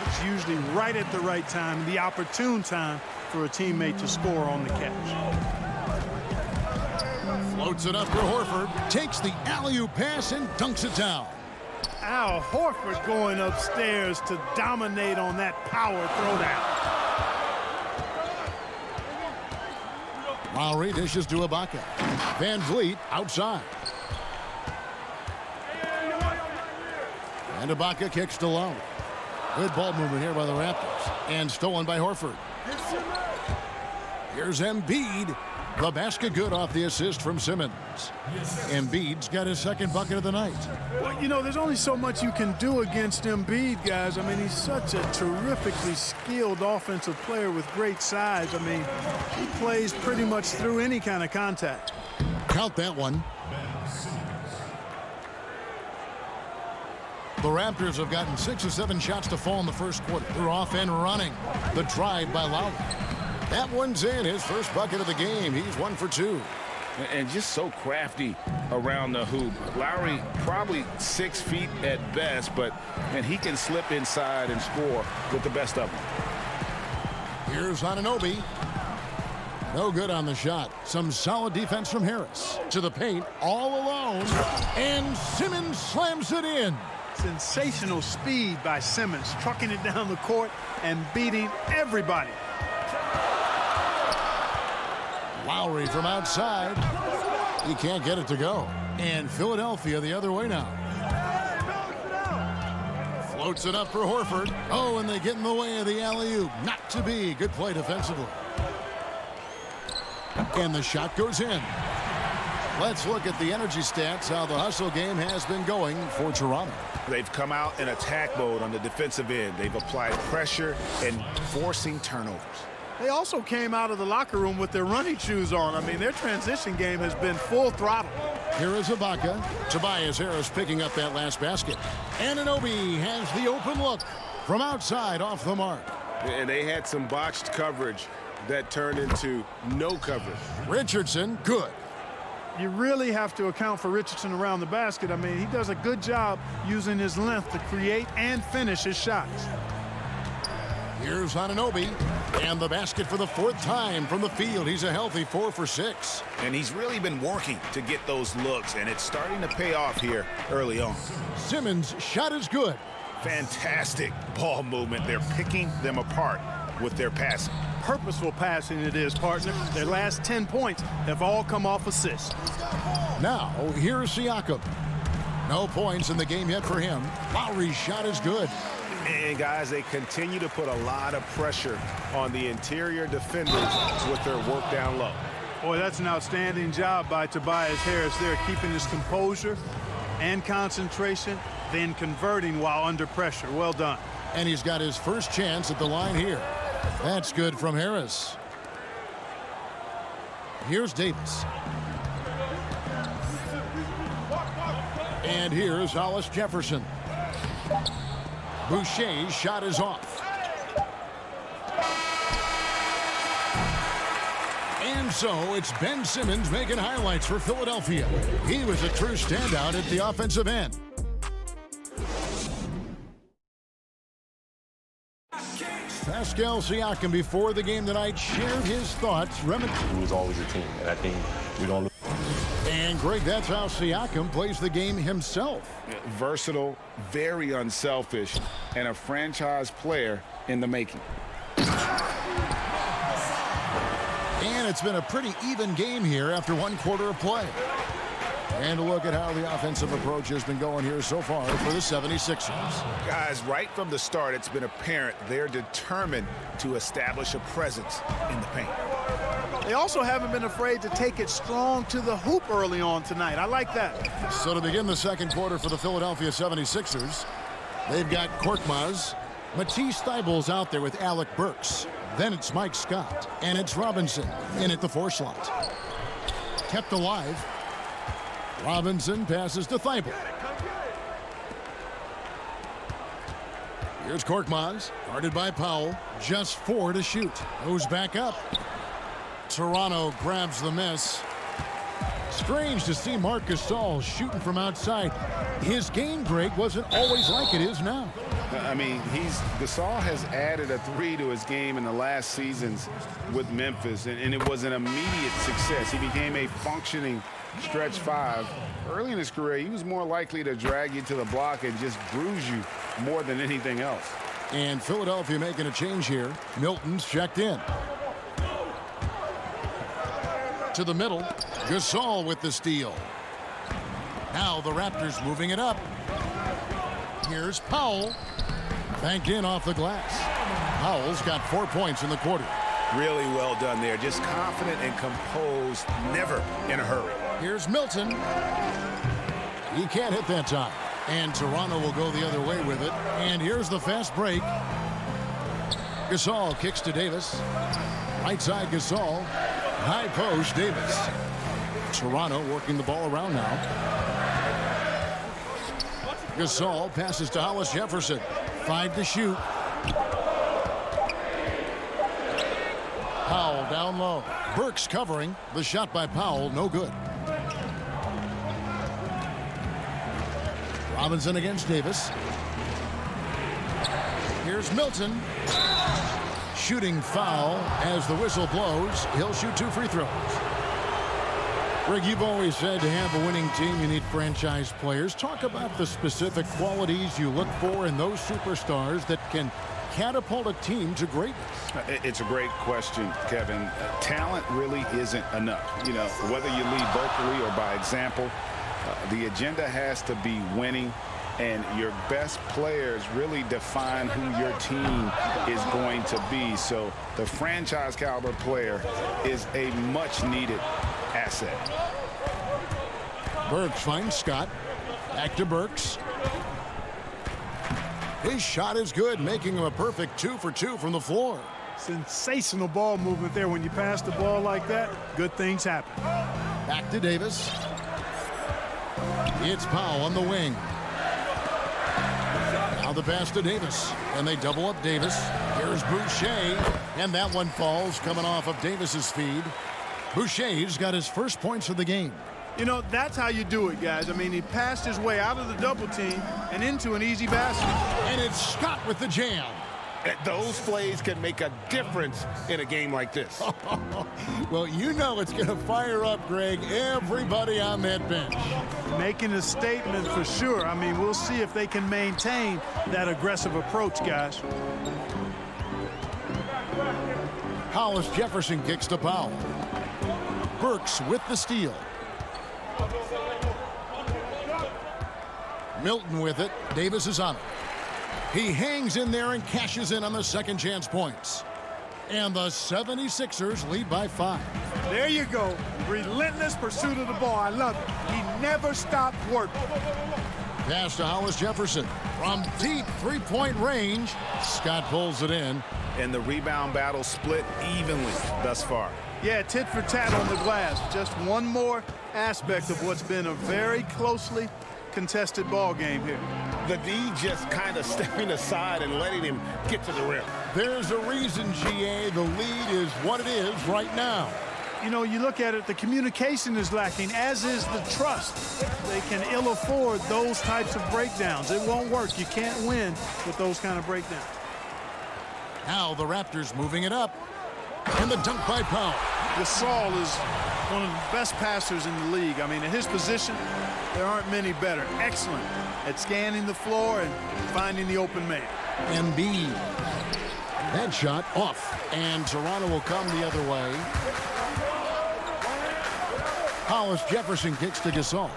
It's usually right at the right time, the opportune time for a teammate to score on the catch. Floats it up for Horford. Takes the alley-oop pass and dunks it down. Al Horford going upstairs to dominate on that power throwdown. Lowry dishes to Ibaka. VanVleet outside. And Ibaka kicks to Lowry. Good ball movement here by the Raptors. And stolen by Horford. Here's Embiid. The basket good off the assist from Simmons. Embiid's got his second bucket of the night. Well, you know, there's only so much you can do against Embiid, guys. I mean, he's such a terrifically skilled offensive player with great size. I mean, he plays pretty much through any kind of contact. Count that one. The Raptors have gotten 6 or 7 shots to fall in the first quarter. They're off and running. The drive by Lowry. That one's in, his first bucket of the game. He's 1 for 2. And just so crafty around the hoop. Lowry probably 6 feet at best, and he can slip inside and score with the best of them. Here's Anunoby. No good on the shot. Some solid defense from Harris. To the paint, all alone. And Simmons slams it in. Sensational speed by Simmons, trucking it down the court and beating everybody. Lowry from outside. He can't get it to go. And Philadelphia the other way now. Floats it up for Horford. Oh, and they get in the way of the alley-oop. Not to be. Good play defensively. And the shot goes in. Let's look at the energy stats, how the hustle game has been going for Toronto. They've come out in attack mode on the defensive end. They've applied pressure and forcing turnovers. They also came out of the locker room with their running shoes on. I mean, their transition game has been full throttle. Here is Ibaka. Tobias Harris picking up that last basket. Anunoby has the open look from outside off the mark. And they had some botched coverage that turned into no coverage. Richardson, good. You really have to account for Richardson around the basket. I mean, he does a good job using his length to create and finish his shots. Here's Anunoby, and the basket for the 4th time from the field. He's a healthy 4 for 6. And he's really been working to get those looks, and it's starting to pay off here early on. Simmons' shot is good. Fantastic ball movement. They're picking them apart with their passing. Purposeful passing it is, partner. Their last 10 points have all come off assists. Now, here's Siakam. No points in the game yet for him. Lowry's shot is good. And guys, they continue to put a lot of pressure on the interior defenders with their work down low. Boy, that's an outstanding job by Tobias Harris there, keeping his composure and concentration, then converting while under pressure. Well done. And he's got his first chance at the line here. That's good from Harris. Here's Davis. And here's Hollis Jefferson. Boucher's shot is off. And so it's Ben Simmons making highlights for Philadelphia. He was a true standout at the offensive end. Pascal Siakam before the game tonight shared his thoughts. He was always a team, and I think we don't. And Greg, that's how Siakam plays the game himself. Versatile, very unselfish, and a franchise player in the making. And it's been a pretty even game here after 1 quarter of play. And a look at how the offensive approach has been going here so far for the 76ers. Guys, right from the start, it's been apparent they're determined to establish a presence in the paint. They also haven't been afraid to take it strong to the hoop early on tonight. I like that. So to begin the 2nd quarter for the Philadelphia 76ers, they've got Korkmaz. Matisse Thybulle's out there with Alec Burks. Then it's Mike Scott. And it's Robinson in at the 4 slot. Kept alive. Robinson passes to Thybulle. Here's Korkmaz, guarded by Powell. Just 4 to shoot. Goes back up. Toronto grabs the miss. Strange to see Marc Gasol shooting from outside. His game, Greg, wasn't always like it is now. I mean, Gasol has added a 3 to his game in the last seasons with Memphis, and it was an immediate success. He became a functioning stretch 5. Early in his career, he was more likely to drag you to the block and just bruise you more than anything else. And Philadelphia making a change here. Milton's checked in. To the middle. Gasol with the steal. Now the Raptors moving it up. Here's Powell. Banked in off the glass. Powell's got 4 points in the quarter. Really well done there. Just confident and composed, never in a hurry. Here's Milton. He can't hit that time. And Toronto will go the other way with it. And here's the fast break. Gasol kicks to Davis. Right side Gasol. High post Davis. Toronto working the ball around now. Gasol passes to Hollis Jefferson. 5 to shoot. Powell down low. Burks covering. The shot by Powell, no good. Robinson against Davis. Here's Milton. Shooting foul as the whistle blows. He'll shoot 2 free throws. Greg, you've always said to have a winning team, you need franchise players. Talk about the specific qualities you look for in those superstars that can catapult a team to greatness. It's a great question, Kevin. Talent really isn't enough. You know, whether you lead vocally or by example, the agenda has to be winning, and your best players really define who your team is going to be. So the franchise caliber player is a much needed asset. Burks finds Scott. Back to Burks. His shot is good, making him a perfect 2 for 2 from the floor. Sensational ball movement there. When you pass the ball like that, good things happen. Back to Davis. It's Powell on the wing. Now the pass to Davis, and they double up Davis. Here's Boucher, and that one falls coming off of Davis's feed. Boucher's got his first points of the game. You know, that's how you do it, guys. I mean, he passed his way out of the double team and into an easy basket. And it's Scott with the jam. Those plays can make a difference in a game like this. Well, you know it's going to fire up, Greg, everybody on that bench. Making a statement for sure. I mean, we'll see if they can maintain that aggressive approach, guys. Hollis Jefferson kicks to Powell. Burks with the steal. Milton with it. Davis is on it. He hangs in there and cashes in on the second chance points. And the 76ers lead by 5. There you go. Relentless pursuit of the ball. I love it. He never stopped working. Pass to Hollis Jefferson. From deep three-point range, Scott pulls it in. And the rebound battle split evenly thus far. Yeah, tit for tat on the glass. Just one more aspect of what's been a very closely contested ball game here. The D just kind of stepping aside and letting him get to the rim. There's a reason, GA, the lead is what it is right now. You know, you look at it, the communication is lacking, as is the trust. They can ill afford those types of breakdowns. It won't work. You can't win with those kind of breakdowns. Now the Raptors moving it up. And the dunk by Powell. Gasol is one of the best passers in the league. I mean, in his position, there aren't many better. Excellent at scanning the floor and finding the open man. Embiid. That shot off. And Toronto will come the other way. Hollis Jefferson kicks to Gasol.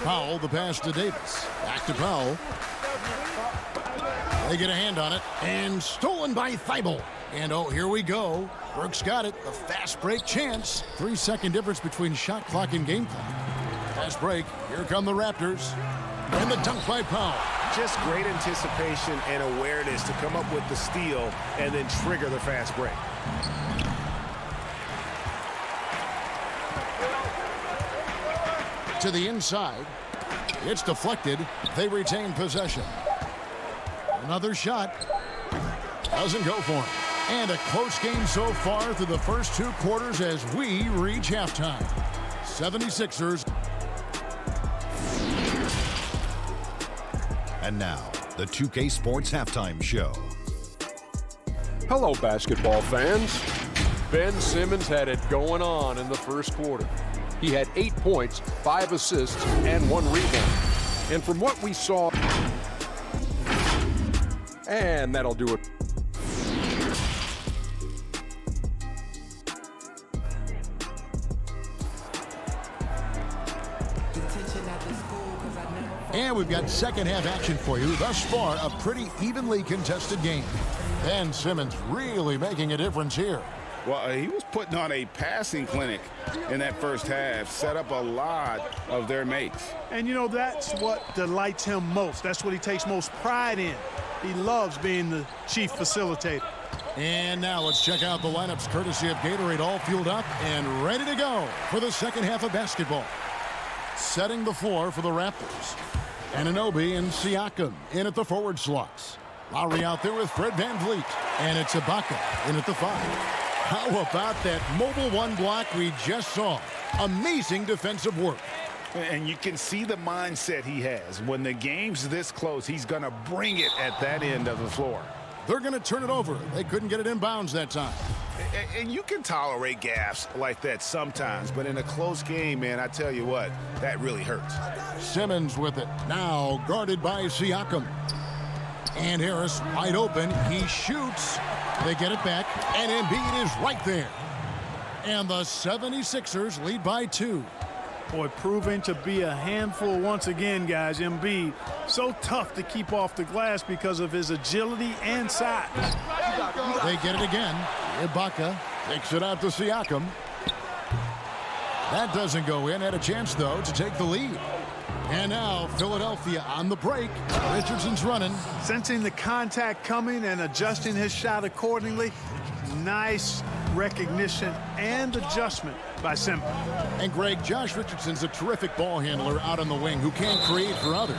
Powell, the pass to Davis. Back to Powell. They get a hand on it. And stolen by Thibault. And oh, here we go. Brooks got it. The fast break chance. 3-second difference between shot clock and game clock. Fast break. Here come the Raptors. And the dunk by Powell. Just great anticipation and awareness to come up with the steal and then trigger the fast break. To the inside. It's deflected. They retain possession. Another shot. Doesn't go for him. And a close game so far through the first 2 quarters as we reach halftime. 76ers. And now, the 2K Sports Halftime Show. Hello, basketball fans. Ben Simmons had it going on in the first quarter. He had 8 points, 5 assists, and 1 rebound. And from what we saw, and that'll do it. And we've got second half action for you. Thus far, a pretty evenly contested game. Ben Simmons really making a difference here. Well, he was putting on a passing clinic in that first half, set up a lot of their mates. And, you know, that's what delights him most. That's what he takes most pride in. He loves being the chief facilitator. And now let's check out the lineups courtesy of Gatorade, all fueled up and ready to go for the second half of basketball. Setting the floor for the Raptors. Anunoby and Siakam in at the forward slots. Lowry out there with Fred VanVleet. And it's Ibaka in at the 5. How about that mobile 1 block we just saw? Amazing defensive work. And you can see the mindset he has. When the game's this close, he's going to bring it at that end of the floor. They're going to turn it over. They couldn't get it inbounds that time. And you can tolerate gaffes like that sometimes, but in a close game, man, I tell you what, that really hurts. Simmons with it. Now guarded by Siakam. And Harris wide open. He shoots. They get it back. And Embiid is right there. And the 76ers lead by 2. Boy, proving to be a handful once again, guys. Embiid, so tough to keep off the glass because of his agility and size. They get it again. Ibaka takes it out to Siakam. That doesn't go in. Had a chance, though, to take the lead. And now Philadelphia on the break. Richardson's running. Sensing the contact coming and adjusting his shot accordingly. Nice recognition and adjustment by Simmons. And Greg, Josh Richardson's a terrific ball handler out on the wing who can create for others.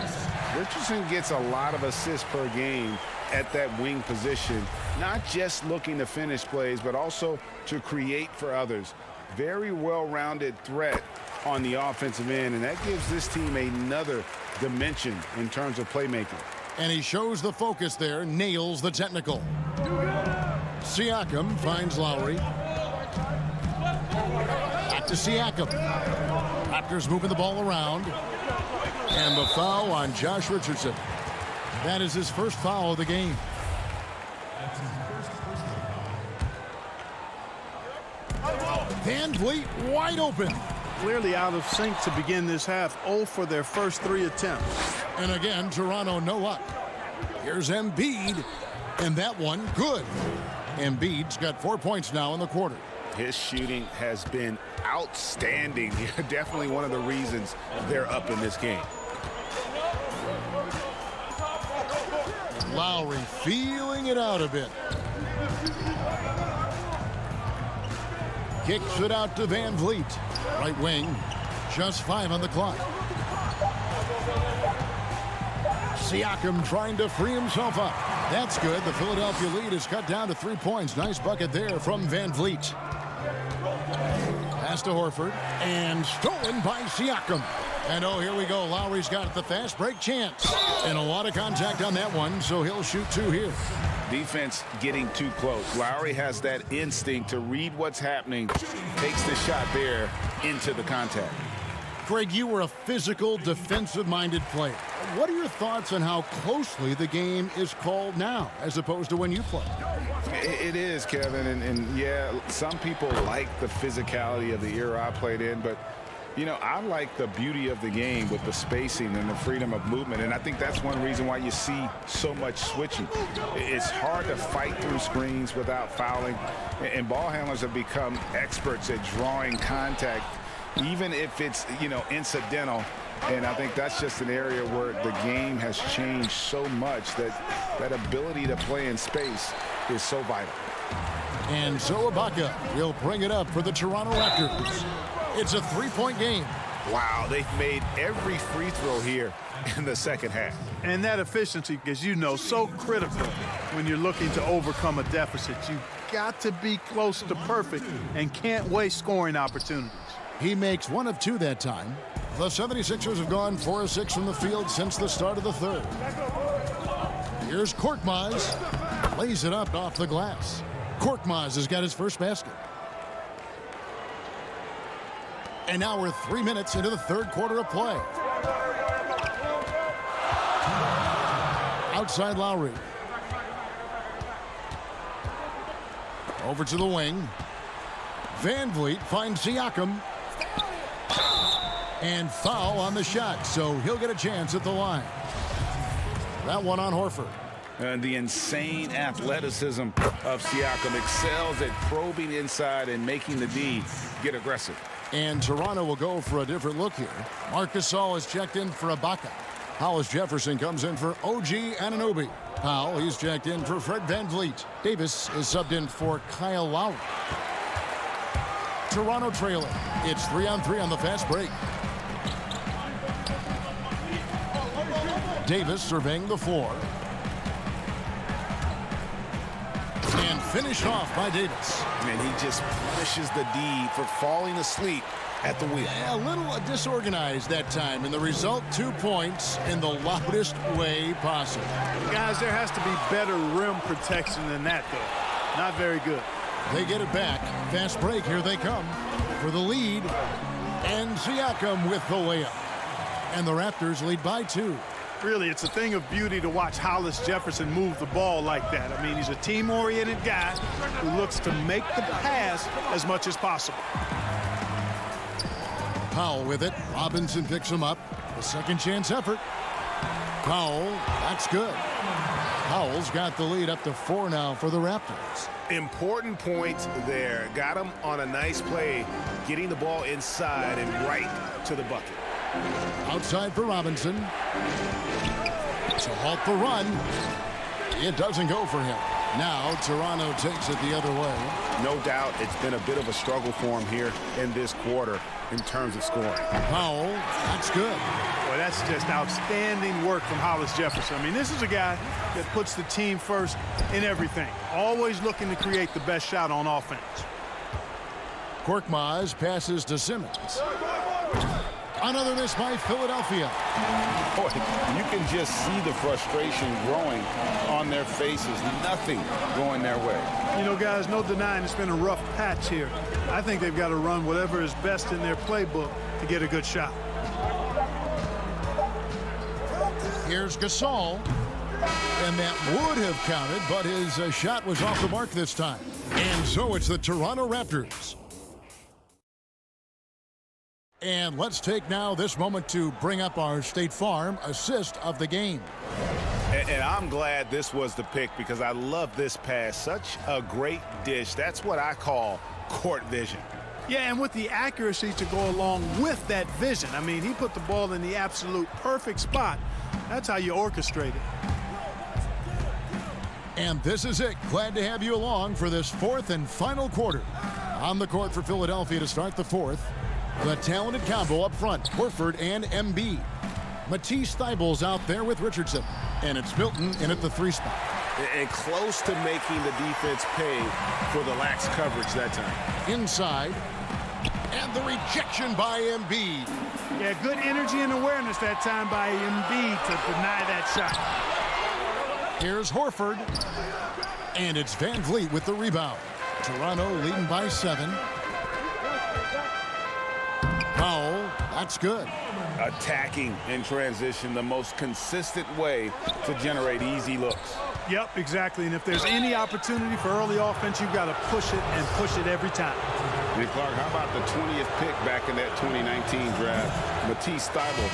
Richardson gets a lot of assists per game at that wing position, not just looking to finish plays, but also to create for others. Very well-rounded threat on the offensive end, and that gives this team another dimension in terms of playmaking. And he shows the focus there, nails the technical. Siakam finds Lowry. Back to Siakam. Raptors moving the ball around. And the foul on Josh Richardson. That is his first foul of the game. Van Vliet wide open. Clearly out of sync to begin this half. 0 for their first 3 attempts. And again, Toronto no up. Here's Embiid. And that one good. Embiid's got 4 points now in the quarter. His shooting has been outstanding. Definitely one of the reasons they're up in this game. Lowry feeling it out a bit. Kicks it out to Van Vliet. Right wing, just 5 on the clock. Siakam trying to free himself up. That's good. The Philadelphia lead is cut down to 3 points. Nice bucket there from Van Vliet. Pass to Horford. And stolen by Siakam. And oh, here we go. Lowry's got the fast break chance. And a lot of contact on that one, so he'll shoot 2 here. Defense getting too close. Lowry has that instinct to read what's happening. Takes the shot there into the contact. Greg, you were a physical, defensive-minded player. What are your thoughts on how closely the game is called now as opposed to when you played? It is, Kevin, and yeah, some people like the physicality of the era I played in, but you know, I like the beauty of the game with the spacing and the freedom of movement, and I think that's one reason why you see so much switching. It's hard to fight through screens without fouling, and ball handlers have become experts at drawing contact, even if it's, you know, incidental. And I think that's just an area where the game has changed so much that that ability to play in space is so vital. And so Ibaka will bring it up for the Toronto Raptors. It's a 3-point game. Wow, they've made every free throw here in the second half. And that efficiency, as you know, so critical when you're looking to overcome a deficit. You've got to be close to perfect and can't waste scoring opportunities. He makes 1 of 2 that time. The 76ers have gone 4 of 6 from the field since the start of the third. Here's Korkmaz. Lays it up off the glass. Korkmaz has got his first basket. And now we're 3 minutes into the third quarter of play. Outside Lowry. Over to the wing. Van Vliet finds Siakam. And foul on the shot, so he'll get a chance at the line. That one on Horford. And the insane athleticism of Siakam excels at probing inside and making the D get aggressive. And Toronto will go for a different look here. Marc Gasol is checked in for Ibaka. Hollis Jefferson comes in for OG Anunoby. Powell, he's checked in for Fred Van Vliet. Davis is subbed in for Kyle Lowry. Toronto trailing. It's 3-on-3 on the fast break. Davis surveying the floor. And finished off by Davis. And he just punishes the D for falling asleep at the wheel. A little disorganized that time, and the result 2 points in the loudest way possible. Guys, there has to be better rim protection than that, though. Not very good. They get it back. Fast break, here they come for the lead. And Siakam with the layup. And the Raptors lead by 2. Really, it's a thing of beauty to watch Hollis Jefferson move the ball like that. I mean, he's a team-oriented guy who looks to make the pass as much as possible. Powell with it. Robinson picks him up. A second chance effort. Powell, that's good. Powell's got the lead up to 4 now for the Raptors. Important point there. Got him on a nice play, getting the ball inside and right to the bucket. Outside for Robinson. To halt the run. It doesn't go for him. Now Toronto takes it the other way. No doubt it's been a bit of a struggle for him here in this quarter in terms of scoring. Powell, that's good. Boy, that's just outstanding work from Hollis Jefferson. I mean, this is a guy that puts the team first in everything. Always looking to create the best shot on offense. Korkmaz passes to Simmons. Another miss by Philadelphia. Boy, you can just see the frustration growing on their faces. Nothing going their way. You know, guys, no denying it's been a rough patch here. I think they've got to run whatever is best in their playbook to get a good shot. Here's Gasol. And that would have counted, but his shot was off the mark this time. And so it's the Toronto Raptors. And let's take now this moment to bring up our State Farm assist of the game. And I'm glad this was the pick because I love this pass. Such a great dish. That's what I call court vision. Yeah, and with the accuracy to go along with that vision. I mean, he put the ball in the absolute perfect spot. That's how you orchestrate it. And this is it. Glad to have you along for this fourth and final quarter. On the court for Philadelphia to start the fourth. The talented combo up front, Horford and Embiid. Matisse Thybulle's out there with Richardson. And it's Milton in at the 3 spot. And close to making the defense pay for the lax coverage that time. Inside. And the rejection by Embiid. Yeah, good energy and awareness that time by Embiid to deny that shot. Here's Horford. And it's Van Vliet with the rebound. Toronto leading by 7. Powell, that's good. Attacking in transition, the most consistent way to generate easy looks. Yep, exactly. And if there's any opportunity for early offense, you've got to push it and push it every time. And Clark, how about the 20th pick back in that 2019 draft? Matisse Thybulle,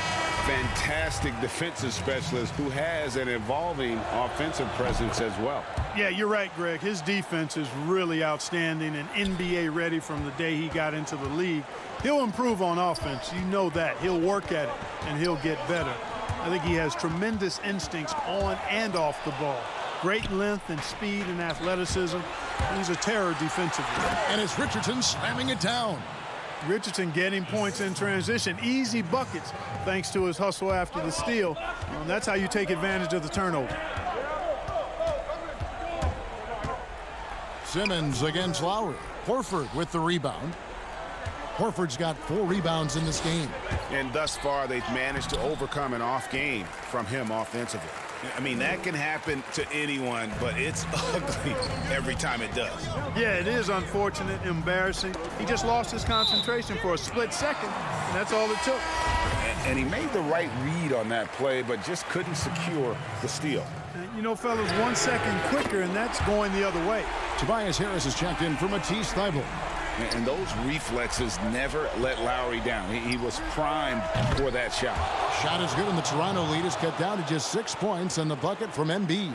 fantastic defensive specialist who has an evolving offensive presence as well. Yeah, you're right, Greg. His defense is really outstanding and NBA ready from the day he got into the league. He'll improve on offense. You know that. He'll work at it, and he'll get better. I think he has tremendous instincts on and off the ball. Great length and speed and athleticism. He's a terror defensively. And it's Richardson slamming it down. Richardson getting points in transition. Easy buckets thanks to his hustle after the steal. And that's how you take advantage of the turnover. Simmons against Lowry. Horford with the rebound. Horford's got 4 rebounds in this game. And thus far, they've managed to overcome an off game from him offensively. I mean, that can happen to anyone, but it's ugly every time it does. Yeah, it is unfortunate, embarrassing. He just lost his concentration for a split second, and that's all it took. And he made the right read on that play, but just couldn't secure the steal. You know, fellas, 1 second quicker, and that's going the other way. Tobias Harris is checked in for Matisse Thybulle. And those reflexes never let Lowry down. He was primed for that shot. Shot is good, and the Toronto lead is cut down to just 6 points, and the bucket from Embiid.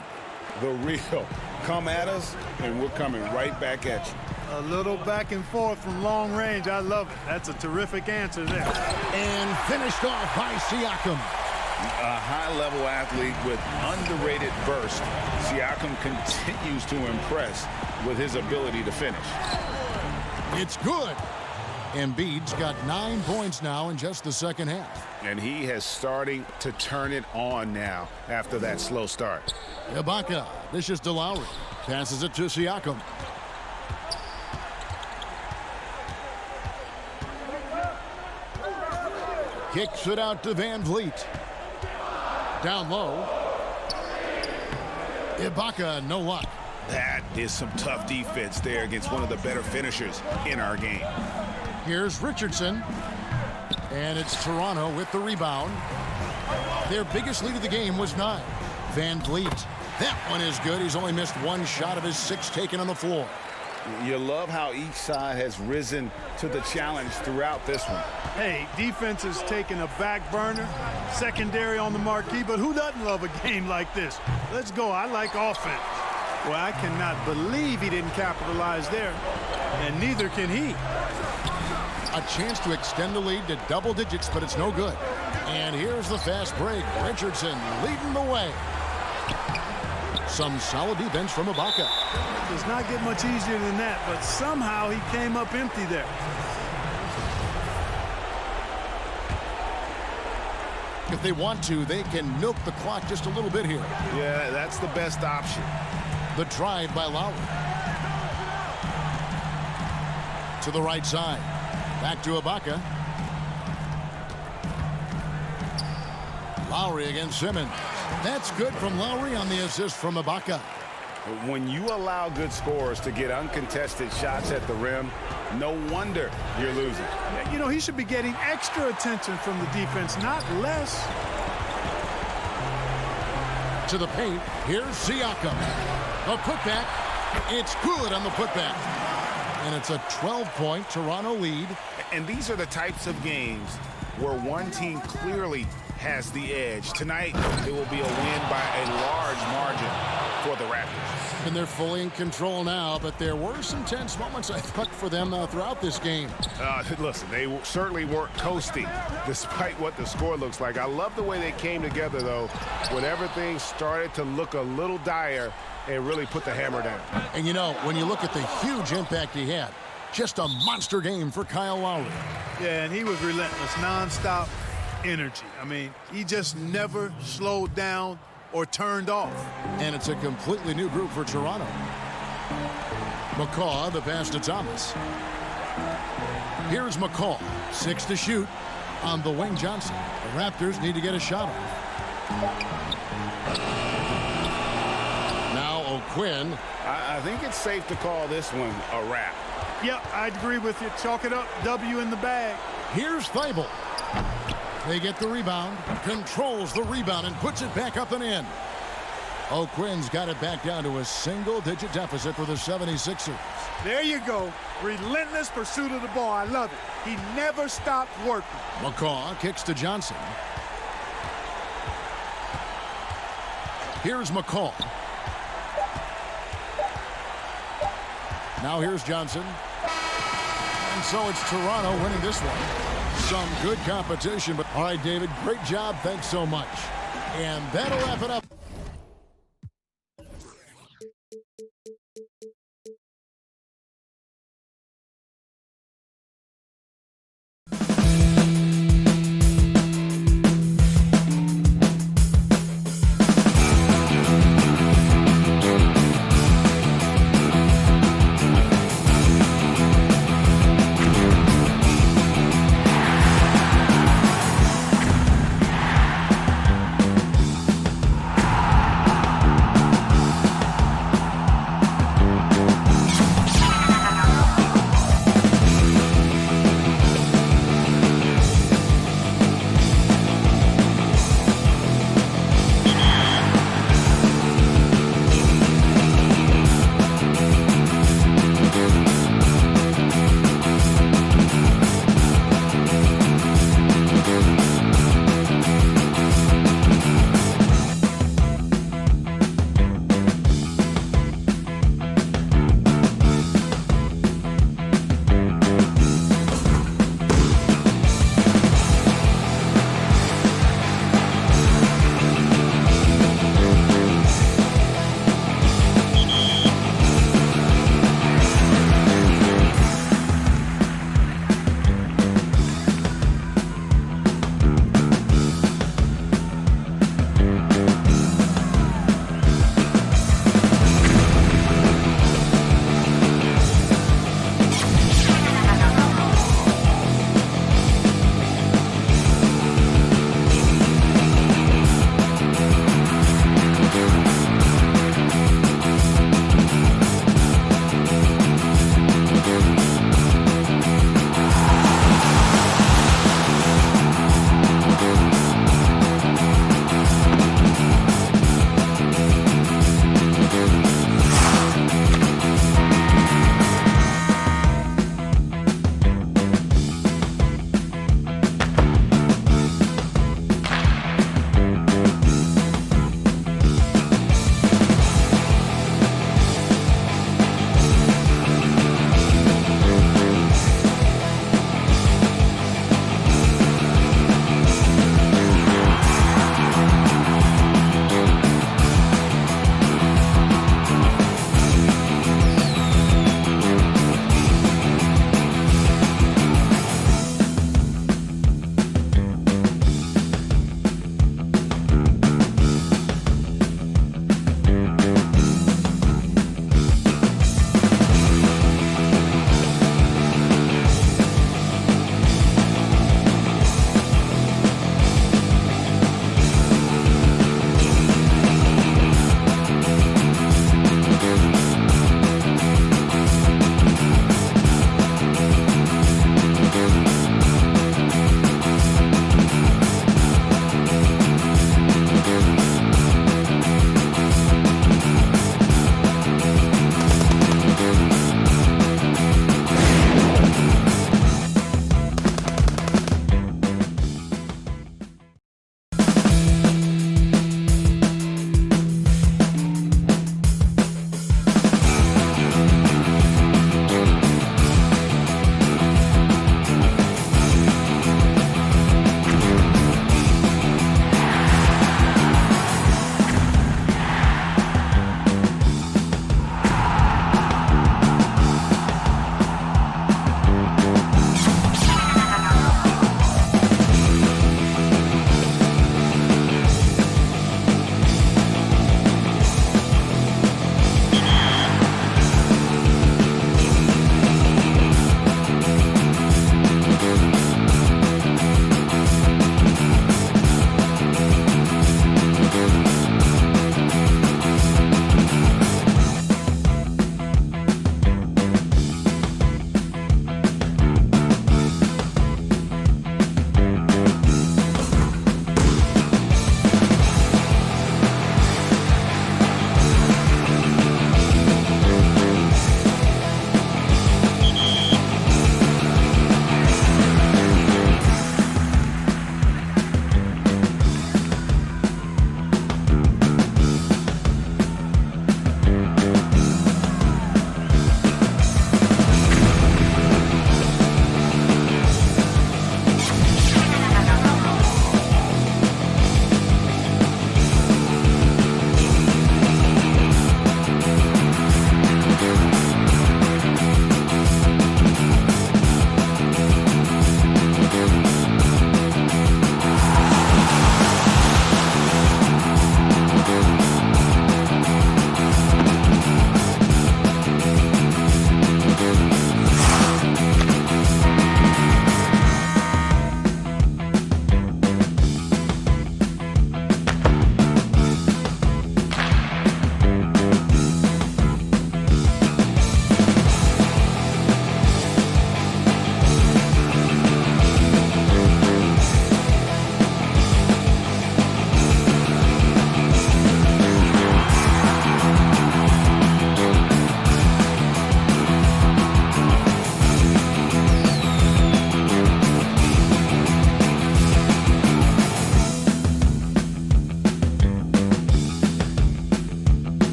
The real come at us, and we're coming right back at you. A little back and forth from long range. I love it. That's a terrific answer there. And finished off by Siakam. A high-level athlete with underrated burst. Siakam continues to impress with his ability to finish. It's good. Embiid's got 9 points now in just the second half. And he has starting to turn it on now after that slow start. Ibaka dishes to Lowry. Passes it to Siakam. Kicks it out to Van Vliet. Down low. Ibaka, no luck. That is some tough defense there against one of the better finishers in our game. Here's Richardson. And it's Toronto with the rebound. Their biggest lead of the game was 9. Van Vliet. That one is good. He's only missed 1 shot of his 6 taken on the floor. You love how each side has risen to the challenge throughout this one. Hey, defense has taken a back burner, secondary on the marquee, but who doesn't love a game like this? Let's go. I like offense. Well, I cannot believe he didn't capitalize there, and neither can he. A chance to extend the lead to double digits, but it's no good. And here's the fast break. Richardson leading the way. Some solid defense from Ibaka. Does not get much easier than that, but somehow he came up empty there. If they want to, they can milk the clock just a little bit here. Yeah, that's the best option. The drive by Lowry. To the right side. Back to Ibaka. Lowry against Simmons. That's good from Lowry on the assist from Ibaka. When you allow good scorers to get uncontested shots at the rim, no wonder you're losing. You know, he should be getting extra attention from the defense, not less. To the paint. Here's Siakam. A putback. It's good on the putback. And it's a 12-point Toronto lead. And these are the types of games where one team clearly has the edge. Tonight, it will be a win by a large margin for the Raptors. And they're fully in control now, but there were some tense moments, I thought, for them throughout this game. Listen, they certainly weren't coasting, despite what the score looks like. I love the way they came together, though, when everything started to look a little dire and really put the hammer down. And, you know, when you look at the huge impact he had, just a monster game for Kyle Lowry. Yeah, and he was relentless, nonstop energy. I mean, he just never slowed down or turned off. And it's a completely new group for Toronto. McCaw, the pass to Thomas. Here's McCaw, 6 to shoot on the wing. Johnson. The Raptors need to get a shot off. Now O'Quinn. I think it's safe to call this one a wrap. Yep, I'd agree with you. Chalk it up. W in the bag. Here's Thibault. They get the rebound, controls the rebound, and puts it back up and in. O'Quinn's got it back down to a single-digit deficit for the 76ers. There you go. Relentless pursuit of the ball. I love it. He never stopped working. McCaw kicks to Johnson. Here's McCaw. Now here's Johnson. And so it's Toronto winning this one. Some good competition, but all right, David, great job. Thanks so much. And that'll wrap it up.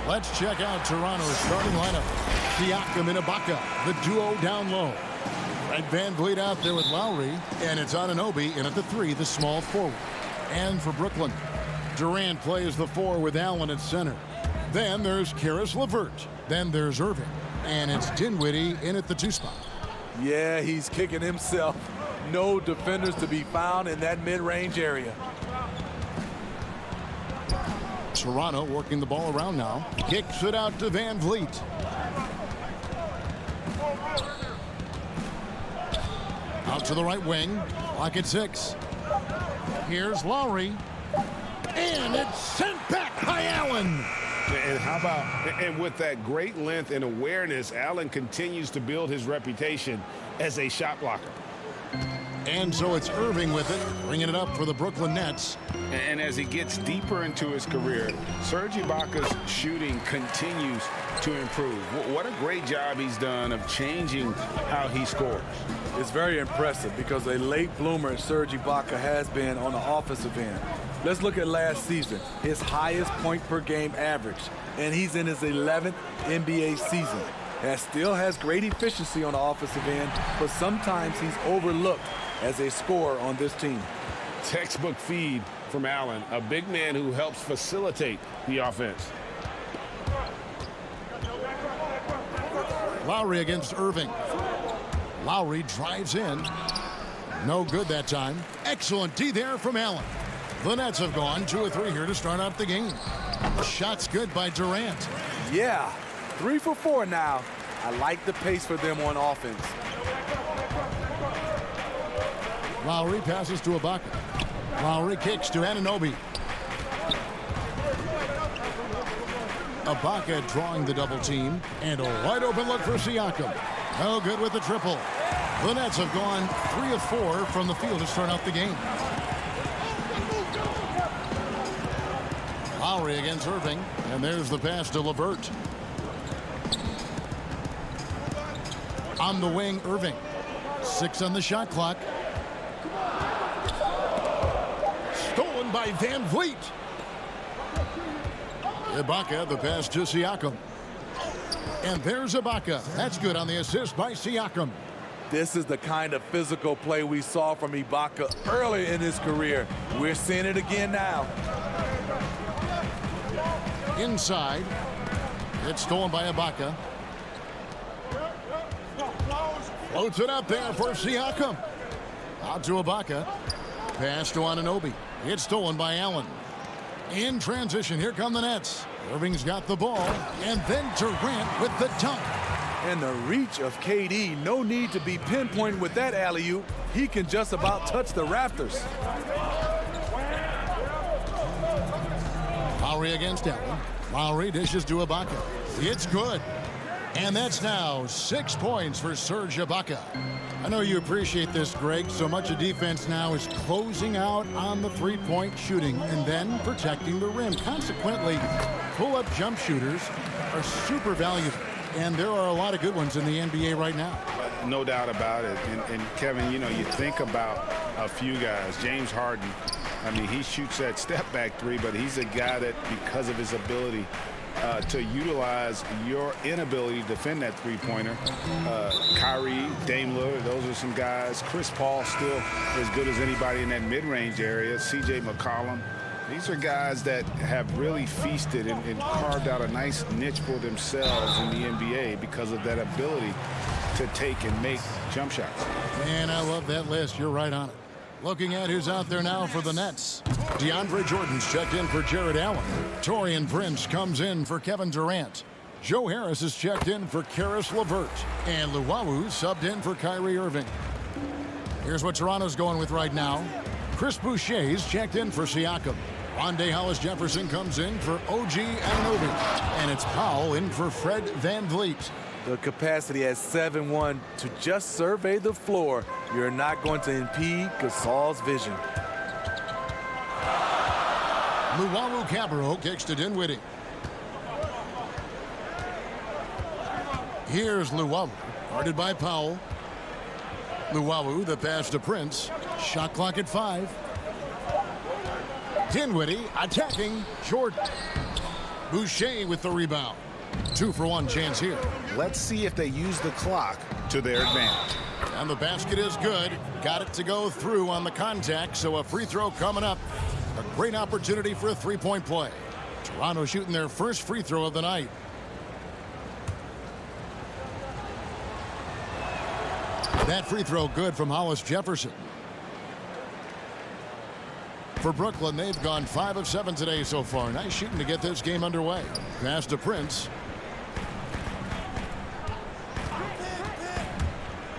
Let's check out Toronto's starting lineup. Siakam and Ibaka, the duo down low. Fred VanVleet out there with Lowry, and it's Anunoby in at the 3, the small forward. And for Brooklyn, Durant plays the 4 with Allen at center. Then there's Karis LeVert. Then there's Irving. And it's Dinwiddie in at the 2 spot. Yeah, he's kicking himself. No defenders to be found in that mid-range area. Toronto working the ball around now. Kicks it out to VanVleet. Out to the right wing. Clock at 6. Here's Lowry. And it's sent back by Allen. And how about, and with that great length and awareness, Allen continues to build his reputation as a shot blocker. And so it's Irving with it, bringing it up for the Brooklyn Nets. And as he gets deeper into his career, Serge Ibaka's shooting continues to improve. What a great job he's done of changing how he scores. It's very impressive because a late bloomer Serge Ibaka has been on the offensive end. Let's look at last season, his highest point per game average, and he's in his 11th NBA season. And still has great efficiency on the offensive end, but sometimes he's overlooked as a scorer on this team. Textbook feed from Allen, a big man who helps facilitate the offense. Lowry against Irving. Lowry drives in. No good that time. Excellent D there from Allen. The Nets have gone 2 of 3 here to start out the game. Shot's good by Durant. Yeah, 3 for 4 now. I like the pace for them on offense. Lowry passes to Ibaka. Lowry kicks to Anunoby. Ibaka drawing the double team. And a wide open look for Siakam. No good with the triple. The Nets have gone 3 of 4 from the field to start out the game. Lowry against Irving. And there's the pass to LeVert. On the wing, Irving. 6 on the shot clock. Stolen by VanVleet. Ibaka, the pass to Siakam. And there's Ibaka. That's good on the assist by Siakam. This is the kind of physical play we saw from Ibaka early in his career. We're seeing it again now. Inside. It's stolen by Ibaka. Floats it up there for Siakam. Out to Ibaka. Pass to Anunoby. It's stolen by Allen. In transition, here come the Nets. Irving's got the ball. And then Durant with the dunk. And the reach of KD. No need to be pinpointed with that alley-oop. He can just about touch the rafters. Lowry against Allen. Lowry dishes to Ibaka. It's good. And that's now 6 points for Serge Ibaka. I know you appreciate this, Greg. So much of defense now is closing out on the three-point shooting and then protecting the rim. Consequently, pull-up jump shooters are super valuable. And there are a lot of good ones in the NBA right now. No doubt about it. And Kevin, you know, you think about a few guys. James Harden, I mean, he shoots that step-back 3, but he's a guy that, because of his ability to utilize your inability to defend that three-pointer. Kyrie, Dame Lillard, those are some guys. Chris Paul still as good as anybody in that mid-range area. C.J. McCollum. These are guys that have really feasted and carved out a nice niche for themselves in the NBA because of that ability to take and make jump shots. Man, I love that list. You're right on it. Looking at who's out there now for the Nets. DeAndre Jordan's checked in for Jared Allen. Taurean Prince comes in for Kevin Durant. Joe Harris is checked in for Karis LeVert. And Luwawu subbed in for Kyrie Irving. Here's what Toronto's going with right now. Chris Boucher's checked in for Siakam. Rondé Hollis-Jefferson comes in for OG Anunoby. And it's Powell in for Fred VanVleet. The capacity at 7-1 to just survey the floor. You're not going to impede Gasol's vision. Luwawu-Cabarrot kicks to Dinwiddie. Here's Luwawu, guarded by Powell. Luwawu, the pass to Prince. Shot clock at 5. Dinwiddie attacking Jordan. Boucher with the rebound. 2-for-1 chance here. Let's see if they use the clock to their advantage. And the basket is good. Got it to go through on the contact, so a free throw coming up. A great opportunity for a three-point play. Toronto shooting their first free throw of the night. That free throw good from Hollis Jefferson. For Brooklyn, they've gone 5 of 7 today so far. Nice shooting to get this game underway. Pass to Prince.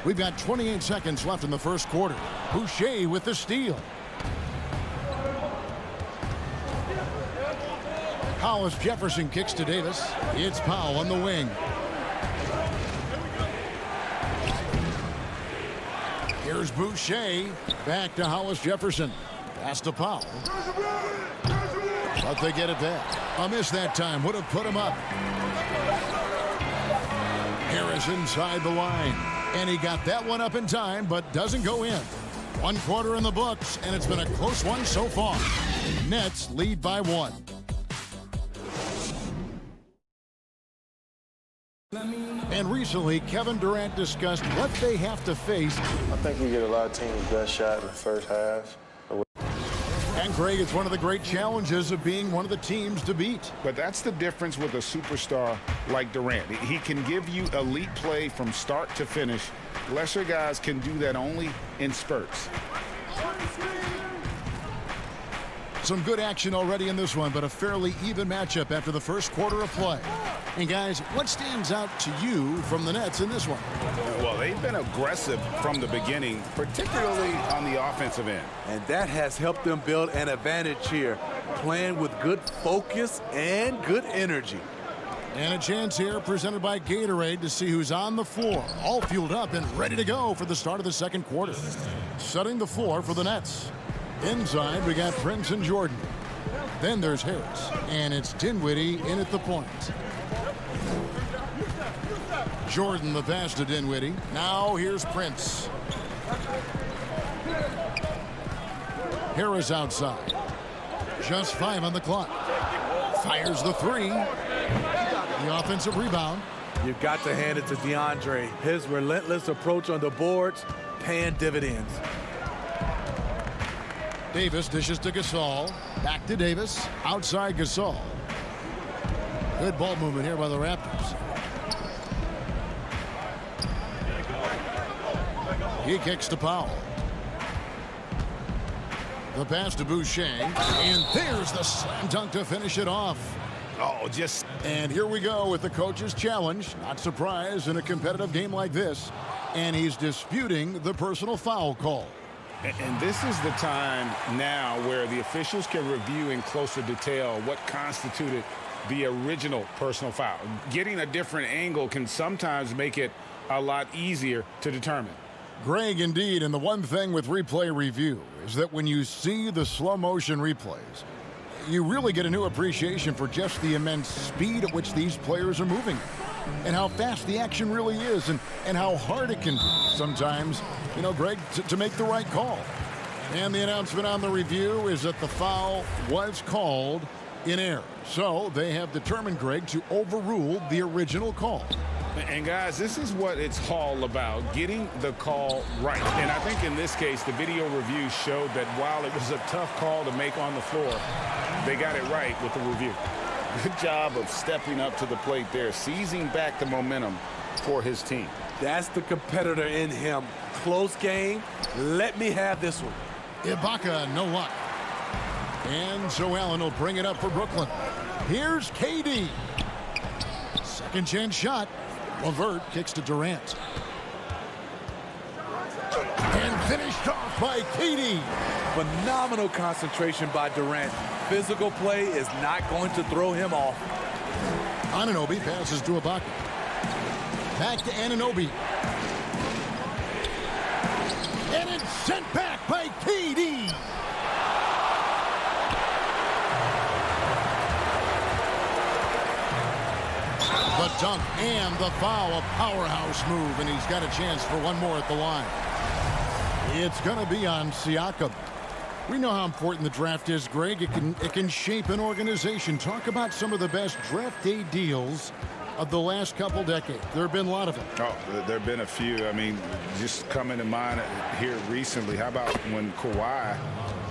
We've got 28 seconds left in the first quarter. Boucher with the steal. Hollis Jefferson kicks to Davis. It's Powell on the wing. Here's Boucher. Back to Hollis Jefferson. Pass to Powell. But they get it back. A miss that time. Would have put him up. Harris inside the line. And he got that one up in time, but doesn't go in. 1 quarter in the books, and it's been a close one so far. Nets lead by 1. And recently, Kevin Durant discussed what they have to face. I think we get a lot of teams' best shot in the first half. And Greg, it's one of the great challenges of being one of the teams to beat. But that's the difference with a superstar like Durant. He can give you elite play from start to finish. Lesser guys can do that only in spurts. Some good action already in this one, but a fairly even matchup after the first quarter of play. And guys, what stands out to you from the Nets in this one? Well, they've been aggressive from the beginning, particularly on the offensive end. And that has helped them build an advantage here, playing with good focus and good energy. And a chance here presented by Gatorade to see who's on the floor, all fueled up and ready to go for the start of the second quarter. Setting the floor for the Nets. Inside, we got Prince and Jordan. Then there's Harris, and it's Dinwiddie in at the point. Jordan the pass to Dinwiddie. Now here's Prince. Harris outside. Just 5 on the clock. Fires the 3. The offensive rebound. You've got to hand it to DeAndre. His relentless approach on the boards, paying dividends. Davis dishes to Gasol. Back to Davis. Outside Gasol. Good ball movement here by the Raptors. He kicks to Powell. The pass to Boucher. And there's the slam dunk to finish it off. And here we go with the coach's challenge. Not surprised in a competitive game like this. And he's disputing the personal foul call. And this is the time now where the officials can review in closer detail what constituted the original personal foul. Getting a different angle can sometimes make it a lot easier to determine. Greg, indeed, and the one thing with replay review is that when you see the slow motion replays, you really get a new appreciation for just the immense speed at which these players are moving and how fast the action really is and how hard it can be sometimes, you know, Greg, to make the right call. And the announcement on the review is that the foul was called in error. So they have determined, Greg, to overrule the original call. And guys, this is what it's all about, getting the call right. And I think in this case, the video review showed that while it was a tough call to make on the floor, they got it right with the review. Good job of stepping up to the plate there, seizing back the momentum for his team. That's the competitor in him. Close game. Let me have this one. Ibaka, no luck. And so Allen will bring it up for Brooklyn. Here's KD. Second chance shot. LeVert kicks to Durant. And finished off by KD. Phenomenal concentration by Durant. Physical play is not going to throw him off. Anunoby passes to Ibaka. Back to Anunoby. And it's sent back by KD. The dunk and the foul, a powerhouse move, and he's got a chance for one more at the line. It's going to be on Siakam. We know how important the draft is, Greg. It can shape an organization. Talk about some of the best draft day deals of the last couple decades. There have been a lot of them. Oh, there have been a few. I mean, just coming to mind here recently. How about when Kawhi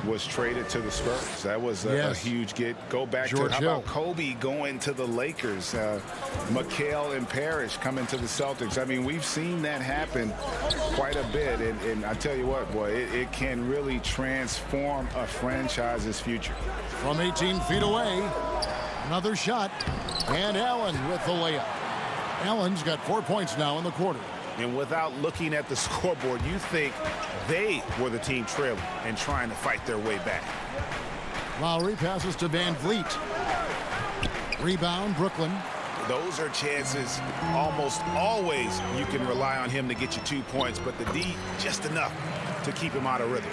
was traded to the Spurs? That was a huge get. Go back George to how Hill. about Kobe going to the Lakers? McHale and Parrish coming to the Celtics. I mean, we've seen that happen quite a bit. And I tell you what, boy, it can really transform a franchise's future. From 18 feet away, another shot. And Allen with the layup. Allen's got 4 points now in the quarter. And without looking at the scoreboard, you think they were the team trailing and trying to fight their way back. Lowry passes to Van Vliet. Rebound, Brooklyn. Those are chances almost always you can rely on him to get you 2 points, but the D just enough to keep him out of rhythm.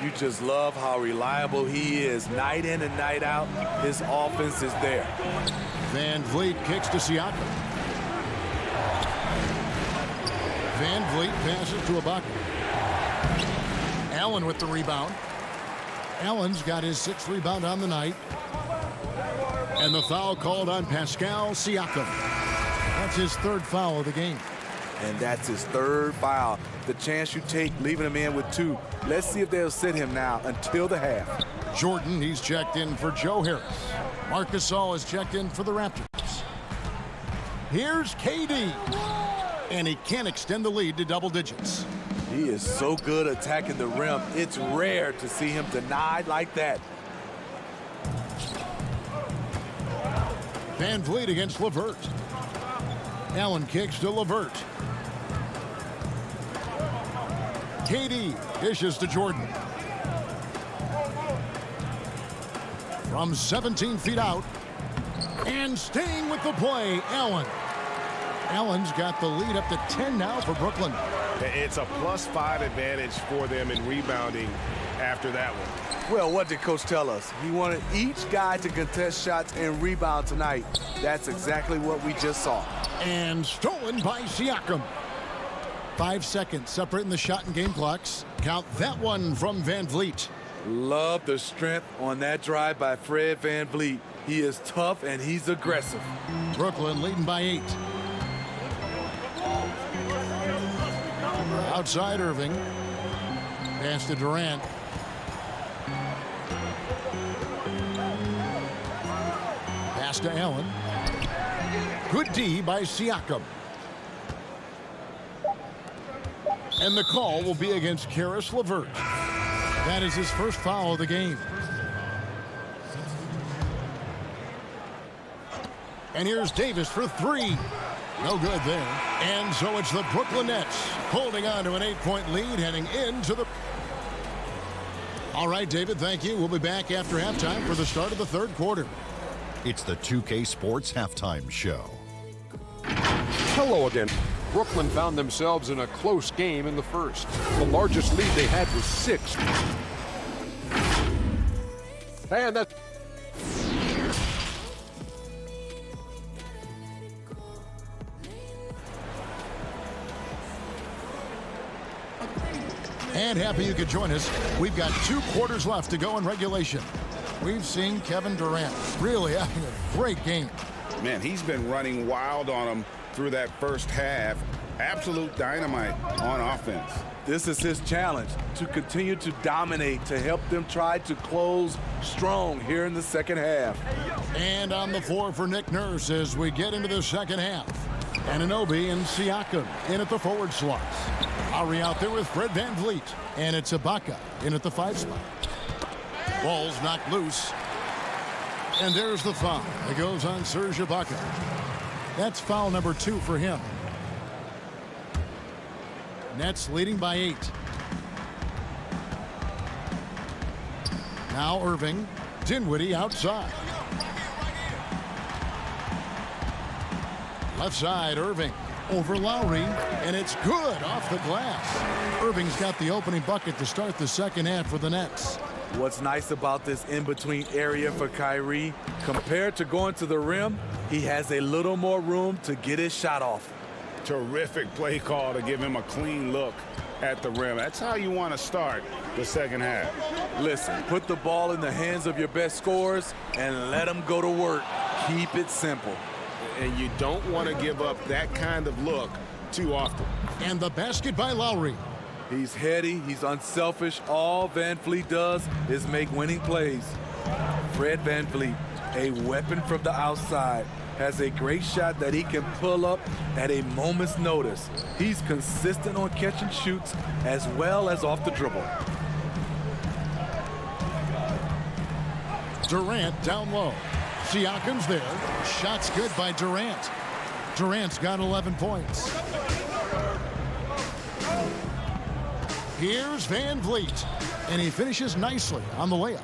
You just love how reliable he is night in and night out. His offense is there. Van Vliet kicks to Siakam. Van Vliet passes to Ibaka. Allen with the rebound. Allen's got his 6th rebound on the night. And the foul called on Pascal Siakam. That's his 3rd foul of the game. And that's his 3rd foul. The chance you take leaving him in with 2. Let's see if they'll sit him now until the half. Jordan, he's checked in for Joe Harris. Marc Gasol is checked in for the Raptors. Here's KD. And he can't extend the lead to double digits. He is so good attacking the rim. It's rare to see him denied like that. Van Vliet against LeVert. Allen kicks to LeVert. KD dishes to Jordan. From 17 feet out. And staying with the play, Allen. Allen's got the lead up to 10 now for Brooklyn. It's a +5 advantage for them in rebounding after that one. Well, what did Coach tell us? He wanted each guy to contest shots and rebound tonight. That's exactly what we just saw. And stolen by Siakam. 5 seconds separating the shot and game clocks. Count that one from Van Vliet. Love the strength on that drive by Fred Van Vliet. He is tough and he's aggressive. Brooklyn leading by 8. Outside Irving. Pass to Durant. Pass to Allen. Good D by Siakam. And the call will be against Caris LeVert. That is his 1st foul of the game. And here's Davis for 3. No good there. And so it's the Brooklyn Nets holding on to an 8-point lead heading into the... All right, David, thank you. We'll be back after halftime for the start of the 3rd quarter. It's the 2K Sports Halftime Show. Hello again. Brooklyn found themselves in a close game in the 1st. The largest lead they had was 6. And that... And happy you could join us. We've got 2 quarters left to go in regulation. We've seen Kevin Durant really having a great game. Man, he's been running wild on them through that 1st half. Absolute dynamite on offense. This is his challenge, to continue to dominate, to help them try to close strong here in the 2nd half. And on the floor for Nick Nurse as we get into the 2nd half. Anunoby and Siakam in at the forward slots. Lowry out there with Fred Van Vliet. And it's Ibaka in at the 5 spot. Ball's knocked loose. And there's the foul. It goes on Serge Ibaka. That's foul number 2 for him. Nets leading by 8. Now Irving. Dinwiddie outside. Left side, Irving. Over Lowry, and it's good off the glass. Irving's got the opening bucket to start the 2nd half for the Nets. What's nice about this in-between area for Kyrie, compared to going to the rim, he has a little more room to get his shot off. Terrific play call to give him a clean look at the rim. That's how you want to start the second half. Listen, put the ball in the hands of your best scorers and let them go to work. Keep it simple. And you don't want to give up that kind of look too often. And the basket by Lowry. He's heady, he's unselfish. All Van Fleet does is make winning plays. Fred Van Fleet, a weapon from the outside, has a great shot that he can pull up at a moment's notice. He's consistent on catch and shoots as well as off the dribble. Durant down low. Siakam's there. Shot's good by Durant. Durant's got 11 points. Here's Van Vliet, and he finishes nicely on the layup.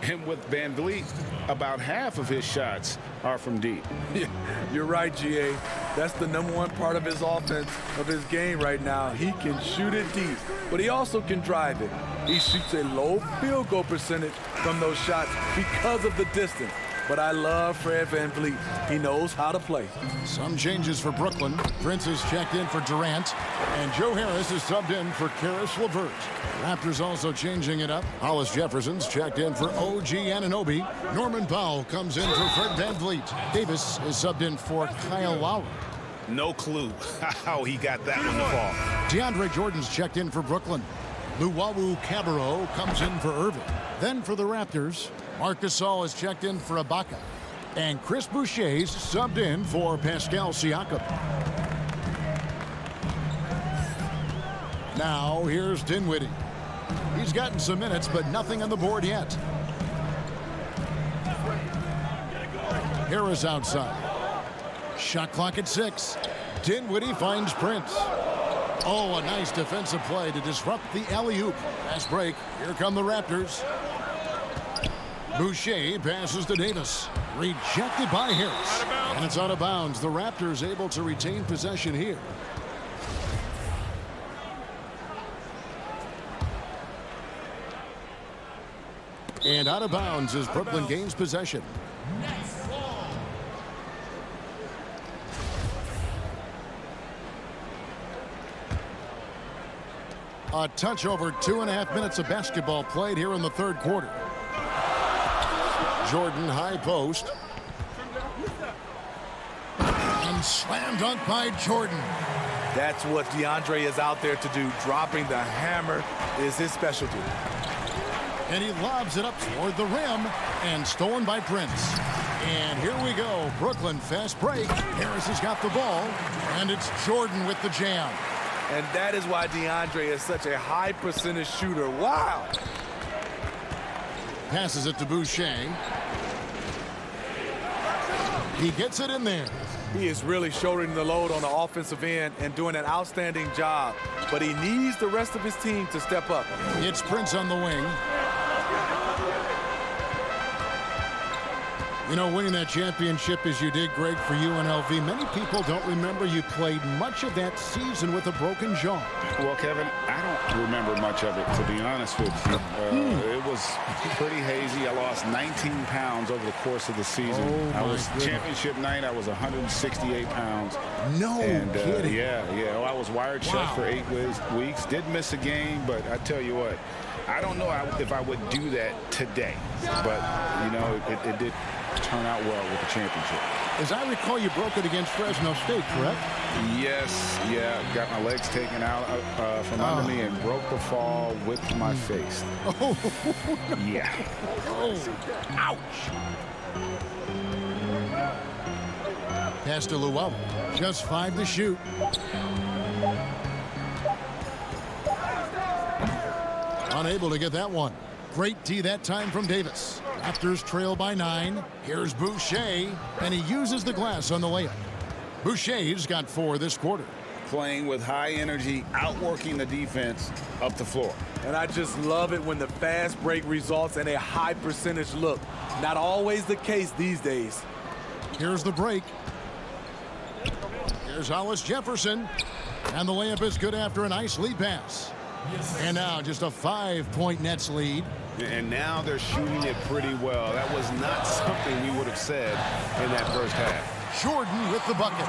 And with Van Vliet, about half of his shots are from deep. Yeah, you're right, GA. That's the #1 part of his offense, of his game right now. He can shoot it deep, but he also can drive it. He shoots a low field goal percentage from those shots because of the distance. But I love Fred Van Vliet. He knows how to play. Some changes for Brooklyn. Prince is checked in for Durant. And Joe Harris is subbed in for Karis LeVert. Raptors also changing it up. Hollis Jefferson's checked in for OG Anunoby. Norman Powell comes in for Fred Van Vliet. Davis is subbed in for Kyle Lowry. No clue how he got that one to fall. DeAndre Jordan's checked in for Brooklyn. Luwawu Cabarro comes in for Irving. Then for the Raptors, Marc Gasol is checked in for Ibaka. And Chris Boucher's subbed in for Pascal Siakam. Now here's Dinwiddie. He's gotten some minutes, but nothing on the board yet. Harris outside. Shot clock at 6. Dinwiddie finds Prince. Oh, a nice defensive play to disrupt the alley-oop. Fast break. Here come the Raptors. Boucher passes to Davis. Rejected by Harris. And it's out of bounds. The Raptors able to retain possession here. And out of bounds as Brooklyn gains possession. A touch over 2.5 minutes of basketball played here in the third quarter. Jordan high post. And slam dunk by Jordan. That's what DeAndre is out there to do. Dropping the hammer is his specialty. And he lobs it up toward the rim and stolen by Prince. And here we go. Brooklyn fast break. Harris has got the ball. And it's Jordan with the jam. And that is why DeAndre is such a high percentage shooter. Wow. Passes it to Boucher. He gets it in there. He is really shouldering the load on the offensive end and doing an outstanding job. But he needs the rest of his team to step up. It's Prince on the wing. You know, winning that championship as you did, Greg, for UNLV, many people don't remember you played much of that season with a broken jaw. Well, Kevin, I don't remember much of it, to be honest with you. It was pretty hazy. I lost 19 pounds over the course of the season. Oh, I was goodness. championship night. I was 168 pounds. No kidding. Yeah. I was wired shut for 8 weeks. Did miss a game, but I tell you what, I don't know if I would do that today. But, you know, it did turn out well with the championship. As I recall, you broke it against Fresno State, correct? Yes, got my legs taken out from under me and broke the fall with my face. Oh, yeah. oh, ouch. Pass to Luwawu. Just 5 to shoot. Unable to get that one. Great D that time from Davis. Raptors trail by 9. Here's Boucher, and he uses the glass on the layup. Boucher's got 4 this quarter. Playing with high energy, outworking the defense up the floor. And I just love it when the fast break results in a high percentage look. Not always the case these days. Here's the break. Here's Hollis Jefferson. And the layup is good after a nice lead pass. And now just a 5-point Nets lead. And now they're shooting it pretty well. That was not something we would have said in that first half. Jordan with the bucket.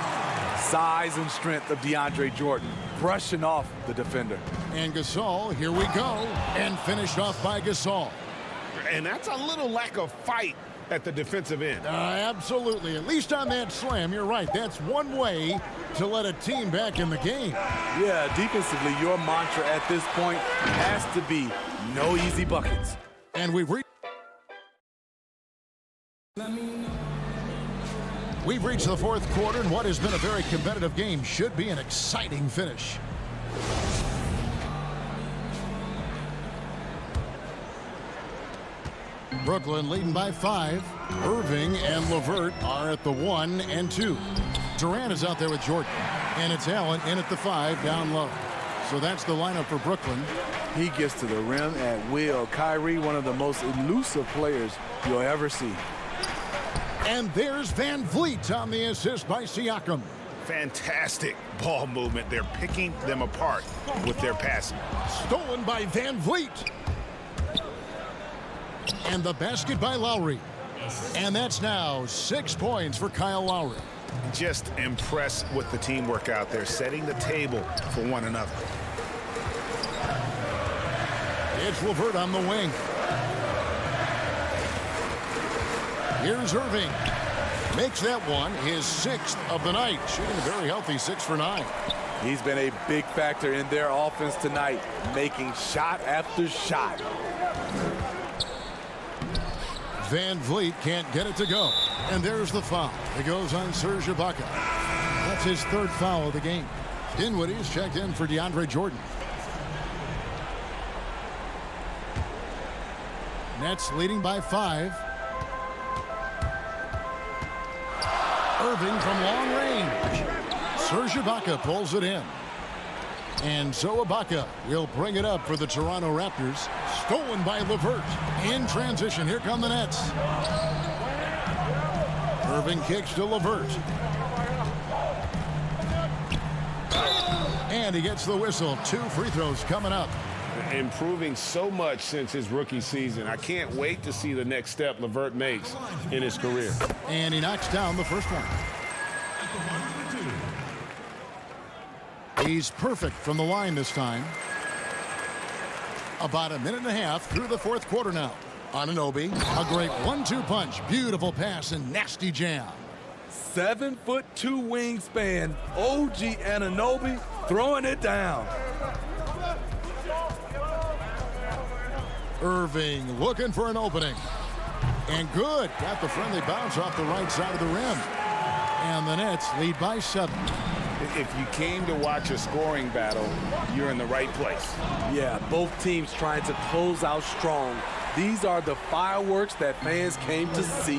size and strength of DeAndre Jordan, brushing off the defender. And Gasol, here we go, and finished off by Gasol. And that's a little lack of fight at the defensive end. Absolutely. At least on that slam, you're right. That's one way to let a team back in the game. Yeah, defensively, your mantra at this point has to be no easy buckets. And we've reached the fourth quarter, and what has been a very competitive game should be an exciting finish. Brooklyn leading by 5. Irving and LeVert are at the 1 and 2. Durant is out there with Jordan. And it's Allen in at the 5 down low. So that's the lineup for Brooklyn. He gets to the rim at will. Kyrie, one of the most elusive players you'll ever see. And there's Van Vliet on the assist by Siakam. Fantastic ball movement. They're picking them apart with their passing. Stolen by Van Vliet. And the basket by Lowry. And that's now 6 points for Kyle Lowry. Just impressed with the teamwork out there, setting the table for one another. It's LeVert on the wing. Here's Irving. Makes that one his 6th of the night. Shooting a very healthy 6 for 9. He's been a big factor in their offense tonight, making shot after shot. Van Vliet can't get it to go. And there's the foul. It goes on Serge Ibaka. That's his 3rd foul of the game. Dinwiddie's checked in for DeAndre Jordan. Nets leading by 5. Irving from long range. Serge Ibaka pulls it in. And so Ibaka will bring it up for the Toronto Raptors. Stolen by LeVert. In transition, here come the Nets. Irving kicks to LeVert. And he gets the whistle. 2 free throws coming up. Improving so much since his rookie season. I can't wait to see the next step LeVert makes in his career. And he knocks down the first one. He's perfect from the line this time. About a minute and a half through the fourth quarter now. Anunoby, a great 1-2 punch. Beautiful pass and nasty jam. 7'2" wingspan. OG Anunoby throwing it down. Irving looking for an opening. And good. Got the friendly bounce off the right side of the rim. And the Nets lead by 7. If you came to watch a scoring battle, you're in the right place. Yeah, both teams trying to close out strong. These are the fireworks that fans came to see.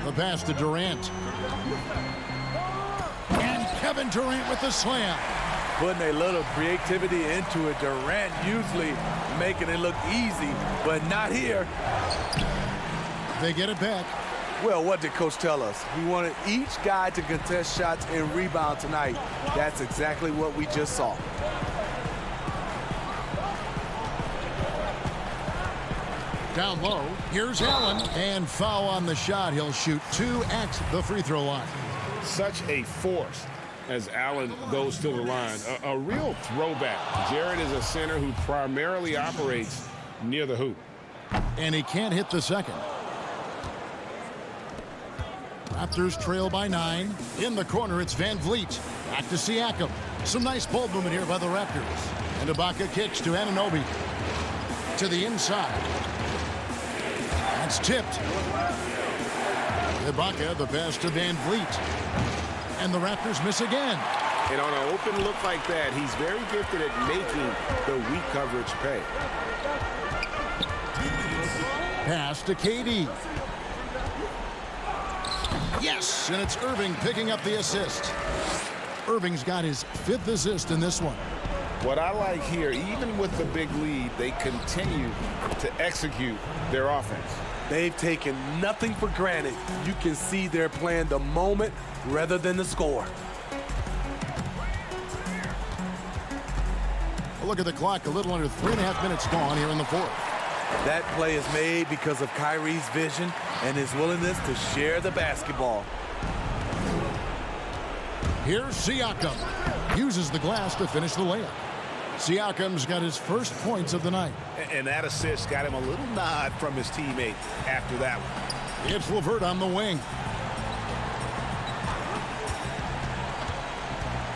The pass to Durant. And Kevin Durant with the slam. Putting a little creativity into it. Durant usually making it look easy, but not here. They get it back. Well, what did Coach tell us? He wanted each guy to contest shots and rebound tonight. That's exactly what we just saw. Down low, here's Allen, and foul on the shot. He'll shoot 2 at the free throw line. Such a force as Allen goes to the line. A real throwback. Jared is a center who primarily operates near the hoop. And he can't hit the second. Raptors trail by 9. In the corner, it's Van Vliet. Back to Siakam. Some nice ball movement here by the Raptors. And Ibaka kicks to Anunoby. To the inside. That's tipped. Ibaka, the pass to Van Vliet. And the Raptors miss again. And on an open look like that, he's very gifted at making the weak coverage pay. Pass to KD. Yes, and it's Irving picking up the assist. Irving's got his 5th assist in this one. What I like here, even with the big lead, they continue to execute their offense. They've taken nothing for granted. You can see they're playing the moment rather than the score. Look at the clock, a little under 3.5 minutes gone here in the fourth. That play is made because of Kyrie's vision and his willingness to share the basketball. Here's Siakam. Uses the glass to finish the layup. Siakam's got his first points of the night. And that assist got him a little nod from his teammate after that one. It's LeVert on the wing.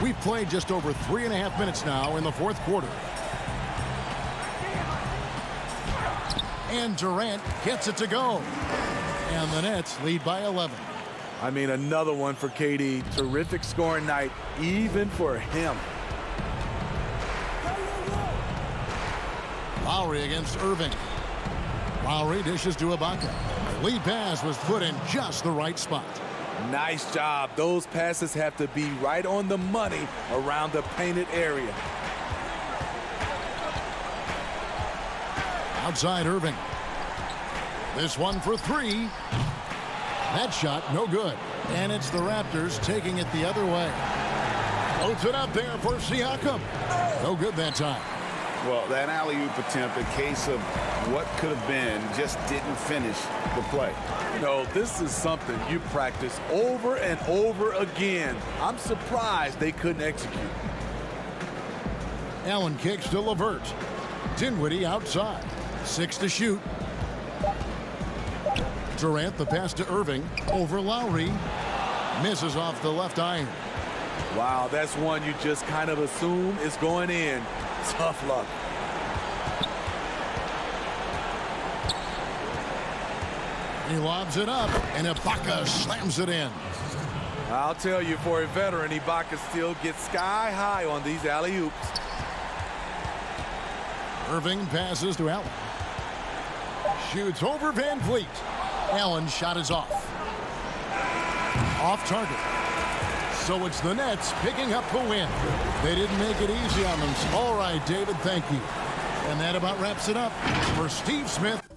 We've played just over 3.5 minutes now in the fourth quarter. And Durant gets it to go. And the Nets lead by 11. I mean, another one for KD. Terrific scoring night, even for him. Lowry against Irving. Lowry dishes to Ibaka. Lead pass was put in just the right spot. Nice job. Those passes have to be right on the money around the painted area. Outside Irving. This one for three. That shot no good. And it's the Raptors taking it the other way. Floats it up there for Siakam. No good that time. Well, that alley-oop attempt, a case of what could have been, just didn't finish the play. You know, this is something you practice over and over again. I'm surprised they couldn't execute. Allen kicks to LeVert. Dinwiddie outside. 6 to shoot. Durant the pass to Irving. Over Lowry. Misses off the left iron. Wow, that's one you just kind of assume is going in. Tough luck. He lobs it up, and Ibaka slams it in. I'll tell you, for a veteran, Ibaka still gets sky high on these alley-oops. Irving passes to Allen. Shoots over Van Vliet. Allen's shot is off. Off target. So it's the Nets picking up the win. They didn't make it easy on them. All right, David, thank you. And that about wraps it up for Steve Smith.